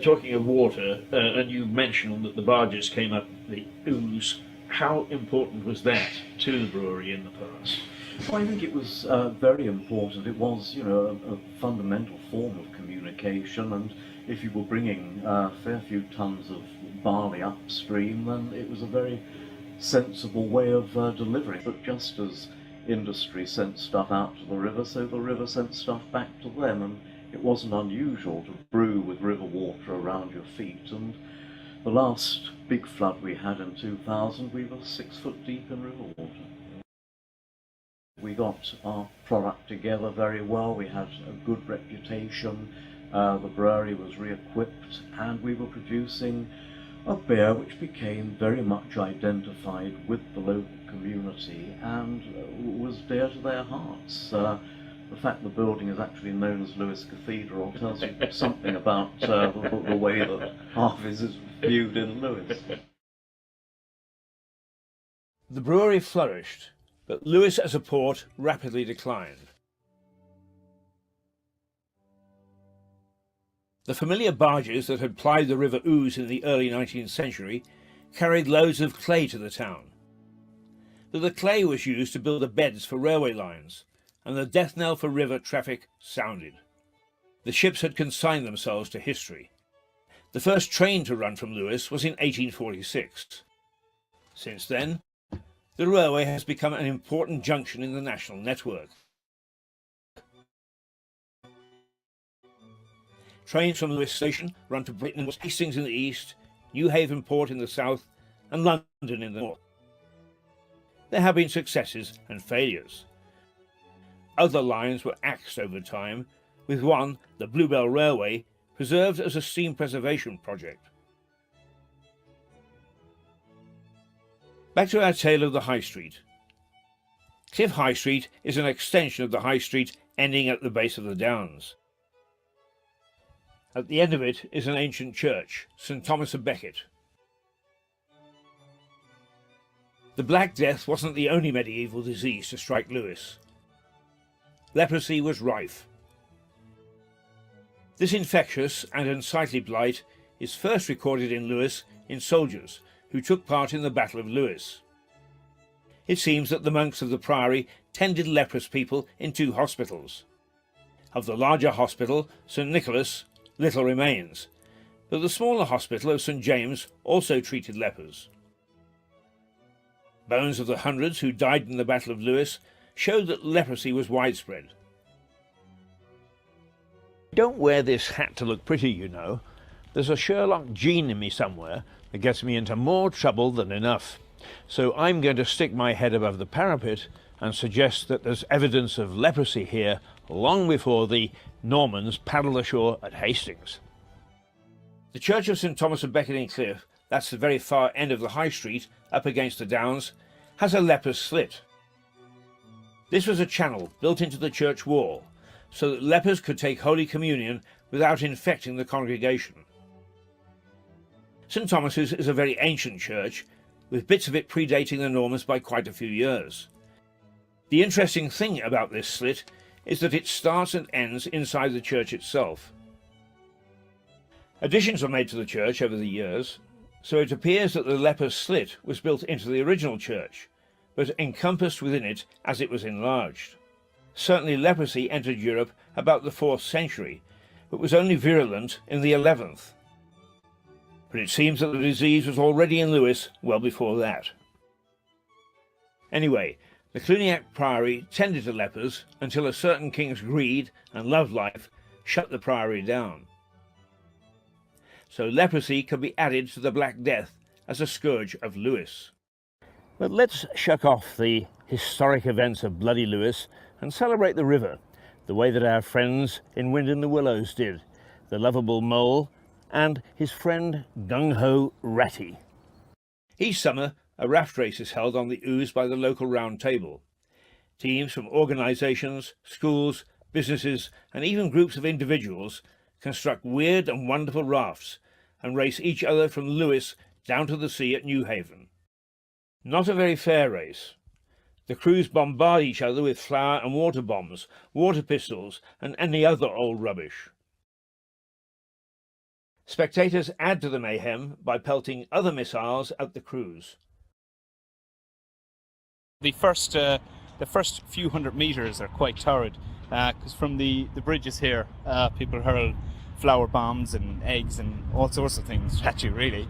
Talking of water, and you mentioned that the barges came up the Ouse. How important was that to the brewery in the past? Well, I think it was very important. It was, you know, a fundamental form of communication, and if you were bringing a fair few tons of barley upstream, then it was a very sensible way of delivering. But just as industry sent stuff out to the river, so the river sent stuff back to them, and it wasn't unusual to brew with river water around your feet. And the last big flood we had in 2000, we were 6 foot deep in river water. We got our product together very well, we had a good reputation, the brewery was re-equipped, and we were producing a beer which became very much identified with the local community and was dear to their hearts. The fact the building is actually known as Lewes Cathedral tells you something about the way that Harvey's is viewed in Lewes. The brewery flourished, but Lewes as a port rapidly declined. The familiar barges that had plied the River Ouse in the early 19th century carried loads of clay to the town. But the clay was used to build the beds for railway lines, and the death knell for river traffic sounded. The ships had consigned themselves to history. The first train to run from Lewes was in 1846. Since then, the railway has become an important junction in the national network. Trains from Lewes Station run to Britain and Hastings in the east, Newhaven Port in the south, and London in the north. There have been successes and failures. Other lines were axed over time, with one, the Bluebell Railway, preserved as a steam preservation project. Back to our tale of the High Street. Cliff High Street is an extension of the High Street ending at the base of the Downs. At the end of it is an ancient church, St Thomas of Becket. The Black Death wasn't the only medieval disease to strike Lewes. Leprosy was rife. This infectious and unsightly blight is first recorded in Lewes in soldiers who took part in the Battle of Lewes. It seems that the monks of the priory tended leprous people in 2 hospitals. Of the larger hospital, St Nicholas, little remains, but the smaller hospital of St James also treated lepers. Bones of the hundreds who died in the Battle of Lewes showed that leprosy was widespread. Don't wear this hat to look pretty, you know. There's a Sherlock gene in me somewhere that gets me into more trouble than enough. So I'm going to stick my head above the parapet and suggest that there's evidence of leprosy here long before the Normans paddled ashore at Hastings. The Church of St Thomas of Becket in Cliff, that's the very far end of the High Street, up against the Downs, has a leper's slit. This was a channel built into the church wall, so that lepers could take Holy Communion without infecting the congregation. St Thomas's is a very ancient church, with bits of it predating the Normans by quite a few years. The interesting thing about this slit is that it starts and ends inside the church itself. Additions were made to the church over the years, so it appears that the leper's slit was built into the original church, but encompassed within it as it was enlarged. Certainly leprosy entered Europe about the 4th century, but was only virulent in the 11th. But it seems that the disease was already in Lewes well before that. Anyway, the Cluniac Priory tended to lepers until a certain king's greed and love life shut the priory down. So leprosy could be added to the Black Death as a scourge of Lewes. But let's shuck off the historic events of bloody Lewes and celebrate the river, the way that our friends in Wind in the Willows did, the lovable Mole and his friend Gung-Ho Ratty. Each summer, a raft race is held on the Ouse by the local round table. Teams from organisations, schools, businesses, and even groups of individuals construct weird and wonderful rafts and race each other from Lewes down to the sea at Newhaven. Not a very fair race. The crews bombard each other with flour and water bombs, water pistols, and any other old rubbish. Spectators add to the mayhem by pelting other missiles at the crews. The first the first few hundred meters are quite torrid, because from the bridges here, people hurl flower bombs and eggs and all sorts of things at you, really.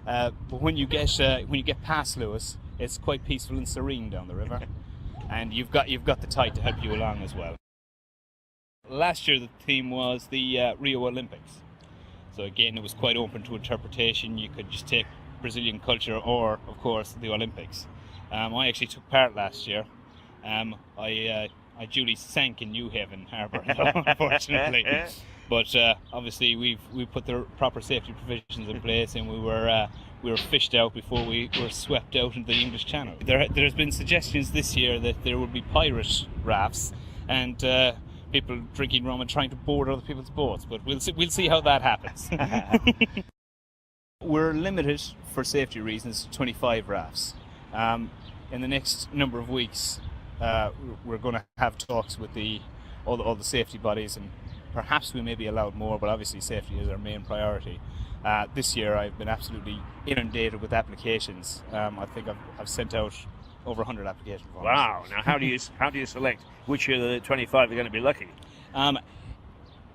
But when you get past Lewis, it's quite peaceful and serene down the river, and you've got the tide to help you along as well. Last year the theme was the Rio Olympics, so again it was quite open to interpretation. You could just take Brazilian culture or, of course, the Olympics. I actually took part last year. I duly sank in New Haven Harbour, unfortunately. But obviously we've put the proper safety provisions in place, and we were fished out before we were swept out into the English Channel. There's been suggestions this year that there will be pirate rafts and people drinking rum and trying to board other people's boats, but we'll see how that happens. We're limited for safety reasons to 25 rafts. In the next number of weeks, we're going to have talks with all the safety bodies, and perhaps we may be allowed more, but obviously safety is our main priority. This year I've been absolutely inundated with applications. I think I've sent out over 100 application forms. Wow! Now, how do you select which of the 25 are going to be lucky?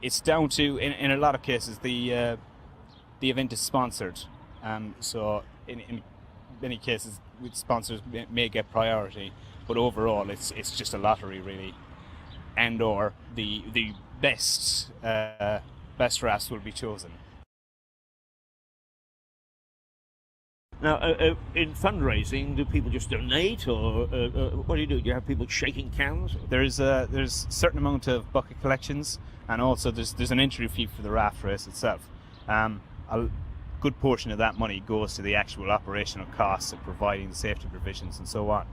It's down to, in a lot of cases, the event is sponsored. So in many cases, sponsors may get priority, but overall, it's just a lottery, really. And or the best rafts will be chosen. Now, in fundraising, do people just donate, or what do you do? Do you have people shaking cans? There's a certain amount of bucket collections, and also there's an entry fee for the raft race itself. A good portion of that money goes to the actual operational costs of providing the safety provisions and so on.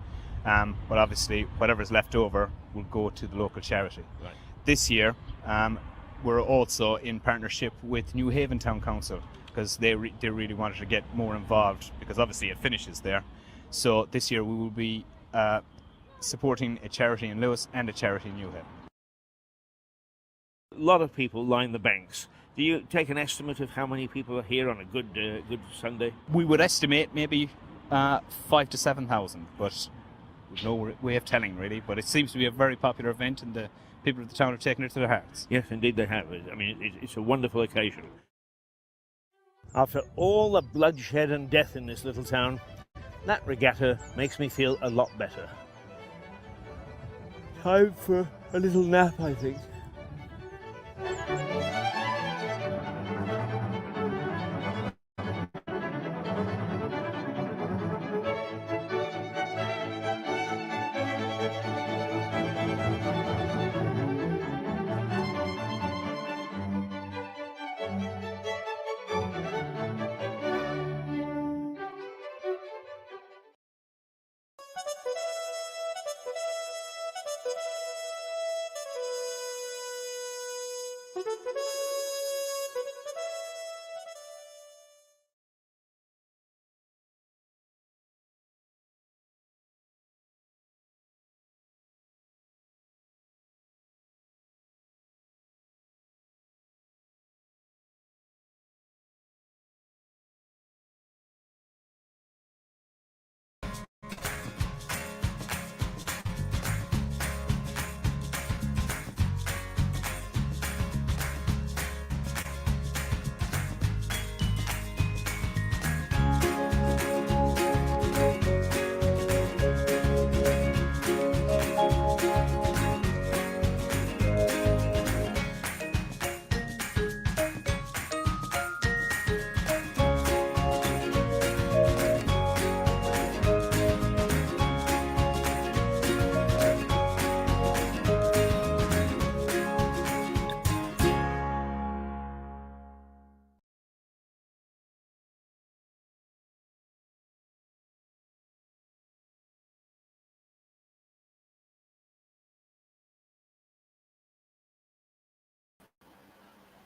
But obviously, whatever's left over will go to the local charity. Right. This year, we're also in partnership with New Haven Town Council, because they really wanted to get more involved, because obviously it finishes there. So this year we will be supporting a charity in Lewis and a charity in New Haven. A lot of people line the banks. Do you take an estimate of how many people are here on a good Sunday? We would estimate maybe 5,000 to 7,000, but we've no way of telling, really. But it seems to be a very popular event, and the people of the town have taken it to their hearts. Yes, indeed they have. I mean, it's a wonderful occasion. After all the bloodshed and death in this little town, that regatta makes me feel a lot better. Time for a little nap, I think.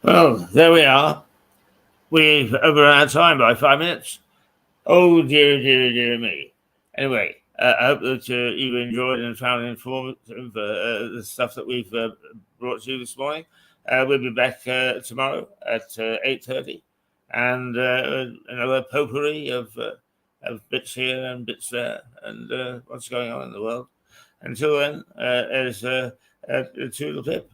Well, there we are. We've over our time by 5 minutes. Oh, dear, dear, dear me. Anyway, I hope that you enjoyed and found informative the stuff that we've brought to you this morning. We'll be back tomorrow at 8:30, and another potpourri of bits here and bits there, and what's going on in the world. Until then, as Toodle Pip.